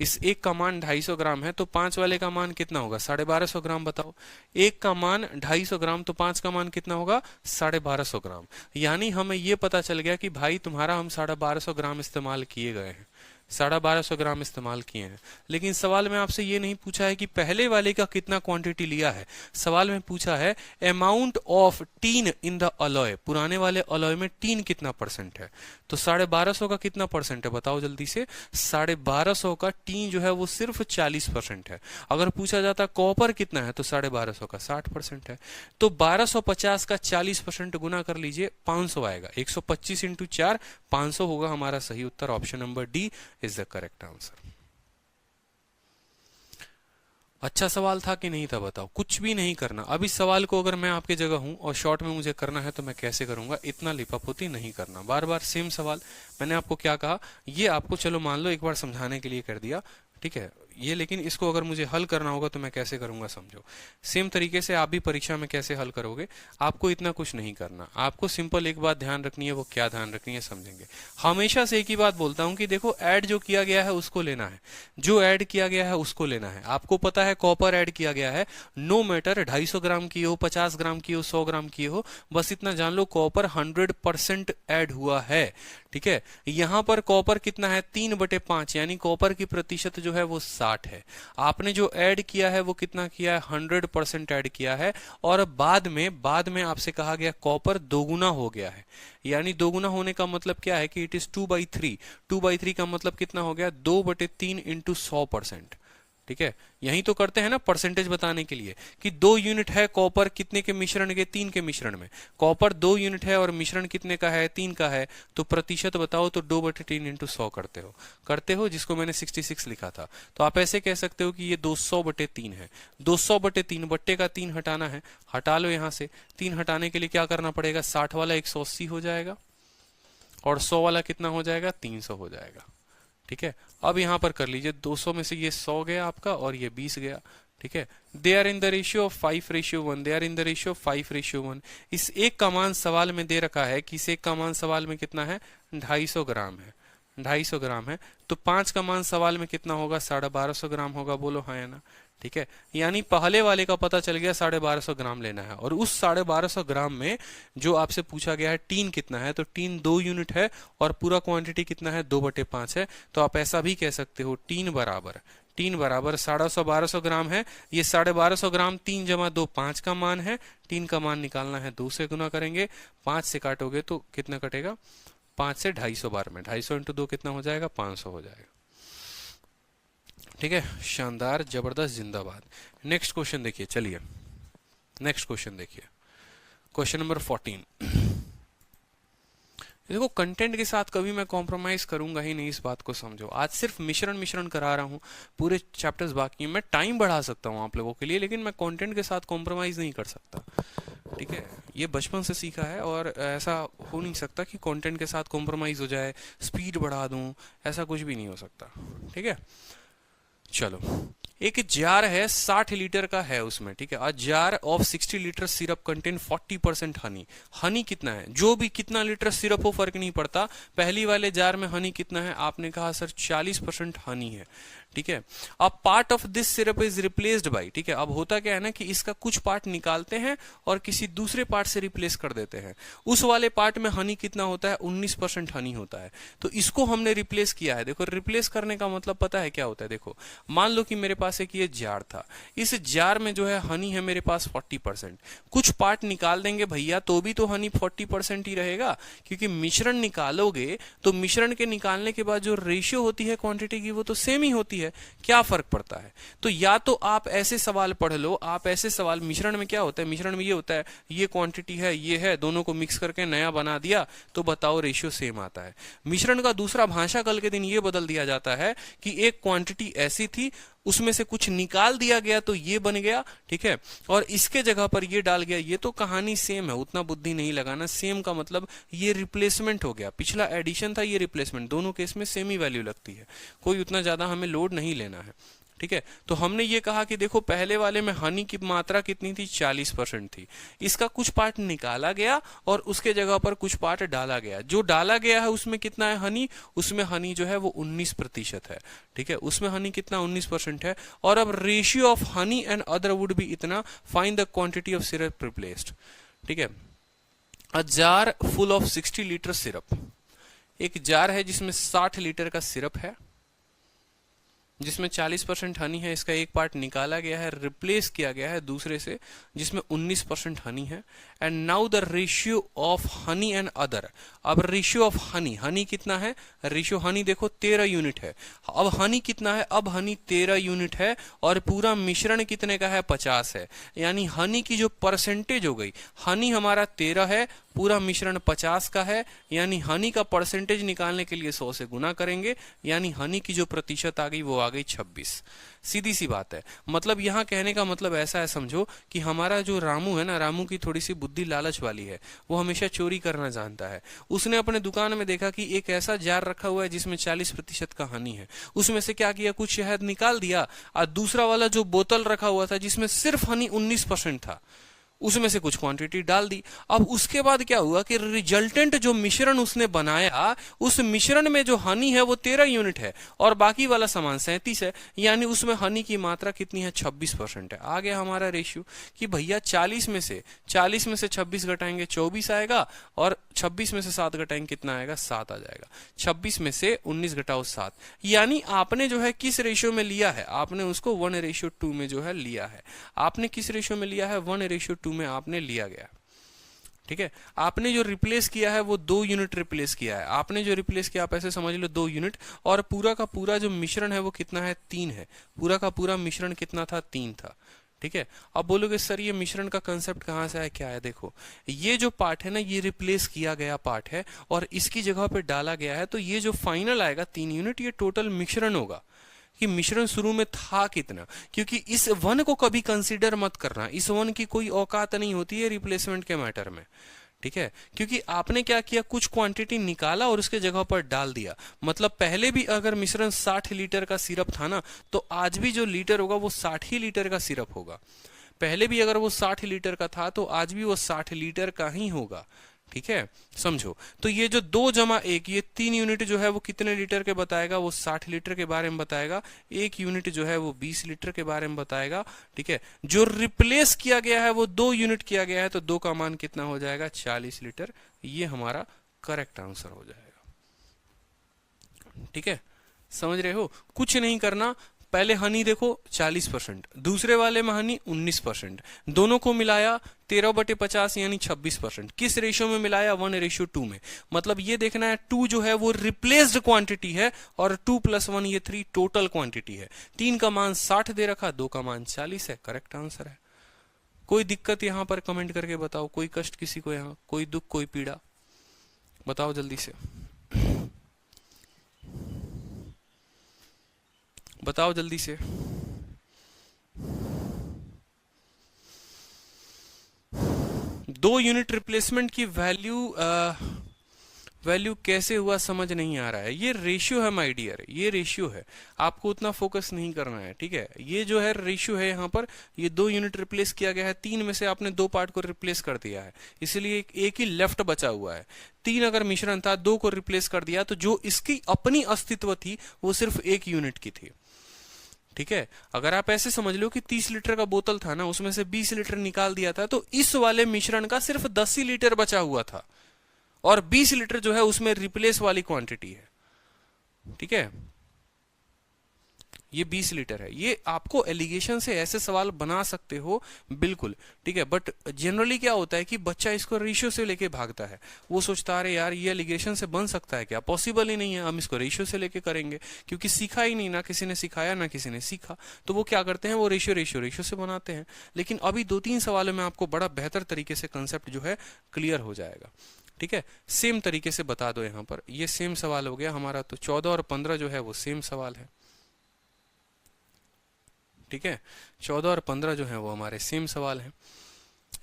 इस एक का मान 250 ग्राम है, तो 5 वाले का मान कितना होगा 1250 ग्राम। बताओ, एक का मान 250 ग्राम तो 5 का मान कितना होगा 1250 ग्राम। यानी हमें यह पता चल गया कि भाई तुम्हारा हम 1250 ग्राम इस्तेमाल किए गए हैं, 1250 ग्राम इस्तेमाल किए हैं। लेकिन सवाल में आपसे ये नहीं पूछा है कि पहले वाले का कितना क्वांटिटी लिया है, सवाल में पूछा है amount of tin in the alloy, पुराने वाले अलॉय में टीन कितना परसेंट है। तो 1250 का कितना परसेंट है बताओ जल्दी से, 1250 का टीन जो है वो सिर्फ 40% है। अगर पूछा जाता कॉपर कितना है तो 1250 का 60% है। तो 1250 का 40% गुना कर लीजिए, 500 आएगा, 125 × 4 500 होगा हमारा सही उत्तर। Option number D is the correct answer. अच्छा सवाल था कि नहीं था बताओ, कुछ भी नहीं करना। अब इस सवाल को अगर मैं आपके जगह हूं और शॉर्ट में मुझे करना है तो मैं कैसे करूंगा, इतना लिपापोती नहीं करना, बार बार सेम सवाल। मैंने आपको क्या कहा, ये आपको चलो मान लो एक बार समझाने के लिए कर दिया, ठीक है ये, लेकिन इसको अगर मुझे हल करना होगा तो मैं कैसे करूंगा समझो। सेम तरीके से आप भी परीक्षा में कैसे हल करोगे, आपको इतना कुछ नहीं करना, आपको सिंपल एक बात ध्यान रखनी है। वो क्या ध्यान रखनी है समझेंगे। हमेशा से एक ही बात बोलता हूं कि देखो ऐड जो किया गया है उसको लेना है, जो ऐड किया गया है उसको लेना है। आपको पता है कॉपर ऐड किया गया है, नो मैटर 250 ग्राम की हो, 50 ग्राम की हो, 100 ग्राम की हो, बस इतना जान लो कॉपर 100% ऐड हुआ है। ठीक है, यहां पर कॉपर कितना है 3/5, यानी कॉपर की प्रतिशत जो है वो 60 है। आपने जो ऐड किया है वो कितना किया है 100% ऐड किया है, और बाद में आपसे कहा गया कॉपर दोगुना हो गया है। यानी दोगुना होने का मतलब क्या है कि इट इज 2/3, 2/3 का मतलब कितना हो गया 2/3 × 100%। ठीक है, यही तो करते हैं ना परसेंटेज बताने के लिए कि 2 यूनिट है कॉपर कितने के मिश्रण के, 3 के मिश्रण में। कॉपर 2 यूनिट है और मिश्रण कितने का है 3 का है, तो प्रतिशत बताओ तो 2/3 × 100 करते हो, जिसको मैंने 66 लिखा था। तो आप ऐसे कह सकते हो कि ये 200/3 है। 200/3 बट्टे का 3 हटाना है, हटा लो यहां से। 3 हटाने के लिए क्या करना पड़ेगा, 60 वाला 180 हो जाएगा और 100 वाला कितना हो जाएगा 300 हो जाएगा। ठीक है, अब यहां पर कर लीजिए, 200 में से ये 100 गया आपका और ये 20 गया। ठीक है, they are in the ratio of 5:1, they are in the ratio of 5:1। इस एक का मान सवाल में दे रखा है कि इस एक का मान सवाल में कितना है 250 ग्राम है, 250 ग्राम है। तो 5 का मान सवाल में कितना होगा 1250 ग्राम होगा, बोलो हाँ या ना। ठीक है, यानी पहले वाले का पता चल गया 1250 ग्राम लेना है, और उस 1250 ग्राम में जो आपसे पूछा गया है टीन कितना है, तो टीन 2 यूनिट है और पूरा क्वांटिटी कितना है 2/5 है। तो आप ऐसा भी कह सकते हो टीन 3 बराबर 150 1200 ग्राम है। ये 1250 ग्राम 3 जमा 2 5 का मान है। 3 का मान निकालना है, 2 से गुना करेंगे। 5 से काटोगे तो कितना कटेगा, 5 से 250 बार में 250 इंटू 2 कितना हो जाएगा, 500 हो जाएगा। ठीक है, शानदार, जबरदस्त, जिंदाबाद। नेक्स्ट क्वेश्चन देखिए, चलिए नेक्स्ट क्वेश्चन देखिए, क्वेश्चन नंबर 14। देखो कंटेंट के साथ कभी मैं कॉम्प्रोमाइज करूंगा ही नहीं, इस बात को समझो। आज सिर्फ मिश्रण करा रहा हूं, पूरे चैप्टर्स बाकी हैं। मैं टाइम बढ़ा सकता हूं आप लोगों के लिए, लेकिन मैं कंटेंट के साथ कॉम्प्रोमाइज नहीं कर सकता। ठीक है, ये बचपन से सीखा है और ऐसा हो नहीं सकता कि कंटेंट के साथ कॉम्प्रोमाइज हो जाए, स्पीड बढ़ा दूं, ऐसा कुछ भी नहीं हो सकता। ठीक है, चलो, एक जार है 60 लीटर का है उसमें। ठीक है, a jar of 60 litre syrup contain 40% Honey. Honey कितना है, जो भी कितना लीटर सिरप हो फर्क नहीं पड़ता। पहली वाले जार में हनी कितना है, आपने कहा सर 40% हनी है। ठीक है, अब part of this syrup is replaced by. ठीक है, अब होता क्या है ना कि इसका कुछ पार्ट निकालते हैं और किसी दूसरे पार्ट से रिप्लेस कर देते हैं। उस वाले पार्ट में हनी कितना होता है, 19% हनी होता है। तो इसको हमने रिप्लेस किया है। देखो रिप्लेस करने का मतलब पता है क्या होता है। देखो मान लो कि मेरे पास एक ये जार था, इस जार में जो है हनी है मेरे पास 40%। कुछ पार्ट निकाल देंगे भैया तो भी तो हनी 40% ही रहेगा, क्योंकि मिश्रण निकालोगे तो मिश्रण के निकालने के बाद जो रेशियो होती है क्वांटिटी की वो तो सेम ही होती है। क्या फर्क पड़ता है। तो या तो आप ऐसे सवाल पढ़ लो, आप ऐसे सवाल, मिश्रण में क्या होता है, मिश्रण में ये होता है ये क्वांटिटी है ये है, दोनों को मिक्स करके नया बना दिया तो बताओ रेशियो सेम आता है। मिश्रण का दूसरा भाषा कल के दिन ये बदल दिया जाता है कि एक क्वांटिटी ऐसी थी, उसमें से कुछ निकाल दिया गया तो ये बन गया। ठीक है, और इसके जगह पर ये डाल गया। ये तो कहानी सेम है, उतना बुद्धि नहीं लगाना। सेम का मतलब ये रिप्लेसमेंट हो गया, पिछला एडिशन था ये रिप्लेसमेंट, दोनों केस में सेम ही वैल्यू लगती है, कोई उतना ज्यादा हमें लोड नहीं लेना है। ठीक है, तो हमने ये कहा कि देखो पहले वाले में हनी की मात्रा कितनी थी, 40% थी। इसका कुछ पार्ट निकाला गया और उसके जगह पर कुछ पार्ट डाला गया। जो डाला गया है उसमें कितना है हनी, उसमें हनी जो है वो 19% है। ठीक है, उसमें हनी कितना, 19% है। और अब ratio of honey and other would be इतना, find the quantity of syrup replaced. ठीक है, a jar full of 60 litre syrup. एक जार है जिसमें 60 लीटर का सिरप है, जिसमें 40% हनी है। इसका एक पार्ट निकाला गया है, रिप्लेस किया गया है दूसरे से जिसमें 19% हनी है। And now the ratio of honey and other. अब रेशियो ऑफ हनी, हनी कितना है, रेशियो हनी देखो 13 यूनिट है। अब हनी कितना है, अब हनी 13 यूनिट है और पूरा मिश्रण कितने का है, 50 है। यानी हनी की जो परसेंटेज हो गई, हनी हमारा 13 है, पूरा मिश्रण 50 का है, यानी हनी का परसेंटेज निकालने के लिए 100 से गुना करेंगे, यानी हनी की जो प्रतिशत आ गई वो आ गई 26। सीधी सी बात है। मतलब यहाँ कहने का मतलब ऐसा है, समझो कि हमारा जो रामू है ना, रामू की थोड़ी सी बुद्धि लालच वाली है, वो हमेशा चोरी करना जानता है। उसने अपने दुकान में देखा कि एक ऐसा जार रखा हुआ है जिसमें 40% का हनी है, उसमें से क्या किया, कुछ शहद निकाल दिया, और दूसरा वाला जो बोतल रखा हुआ था जिसमें सिर्फ हनी 19% था, उसमें से कुछ क्वांटिटी डाल दी। अब उसके बाद क्या हुआ कि रिजल्टेंट जो मिश्रण उसने बनाया, उस मिश्रण में जो हनी है वो 13 यूनिट है और बाकी वाला सामान 37 है, यानी उसमें हनी की मात्रा कितनी है, 26% है। आ गया हमारा रेशियो कि भैया 40 में से 26 घटाएंगे 24 आएगा, और 26 में से 7 घटाएंगे कितना आएगा, 7 आ जाएगा। 26 में से 19 घटाओ 7, यानी आपने जो है किस रेशियो में लिया है, आपने उसको 1:2 में जो है लिया है। आपने किस रेशियो में लिया है, 1:2 में आपने लिया गया। ठीक है, आपने जो रिप्लेस किया है वो 2 यूनिट रिप्लेस किया है। आपने जो रिप्लेस किया आप ऐसे समझ लो 2 यूनिट, और पूरा का पूरा जो मिश्रण है वो कितना है, 3 है। पूरा का पूरा मिश्रण कितना था, 3 था। ठीक है, अब बोलोगे सर ये मिश्रण का कंसेप्ट कहाँ से आया, क्या है, देखो ये जो पार्ट है ना, ये रिप्लेस किया गया पार्ट है और इसकी जगह पे डाला गया है। तो ये जो फाइनल आएगा 3 यूनिट, ये टोटल मिश्रण होगा कि मिश्रण शुरू में था कितना। क्योंकि इस 1 को कभी कंसीडर मत करना, इस 1 की कोई औकात नहीं होती है रिप्लेसमेंट के मैटर में। ठीक है, क्योंकि आपने क्या किया, कुछ क्वांटिटी निकाला और उसके जगह पर डाल दिया। मतलब पहले भी अगर मिश्रण 60 लीटर का सिरप था ना, तो आज भी जो लीटर होगा वो 60 ही लीटर का सिरप होगा। पहले भी अगर वो 60 लीटर का था तो आज भी वो 60 लीटर का ही होगा। ठीक है, समझो। तो ये जो 2 जमा 1, ये 3 यूनिट जो है वो कितने लीटर के बताएगा, वो 60 लीटर के बारे में बताएगा। 1 यूनिट जो है वो 20 लीटर के बारे में बताएगा। ठीक है, जो रिप्लेस किया गया है वो 2 यूनिट किया गया है, तो 2 का मान कितना हो जाएगा, 40 लीटर। ये हमारा करेक्ट आंसर हो जाएगा। ठीक है, समझ रहे हो, कुछ नहीं करना, पहले हनी देखो 40%, दूसरे वाले में हनी 19%, दोनों को मिलाया 13/50 यानी 26%। किस रेशियो में मिलाया? 1:2 में। मतलब ये देखना है 2 जो है वो रिप्लेस्ड क्वांटिटी है और 2 + 1 ये 3 टोटल क्वांटिटी है। 3 का मान 60 दे रखा, 2 का मान 40 है। करेक्ट आंसर है। कोई दिक्कत यहां पर कमेंट करके बताओ, कोई कष्ट किसी को, यहां कोई दुख कोई पीड़ा, बताओ जल्दी से, बताओ जल्दी से। दो यूनिट रिप्लेसमेंट की वैल्यू कैसे हुआ समझ नहीं आ रहा है। ये रेशियो है माय डियर, ये रेशियो है, आपको उतना फोकस नहीं करना है, ठीक है। ये जो है रेशियो है, यहाँ पर ये 2 यूनिट रिप्लेस किया गया है, 3 में से आपने 2 पार्ट को रिप्लेस कर दिया है, इसलिए एक ही लेफ्ट बचा हुआ है। 3 अगर मिश्रण था, 2 को रिप्लेस कर दिया, तो जो इसकी अपनी अस्तित्व थी वो सिर्फ 1 यूनिट की थी, ठीक है। अगर आप ऐसे समझ लो कि 30 लीटर का बोतल था ना, उसमें से 20 लीटर निकाल दिया था, तो इस वाले मिश्रण का सिर्फ 10 ही लीटर बचा हुआ था और 20 लीटर जो है उसमें रिप्लेस वाली क्वांटिटी है, ठीक है। ये 20 लीटर है। ये आपको एलिगेशन से ऐसे सवाल बना सकते हो, बिल्कुल, ठीक है। बट जनरली क्या होता है कि बच्चा इसको रेशियो से लेके भागता है, वो सोचता है यार ये एलिगेशन से बन सकता है क्या, पॉसिबल ही नहीं है, हम इसको रेशियो से लेके करेंगे, क्योंकि सीखा ही नहीं, ना किसी ने सिखाया ना किसी ने सीखा, तो वो क्या करते हैं, वो रेशियो से बनाते हैं। लेकिन अभी 2-3 सवालों में आपको बड़ा बेहतर तरीके से कंसेप्ट जो है क्लियर हो जाएगा, ठीक है। सेम तरीके से बता दो, यहाँ पर ये सेम सवाल हो गया हमारा, तो 14 और 15 जो है वो सेम सवाल है, ठीक है। 14 और 15 जो है वो हमारे सेम सवाल हैं।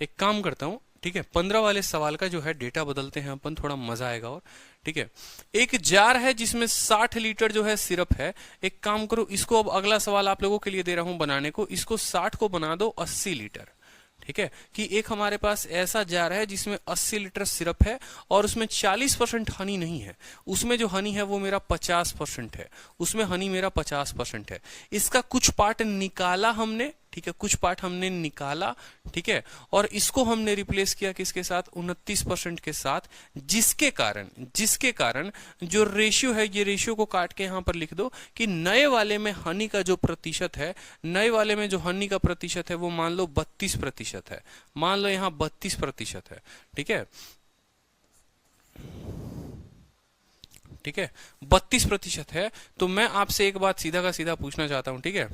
एक काम करता हूं, ठीक है, 15 वाले सवाल का जो है डेटा बदलते हैं अपन, थोड़ा मजा आएगा और, ठीक है। एक जार है जिसमें 60 लीटर जो है सिरप है। एक काम करो, इसको अब अगला सवाल आप लोगों के लिए दे रहा हूं बनाने को, इसको 60 को बना दो 80 लीटर, ठीक है। कि एक हमारे पास ऐसा जार है जिसमें 80 लीटर सिरप है और उसमें 40% हनी नहीं है, उसमें जो हनी है वो मेरा 50% है, उसमें हनी मेरा 50% है। इसका कुछ पार्ट निकाला हमने, ठीक है, कुछ पार्ट हमने निकाला, ठीक है, और इसको हमने रिप्लेस किया किसके साथ, 29% के साथ, जिसके कारण जो रेशियो है, ये रेशियो को काट के यहां पर लिख दो कि नए वाले में हनी का जो प्रतिशत है, नए वाले में जो हनी का प्रतिशत है वो मान लो 32% है, मान लो यहां 32% है, ठीक है, ठीक है, 32% है। तो मैं आपसे एक बात सीधा का सीधा पूछना चाहता हूं, ठीक है,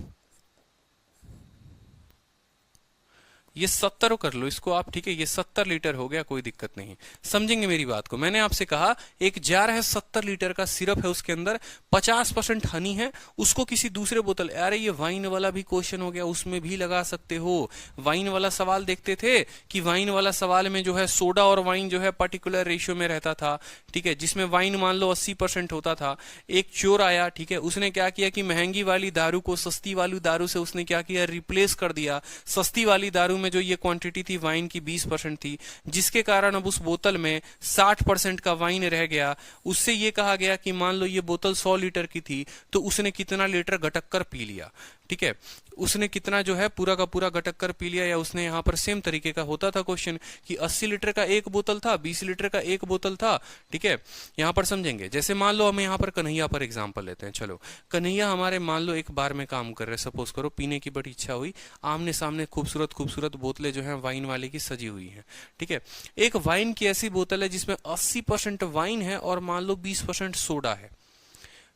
ये 70 कर लो इसको आप, ठीक है, ये 70 लीटर हो गया, कोई दिक्कत नहीं, समझेंगे मेरी बात को। मैंने आपसे कहा एक जार है, 70 लीटर का सिरप है, उसके अंदर 50% हनी है, उसको किसी दूसरे बोतल, अरे ये वाइन वाला भी क्वेश्चन हो गया, उसमें भी लगा सकते हो। वाइन वाला सवाल देखते थे कि वाइन वाला सवाल में जो है सोडा और वाइन जो है पर्टिकुलर रेशियो में रहता था, ठीक है, जिसमें वाइन मान लो 80% होता था। एक चोर आया, ठीक है, उसने क्या किया कि महंगी वाली दारू को सस्ती वाली दारू से उसने क्या किया, रिप्लेस कर दिया। सस्ती वाली दारू में जो ये क्वांटिटी थी वाइन की 20% थी, जिसके कारण अब उस बोतल में 60% का वाइन रह गया। उससे ये कहा गया कि मान लो ये बोतल 100 लीटर की थी, तो उसने कितना लीटर गटक कर पी लिया, ठीक है, उसने कितना जो है पूरा का पूरा गटक कर पी लिया। या उसने यहाँ पर सेम तरीके का होता था क्वेश्चन कि 80 लीटर का एक बोतल था, 20 लीटर का एक बोतल था, ठीक है। यहाँ पर समझेंगे, जैसे मान लो हम यहाँ पर कन्हैया पर एग्जांपल लेते हैं। चलो कन्हैया हमारे मान लो एक बार में काम कर रहे हैं, सपोज करो पीने की बड़ी इच्छा हुई, आमने सामने खूबसूरत खूबसूरत बोतलें जो है वाइन वाले की सजी हुई है, ठीक है। एक वाइन की ऐसी बोतल है जिसमें 80% वाइन है और मान लो 20% सोडा है।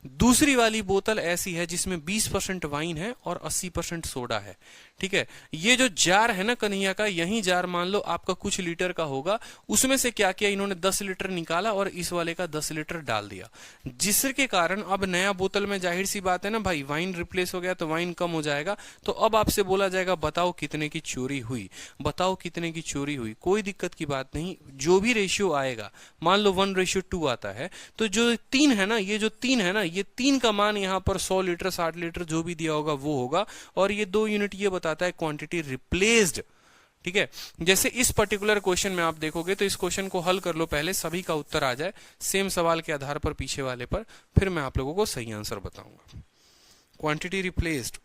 दूसरी वाली बोतल ऐसी है जिसमें 20% वाइन है और 80% सोडा है, ठीक है। ये जो जार है ना कन्हैया का, यही जार मान लो आपका कुछ लीटर का होगा, उसमें से क्या किया इन्होंने 10 लीटर निकाला और इस वाले का 10 लीटर डाल दिया, जिसके कारण अब नया बोतल में जाहिर सी बात है ना भाई, वाइन रिप्लेस हो गया तो वाइन कम हो जाएगा। तो अब आपसे बोला जाएगा बताओ कितने की चोरी हुई, बताओ कितने की चोरी हुई। कोई दिक्कत की बात नहीं, जो भी रेशियो आएगा, मान लो 1:2 आता है, तो जो 3 है ना, ये जो 3 है ना, ये 3 का मान यहाँ पर 100 लीटर 60 लीटर जो भी दिया होगा वो होगा, और ये 2 यूनिट ये बताता है क्वांटिटी रिप्लेस्ड, ठीक है। जैसे इस पर्टिकुलर क्वेश्चन में आप देखोगे तो इस क्वेश्चन को हल कर लो पहले, सभी का उत्तर आ जाए सेम सवाल के आधार पर पीछे वाले पर, फिर मैं आप लोगों को सही आंसर बताऊंगा। क्वांटिटी रिप्लेस्ड,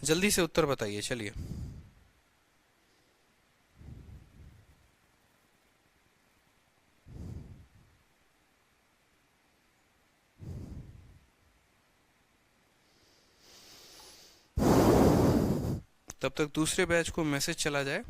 जल्दी से उत्तर बताइए, चलिए। तब तक दूसरे बैच को मैसेज चला जाए।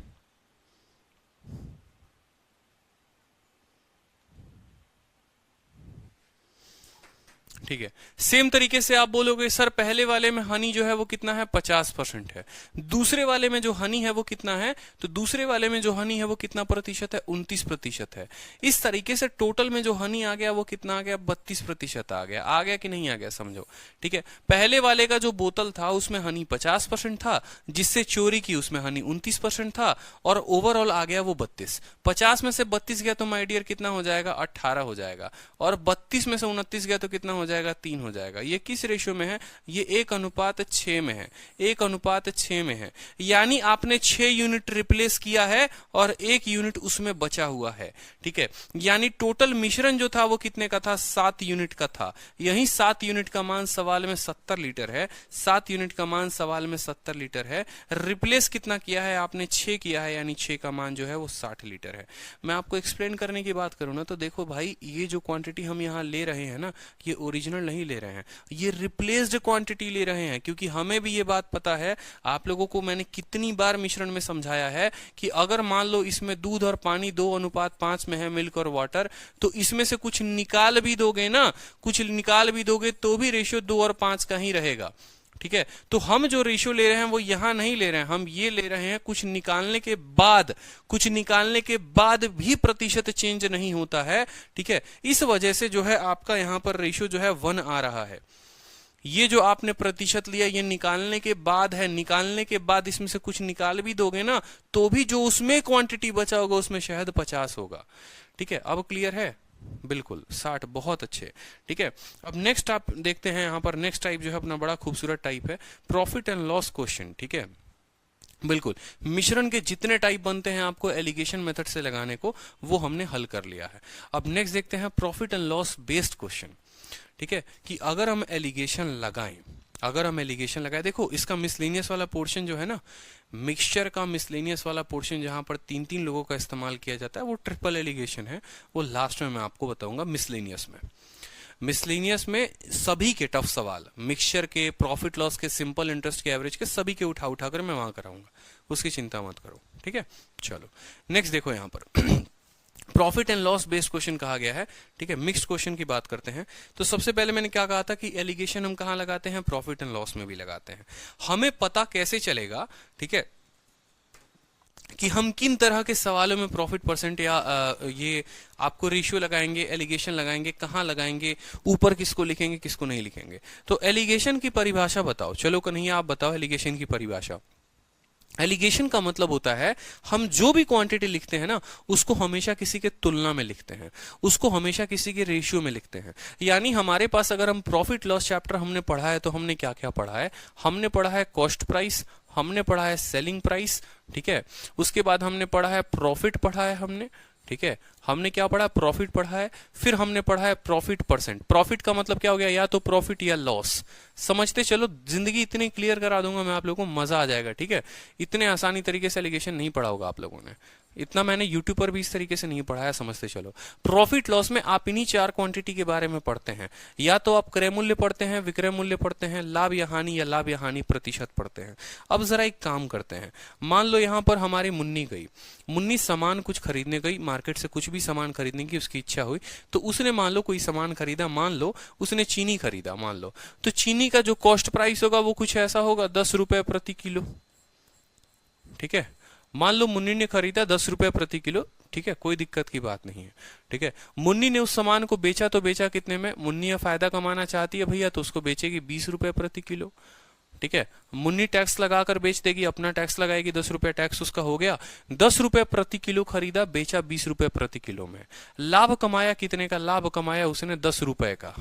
ठीक है, सेम तरीके से आप बोलोगे सर पहले वाले में हनी जो है वो कितना है, 50% है। दूसरे वाले में जो हनी है वो कितना है, तो दूसरे वाले में जो हनी है वो कितना प्रतिशत है, 29% है। इस तरीके से टोटल में जो हनी आ गया वो कितना आ गया, 32% आ गया कि नहीं आ गया, समझो। ठीक है, पहले वाले का जो बोतल था उसमें हनी 50% था, जिससे चोरी की उसमें हनी 29% था, और ओवरऑल आ गया वो 32। 50 में से 32 गया तो माय डियर कितना हो जाएगा, 18 हो जाएगा, और 32 में से 29 गया तो कितना हो जाएगा, 3 हो जाएगा। ये किस रेशियो में है, ये 1:6 में है, 1:6 में है। यानी आपने 6 यूनिट रिप्लेस किया है और 1 यूनिट उसमें बचा हुआ है। ठीक है, यानी टोटल मिश्रण जो था वो कितने का था, 7 यूनिट का था। यही 7 यूनिट का मान सवाल में 70 लीटर है, 7 यूनिट का मान सवाल में 70 लीटर है। रिप्लेस कितना किया है आपने, 6 किया है, यानी 6 का मान जो है वो 60 लीटर है। मैं आपको एक्सप्लेन करने की बात करूं ना, तो देखो भाई, ये जो क्वांटिटी हम यहाँ ले रहे हैं ना, ये ओरिजिनल नहीं ले रहे हैं, ये रिप्लेस्ड क्वांटिटी ले रहे हैं। क्योंकि हमें भी ये बात पता है, आप लोगों को मैंने कितनी बार मिश्रण में समझाया है कि अगर मान लो इसमें दूध और पानी 2:5 में है, मिल्क और वाटर, तो इसमें से कुछ निकाल भी दोगे ना, कुछ निकाल भी दोगे तो भी रेशियो 2 और 5 का ही रहेगा। ठीक है, तो हम जो रेशियो ले रहे हैं वो यहां नहीं ले रहे हैं, हम ये ले रहे हैं कुछ निकालने के बाद, कुछ निकालने के बाद भी प्रतिशत चेंज नहीं होता है। ठीक है, इस वजह से जो है आपका यहां पर रेशियो जो है 1 आ रहा है। ये जो आपने प्रतिशत लिया ये निकालने के बाद है, निकालने के बाद इसमें से कुछ निकाल भी दोगे ना तो भी जो उसमें क्वांटिटी बचा होगा उसमें शायद 50 होगा। ठीक है, अब क्लियर है, बिल्कुल 60, बहुत अच्छे। ठीक है, अब नेक्स्ट आप देखते हैं, यहाँ पर नेक्स्ट टाइप जो है अपना बड़ा खूबसूरत टाइप है, प्रॉफिट एंड लॉस क्वेश्चन। ठीक है, बिल्कुल मिश्रण के जितने टाइप बनते हैं आपको एलिगेशन मेथड से लगाने को, वो हमने हल कर लिया है। अब नेक्स्ट देखते हैं profit and loss based question. ठीक है, कि अगर हम एलिगेशन लगाएं, अगर हम एलिगेशन लगाएं, देखो इसका मिसलेनियस वाला पोर्शन जो है ना, मिक्सचर का मिसलेनियस वाला पोर्शन जहां पर 3-3 लोगों का इस्तेमाल किया जाता है वो ट्रिपल एलिगेशन है, वो लास्ट में मैं आपको बताऊंगा। मिसलेनियस में, मिसलेनियस में सभी के टफ सवाल, मिक्सचर के, प्रॉफिट लॉस के, सिंपल इंटरेस्ट के, एवरेज के, सभी के उठा उठाकर मैं वहां कराऊंगा, उसकी चिंता मत करो। ठीक है, चलो नेक्स्ट देखो यहाँ पर profit and loss based question कहा गया है। ठीक है, मिक्स्ड क्वेश्चन की बात करते हैं। तो सबसे पहले मैंने क्या कहा था कि एलिगेशन हम कहां लगाते हैं, प्रॉफिट एंड लॉस में भी लगाते हैं। हमें पता कैसे चलेगा, ठीक है, कि हम किन तरह के सवालों में प्रॉफिट परसेंट या ये आपको रेशियो लगाएंगे, एलिगेशन लगाएंगे, कहां लगाएंगे, ऊपर किसको लिखेंगे, किसको नहीं लिखेंगे। तो एलिगेशन की परिभाषा बताओ, चलो कन्हैया आप बताओ एलिगेशन की परिभाषा। एलिगेशन का मतलब होता है हम जो भी क्वांटिटी लिखते हैं ना उसको हमेशा किसी के तुलना में लिखते हैं, उसको हमेशा किसी के रेशियो में लिखते हैं। यानी हमारे पास अगर हम प्रॉफिट लॉस चैप्टर हमने पढ़ा है तो हमने क्या क्या पढ़ा है, हमने पढ़ा है कॉस्ट प्राइस, हमने पढ़ा है सेलिंग प्राइस। ठीक है, उसके बाद हमने पढ़ा है प्रॉफिट पढ़ा है हमने। ठीक है, हमने क्या पढ़ा, प्रॉफिट पढ़ा है, फिर हमने पढ़ा है प्रॉफिट परसेंट। प्रॉफिट का मतलब क्या हो गया, या तो प्रॉफिट या लॉस। समझते चलो, जिंदगी इतनी क्लियर करा दूंगा मैं आप लोगों को, मजा आ जाएगा। ठीक है, इतने आसानी तरीके से एलिगेशन नहीं पढ़ा होगा आप लोगों ने, इतना मैंने यूट्यूब पर भी इस तरीके से नहीं पढ़ाया, समझते चलो। प्रॉफिट लॉस में आप इन्हीं 4 क्वांटिटी के बारे में पढ़ते हैं, या तो आप क्रय मूल्य पढ़ते हैं, विक्रय मूल्य पढ़ते हैं, लाभ या लाभ या हानि प्रतिशत पढ़ते हैं। अब जरा एक काम करते हैं, मान लो यहां पर हमारी मुन्नी गई, मुन्नी सामान कुछ खरीदने गई, मार्केट से कुछ भी सामान खरीदने की उसकी इच्छा हुई, तो उसने मान लो कोई सामान खरीदा, मान लो उसने चीनी खरीदा, मान लो, तो चीनी का जो कॉस्ट प्राइस होगा वो कुछ ऐसा होगा 10 रुपए प्रति किलो। ठीक है, मान लो मुन्नी ने खरीदा 10 रुपए प्रति किलो। ठीक है, कोई दिक्कत की बात नहीं है। ठीक है, मुन्नी ने उस सामान को बेचा तो बेचा कितने में, मुन्नी या फायदा कमाना चाहती है भैया, तो उसको बेचेगी 20 रुपए प्रति किलो। ठीक है, मुन्नी टैक्स लगाकर बेच देगी, अपना टैक्स लगाएगी, 10 रुपए टैक्स उसका हो गया, 10 रुपए प्रति किलो खरीदा, बेचा 20 रुपए प्रति किलो में। लाभ कमाया कितने का, लाभ कमाया उसने 10 रुपए का,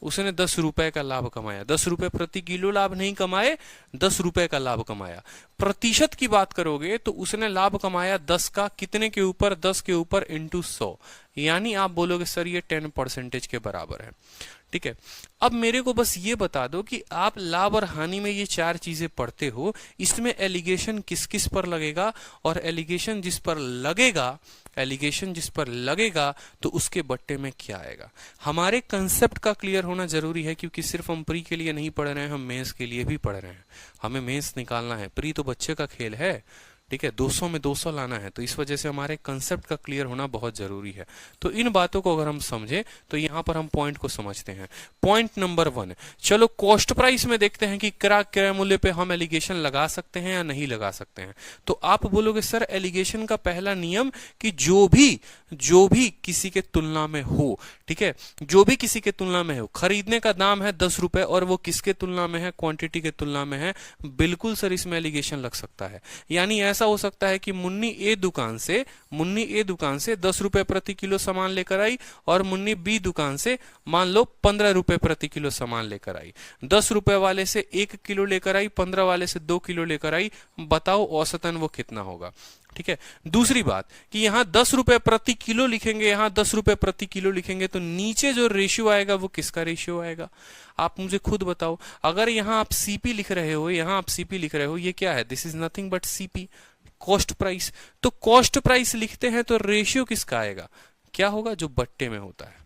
उसने 10 रुपए का लाभ कमाया, 10 रुपए प्रति किलो लाभ नहीं कमाए, 10 रुपए का लाभ कमाया। प्रतिशत की बात करोगे तो उसने लाभ कमाया 10 का, कितने के ऊपर, 10 के ऊपर इंटू 100, यानी आप बोलोगे सर ये 10% के बराबर है। ठीक है, अब मेरे को बस ये बता दो कि आप लाभ और हानि में ये चार चीजें पढ़ते हो, इसमें एलिगेशन किस किस पर लगेगा, और एलिगेशन जिस पर लगेगा तो उसके बट्टे में क्या आएगा। हमारे कंसेप्ट का क्लियर होना जरूरी है, क्योंकि सिर्फ हम प्री के लिए नहीं पढ़ रहे हैं, हम मेंस के लिए भी पढ़ रहे हैं। हमें मेंस निकालना है, प्री तो बच्चे का खेल है। ठीक है, 200 में 200 लाना है, तो इस वजह से हमारे कंसेप्ट का क्लियर होना बहुत जरूरी है। तो इन बातों को अगर हम समझे तो यहां पर हम पॉइंट को समझते हैं। पॉइंट नंबर 1, चलो कॉस्ट प्राइस में देखते हैं कि क्रय मूल्य पे हम एलिगेशन लगा सकते हैं या नहीं लगा सकते हैं। तो आप बोलोगे सर एलिगेशन का पहला नियम कि जो भी किसी के तुलना में हो, ठीक है, जो भी किसी के तुलना में हो, खरीदने का दाम है 10 रुपए और वो किसके तुलना में है, क्वांटिटी के तुलना में है, बिल्कुल सर इसमें एलिगेशन लग सकता है। यानी ऐसा हो सकता है कि मुन्नी ए दुकान से 10 रुपए प्रति किलो सामान लेकर आई और मुन्नी बी दुकान से मान लो 15 रुपए प्रति किलो सामान लेकर आई। 10 रुपए वाले से 1 किलो लेकर आई, 15 वाले से 2 किलो लेकर आई, बताओ औसतन वो कितना होगा। ठीक है, दूसरी बात कि यहां 10 रुपए प्रति किलो लिखेंगे, यहां 10 रुपए प्रति किलो लिखेंगे, तो नीचे जो रेशियो आएगा वो किसका रेशियो आएगा, आप मुझे खुद बताओ। अगर यहां आप सीपी लिख रहे हो, ये क्या है, this is nothing but CP, cost price. तो कॉस्ट प्राइस लिखते हैं तो रेशियो किसका आएगा, क्या होगा, जो बट्टे में होता है।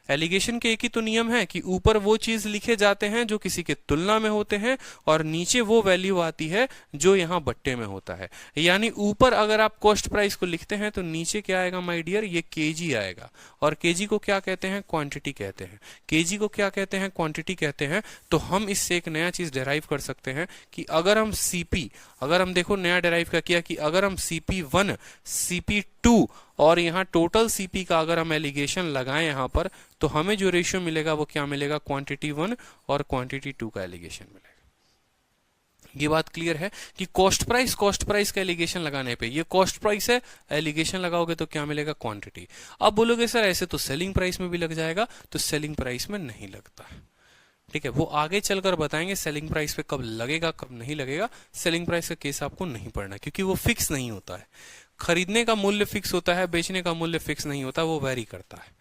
एलिगेशन के एक ही तो नियम है कि ऊपर वो चीज लिखे जाते हैं जो किसी के तुलना में होते हैं, और नीचे वो वैल्यू आती है जो यहां बट्टे में होता है। यानी ऊपर अगर आप कॉस्ट प्राइस को लिखते हैं तो नीचे क्या आएगा माय डियर, ये केजी आएगा। और केजी को क्या कहते हैं, क्वांटिटी कहते हैं। केजी को क्या कहते हैं, क्वांटिटी कहते हैं। तो हम इससे एक नया चीज डेराइव कर सकते हैं कि अगर हम देखो नया डेराइव क्या किया कि अगर हम CP1, CP2 और यहाँ टोटल सीपी का अगर हम एलिगेशन लगाएं यहाँ पर, तो हमें जो रेशियो मिलेगा वो क्या मिलेगा, क्वांटिटी 1 और क्वांटिटी 2 का एलिगेशन मिलेगा। ये बात क्लियर है कि कॉस्ट प्राइस का एलिगेशन लगाने पे, ये कॉस्ट प्राइस है, एलिगेशन लगाओगे तो क्या मिलेगा, क्वांटिटी। अब बोलोगे सर ऐसे तो सेलिंग प्राइस में भी लग जाएगा, तो सेलिंग प्राइस में नहीं लगता है। ठीक है, वो आगे चलकर बताएंगे सेलिंग प्राइस पे कब लगेगा कब नहीं लगेगा। सेलिंग प्राइस का केस आपको नहीं पढ़ना, क्योंकि वो फिक्स नहीं होता है। खरीदने का मूल्य फिक्स होता है, बेचने का मूल्य फिक्स नहीं होता, वो वेरी करता है।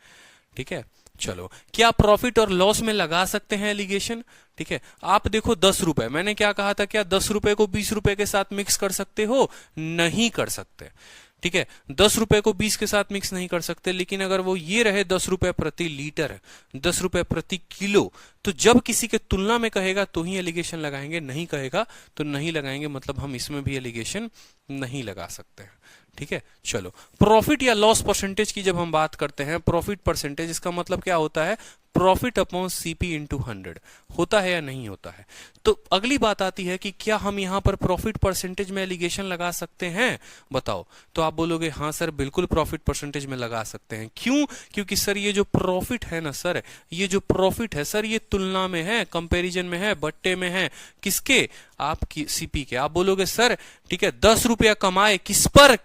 ठीक है, चलो क्या प्रॉफिट और लॉस में लगा सकते हैं एलिगेशन। ठीक है, आप देखो 10 रुपए, मैंने क्या कहा था, क्या 10 रुपए को 20 रुपए के साथ मिक्स कर सकते हो, नहीं कर सकते। ठीक है, 10 रुपए को 20 के साथ मिक्स नहीं कर सकते, लेकिन अगर वो ये रहे 10 रुपए प्रति लीटर, 10 रुपए प्रति किलो, तो जब किसी के तुलना में कहेगा तो ही एलिगेशन लगाएंगे, नहीं कहेगा तो नहीं लगाएंगे, मतलब हम इसमें भी एलिगेशन नहीं लगा सकते हैं। ठीक है, चलो प्रॉफिट या लॉस परसेंटेज की जब हम बात करते हैं, प्रॉफिट परसेंटेज, इसका मतलब क्या होता है, प्रॉफिट अपॉन सीपी इंटू 100 होता है या नहीं होता है। तो अगली बात आती है कि क्या हम यहां पर प्रॉफिट परसेंटेज में एलिगेशन लगा सकते हैं, बताओ। तो आप बोलोगे हाँ सर बिल्कुल प्रॉफिट परसेंटेज में लगा सकते हैं। क्यों, क्योंकि सर ये जो प्रॉफिट है ना सर, ये जो प्रॉफिट है सर, ये तुलना में है, कंपैरिजन में है, बट्टे में है, किसके, आपकी सीपी के। आप बोलोगे सर ठीक है 10 रुपया कमाए, किस पर,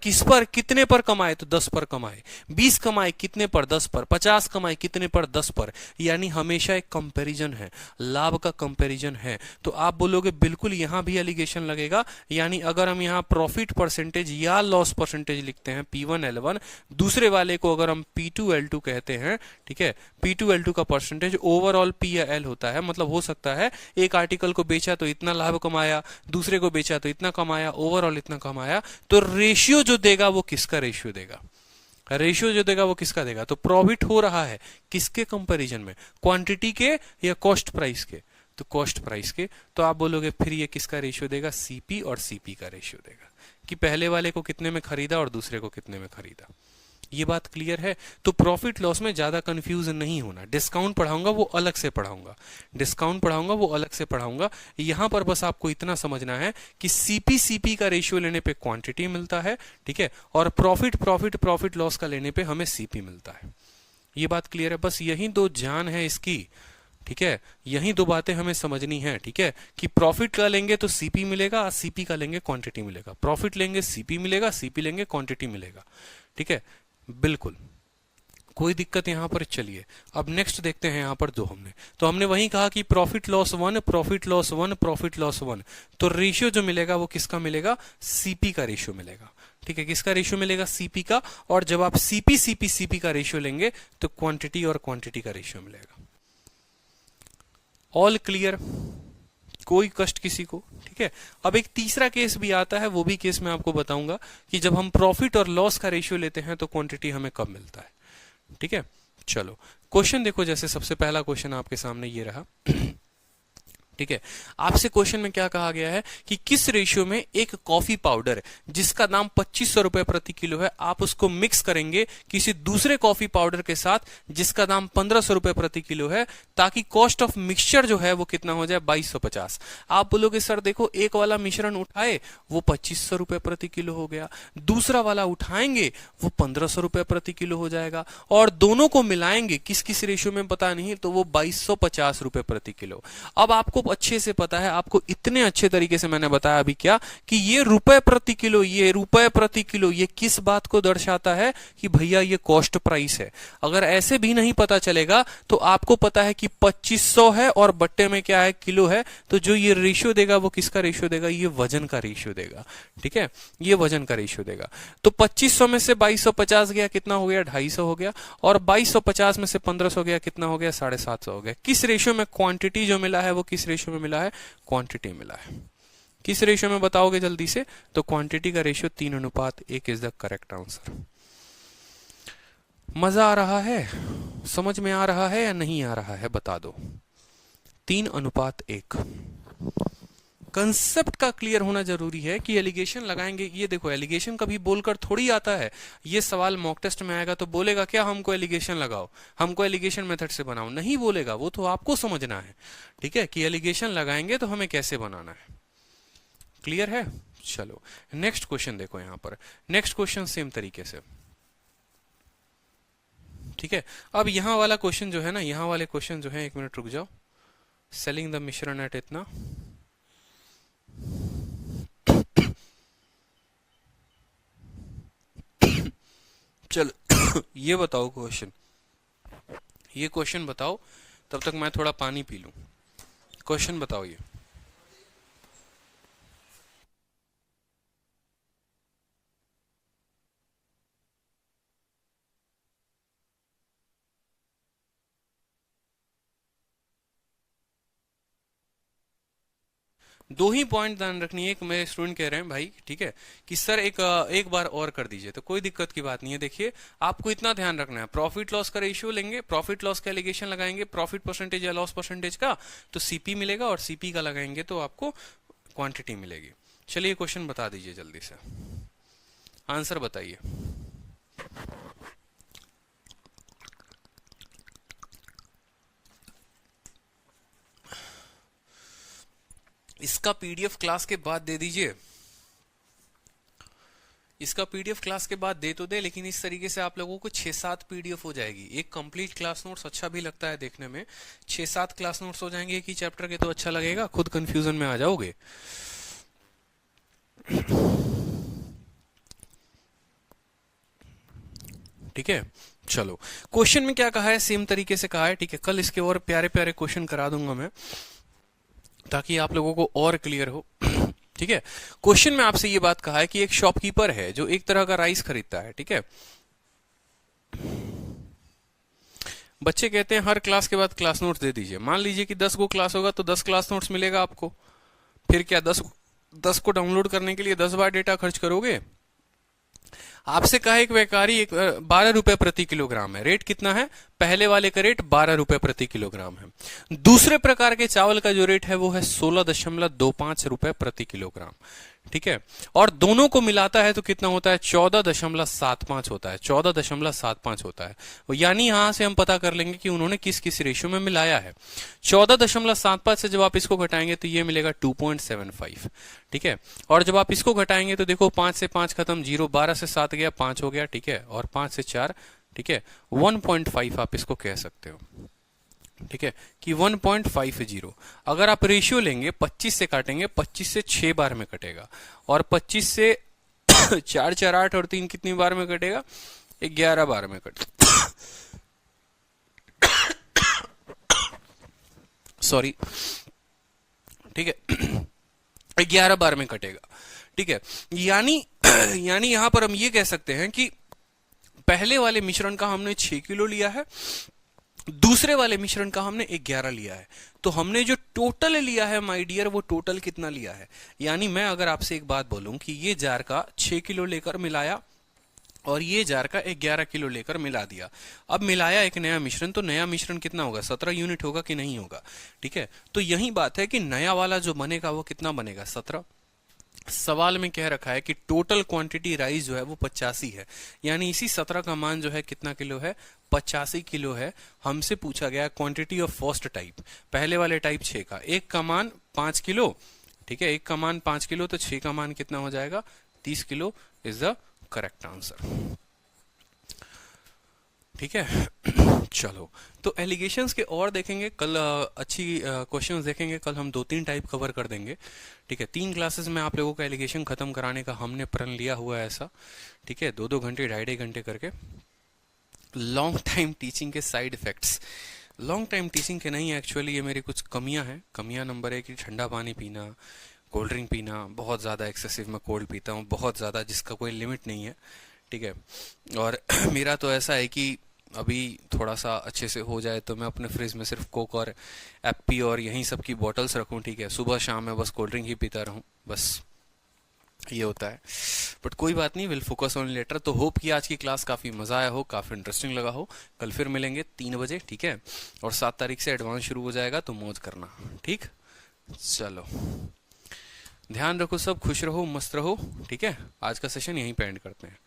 कितने पर कमाए, तो 10 पर कमाए। 20 कमाए कितने पर, 10 पर। 50 कमाए कितने पर, 10 पर। यानी हमेशा एक कंपैरिजन है, लाभ का कंपैरिजन है। तो आप बोलोगे बिल्कुल यहां भी एलिगेशन लगेगा। यानी अगर हम यहां प्रॉफिट परसेंटेज या लॉस परसेंटेज लिखते हैं P1L1, दूसरे वाले को अगर हम P2L2 कहते हैं, ठीक है, P2L2 का परसेंटेज ओवरऑल P या L होता है। मतलब हो सकता है एक आर्टिकल को बेचा तो इतना लाभ कमाया, दूसरे को बेचा तो इतना कमाया, ओवरऑल इतना कमाया। तो रेशियो जो देगा वो किसका रेशियो देगा, रेशियो जो देगा वो किसका देगा। तो प्रॉफिट हो रहा है किसके कंपैरिजन में, क्वांटिटी के या कॉस्ट प्राइस के, तो कॉस्ट प्राइस के। तो आप बोलोगे फिर ये किसका रेशियो देगा, सीपी और सीपी का रेशियो देगा, कि पहले वाले को कितने में खरीदा और दूसरे को कितने में खरीदा। ये बात क्लियर है। तो प्रॉफिट लॉस में ज्यादा कंफ्यूज नहीं होना। डिस्काउंट पढ़ाऊंगा वो अलग से पढ़ाऊंगा, यहां पर बस आपको इतना समझना है कि सीपी का रेशियो लेने पे क्वांटिटी मिलता है, ठीक है, और प्रॉफिट लॉस का लेने पे हमें सीपी मिलता है। ये बात क्लियर है। बस यही दो जान है इसकी, ठीक है, यही दो बातें हमें समझनी है। ठीक है, कि प्रॉफिट का लेंगे तो सीपी मिलेगा, सीपी का लेंगे क्वांटिटी मिलेगा। प्रॉफिट लेंगे सीपी मिलेगा, सीपी लेंगे क्वांटिटी मिलेगा। ठीक है, बिल्कुल कोई दिक्कत यहां पर? चलिए अब नेक्स्ट देखते हैं यहां पर दो हमने, तो हमने वही कहा कि profit loss one, profit loss one, profit loss one, तो रेशियो जो मिलेगा वो किसका मिलेगा? सीपी का रेशियो मिलेगा। ठीक है, किसका रेशियो मिलेगा? सीपी का। और जब आप सीपी सीपी सीपी का रेशियो लेंगे तो क्वांटिटी और क्वांटिटी का रेशियो मिलेगा। All clear? कोई कष्ट किसी को? ठीक है, अब एक तीसरा केस भी आता है, वो भी केस मैं आपको बताऊंगा कि जब हम प्रॉफिट और लॉस का रेशियो लेते हैं तो क्वांटिटी हमें कब मिलता है। ठीक है, चलो क्वेश्चन देखो, जैसे सबसे पहला क्वेश्चन आपके सामने ये रहा। ठीक है, आपसे क्वेश्चन में क्या कहा गया है कि किस रेशियो में एक कॉफी पाउडर जिसका दाम 2500 रुपए प्रति किलो है, आप उसको मिक्स करेंगे किसी दूसरे कॉफी पाउडर के साथ जिसका दाम 1500 रुपए प्रति किलो है, ताकि कॉस्ट ऑफ मिक्सचर जो है वो कितना हो जाए? 2250। आप बोलोगे सर देखो, एक वाला मिश्रण उठाए वो 2500 रुपए प्रति किलो हो गया, दूसरा वाला उठाएंगे वो 1500 रुपए प्रति किलो हो जाएगा, और दोनों को मिलाएंगे किस किस रेशियो में पता नहीं, तो वो 2250 रुपए प्रति किलो। अब आपको अच्छे से पता है, आपको इतने अच्छे तरीके से मैंने बताया अभी क्या, कि ये रुपए प्रति किलो, ये रुपए प्रति किलो, ये किस बात को दर्शाता है कि भैया ये कॉस्ट प्राइस है। अगर ऐसे भी नहीं पता चलेगा तो आपको पता है कि 2500 है और बट्टे में क्या है? किलो है, तो जो ये रेशियो देगा वो किसका रेशियो देगा? ये वजन का रेशियो देगा। ठीक है, ये वजन का रेशियो देगा। तो 2500 में से 2250 गया, कितना हो गया? 250 हो गया, और 2250 में से 1500 गया, कितना हो गया? 750 हो गया। किस रेशियो में क्वांटिटी जो मिला है वो किस रेशियो में मिला है? क्वांटिटी मिला है। किस रेशियो में बताओगे जल्दी से? तो क्वांटिटी का ratio 3:1 is the correct answer. मजा आ रहा है? समझ में आ रहा है या नहीं आ रहा है? बता दो। 3:1। कंसेप्ट का क्लियर होना जरूरी है कि एलिगेशन लगाएंगे। ये देखो, एलिगेशन कभी बोलकर थोड़ी आता है। ये सवाल मॉक टेस्ट में आएगा तो बोलेगा क्या? हमको एलिगेशन लगाओ, हमको एलिगेशन मेथड से बनाओ। नहीं बोलेगा, वो तो आपको समझना है। ठीक है, कि एलिगेशन लगाएंगे तो हमें कैसे बनाना है। क्लियर है? चलो नेक्स्ट क्वेश्चन देखो। यहां पर नेक्स्ट क्वेश्चन सेम तरीके से। ठीक है, अब यहां वाला क्वेश्चन जो है ना, यहां वाले क्वेश्चन जो है, एक मिनट रुक जाओ। सेलिंग द मिश्रण एट इतना, चलो ये बताओ क्वेश्चन, ये क्वेश्चन बताओ, तब तक मैं थोड़ा पानी पी लूं। क्वेश्चन बताओ ये। दो ही पॉइंट ध्यान रखनी है। एक मेरे स्टूडेंट कह रहे हैं भाई, ठीक है, कि सर एक बार और कर दीजिए, तो कोई दिक्कत की बात नहीं है। देखिए, आपको इतना ध्यान रखना है, प्रॉफिट लॉस का रेशियो लेंगे, प्रॉफिट लॉस का एलिगेशन लगाएंगे, प्रॉफिट परसेंटेज या लॉस परसेंटेज का, तो सीपी मिलेगा, और सीपी का लगाएंगे तो आपको क्वांटिटी मिलेगी। चलिए क्वेश्चन बता दीजिए जल्दी से, आंसर बताइए। इसका पीडीएफ क्लास के बाद दे दीजिए, इसका पीडीएफ क्लास के बाद दे तो दे, लेकिन इस तरीके से आप लोगों को 6-7 पीडीएफ हो जाएगी। एक कंप्लीट क्लास नोट्स अच्छा भी लगता है देखने में, 6-7 क्लास नोट्स हो जाएंगे एक ही चैप्टर के, तो अच्छा लगेगा, खुद कंफ्यूजन में आ जाओगे। ठीक है, चलो क्वेश्चन में क्या कहा है, सेम तरीके से कहा है। ठीक है, कल इसके और प्यारे प्यारे क्वेश्चन करा दूंगा मैं, ताकि आप लोगों को और क्लियर हो। ठीक है, क्वेश्चन में आपसे ये बात कहा है कि एक शॉपकीपर है जो एक तरह का राइस खरीदता है। ठीक है, बच्चे कहते हैं हर क्लास के बाद क्लास नोट्स दे दीजिए। मान लीजिए कि 10 गो क्लास होगा तो 10 क्लास नोट्स मिलेगा आपको, फिर क्या 10 को डाउनलोड करने के लिए 10 बार डेटा खर्च करोगे? आपसे कहा एक व्यापारी 12 रुपए प्रति किलोग्राम है, रेट कितना है? पहले वाले का रेट 12 रुपए प्रति किलोग्राम है। दूसरे प्रकार के चावल का जो रेट है वो है 16.25 रुपए प्रति किलोग्राम। ठीक है, और दोनों को मिलाता है तो कितना होता है? 14.75 होता है, 14.75 होता है। यानी यहां से हम पता कर लेंगे कि उन्होंने किस किस रेशियो में मिलाया है। 14.75 से जब आप इसको घटाएंगे तो ये मिलेगा 2.75। ठीक है, और जब आप इसको घटाएंगे तो देखो 5 से 5 खत्म, 0, 12 से 7 गया, 5 हो गया। ठीक है, और 5 से 4, ठीक है, 1.5 आप इसको कह सकते हो। ठीक है, कि 1.50। अगर आप रेशियो लेंगे, 25 से काटेंगे, 25 से 6 बार में कटेगा, और 25 से 4, 4, 8 और 3 कितनी बार में कटेगा? 11 बार में कटेगा। सॉरी, ठीक है, 11 बार में कटेगा, ठीक है। यानी यानी यहां पर हम ये कह सकते हैं कि पहले वाले मिश्रण का हमने 6 किलो लिया है, दूसरे वाले मिश्रण का हमने 11 लिया है, तो हमने जो टोटल लिया है माय डियर, वो टोटल कितना लिया है। यानी मैं अगर आपसे एक बात बोलूं कि ये जार का 6 किलो लेकर मिलाया और ये जार का 11 किलो लेकर मिला दिया, अब मिलाया एक नया मिश्रण, तो नया मिश्रण कितना होगा, 17 यूनिट होगा कि नहीं होगा, ठीक है। तो यही बात है कि नया वाला जो बनेगा वो कितना बनेगा, 17। सवाल में कह रखा है कि टोटल क्वांटिटी राइस जो है वो 85 है, यानी इसी 17 का मान जो है कितना किलो है, 85 किलो है। हमसे पूछा गया क्वांटिटी ऑफ फर्स्ट टाइप, पहले वाले टाइप 6 का, एक का मान 5 किलो, ठीक है, एक का मान 5 किलो, तो 6 का मान कितना हो जाएगा, 30 kilo is the correct answer, ठीक है। चलो, तो एलिगेशंस के और देखेंगे कल, अच्छी क्वेश्चंस देखेंगे कल, हम 2-3 टाइप कवर कर देंगे, ठीक है। 3 क्लासेस में आप लोगों का एलिगेशन खत्म कराने का हमने प्रण लिया हुआ है ऐसा, ठीक है, 2-2 घंटे 2.5 घंटे करके। लॉन्ग टाइम टीचिंग के side effects, long time teaching के नहीं, एक्चुअली ये मेरी कुछ कमियां हैं। कमियां नंबर 1 कि ठंडा पानी पीना, कोल्ड ड्रिंक पीना, बहुत ज़्यादा एक्सेसिव मैं कोल्ड पीता हूँ, बहुत ज़्यादा, जिसका कोई लिमिट नहीं है, ठीक है। और मेरा तो ऐसा है कि अभी थोड़ा सा अच्छे से हो जाए तो मैं अपने फ्रिज में सिर्फ कोक और एप्पी और यहीं सब की बॉटल्स रखूं, ठीक है, सुबह शाम में बस कोल्ड ड्रिंक ही पीता रहूं, बस ये होता है। बट कोई बात नहीं, विल फोकस ऑन लेटर। तो होप कि आज की क्लास काफ़ी मज़ा आया हो, काफ़ी इंटरेस्टिंग लगा हो। कल फिर मिलेंगे 3 बजे, ठीक है, और 7 तारीख से एडवांस शुरू हो जाएगा, तो मौज करना, ठीक। चलो, ध्यान रखो सब, खुश रहो, मस्त रहो, ठीक है। आज का सेशन यहीं पे एंड करते हैं।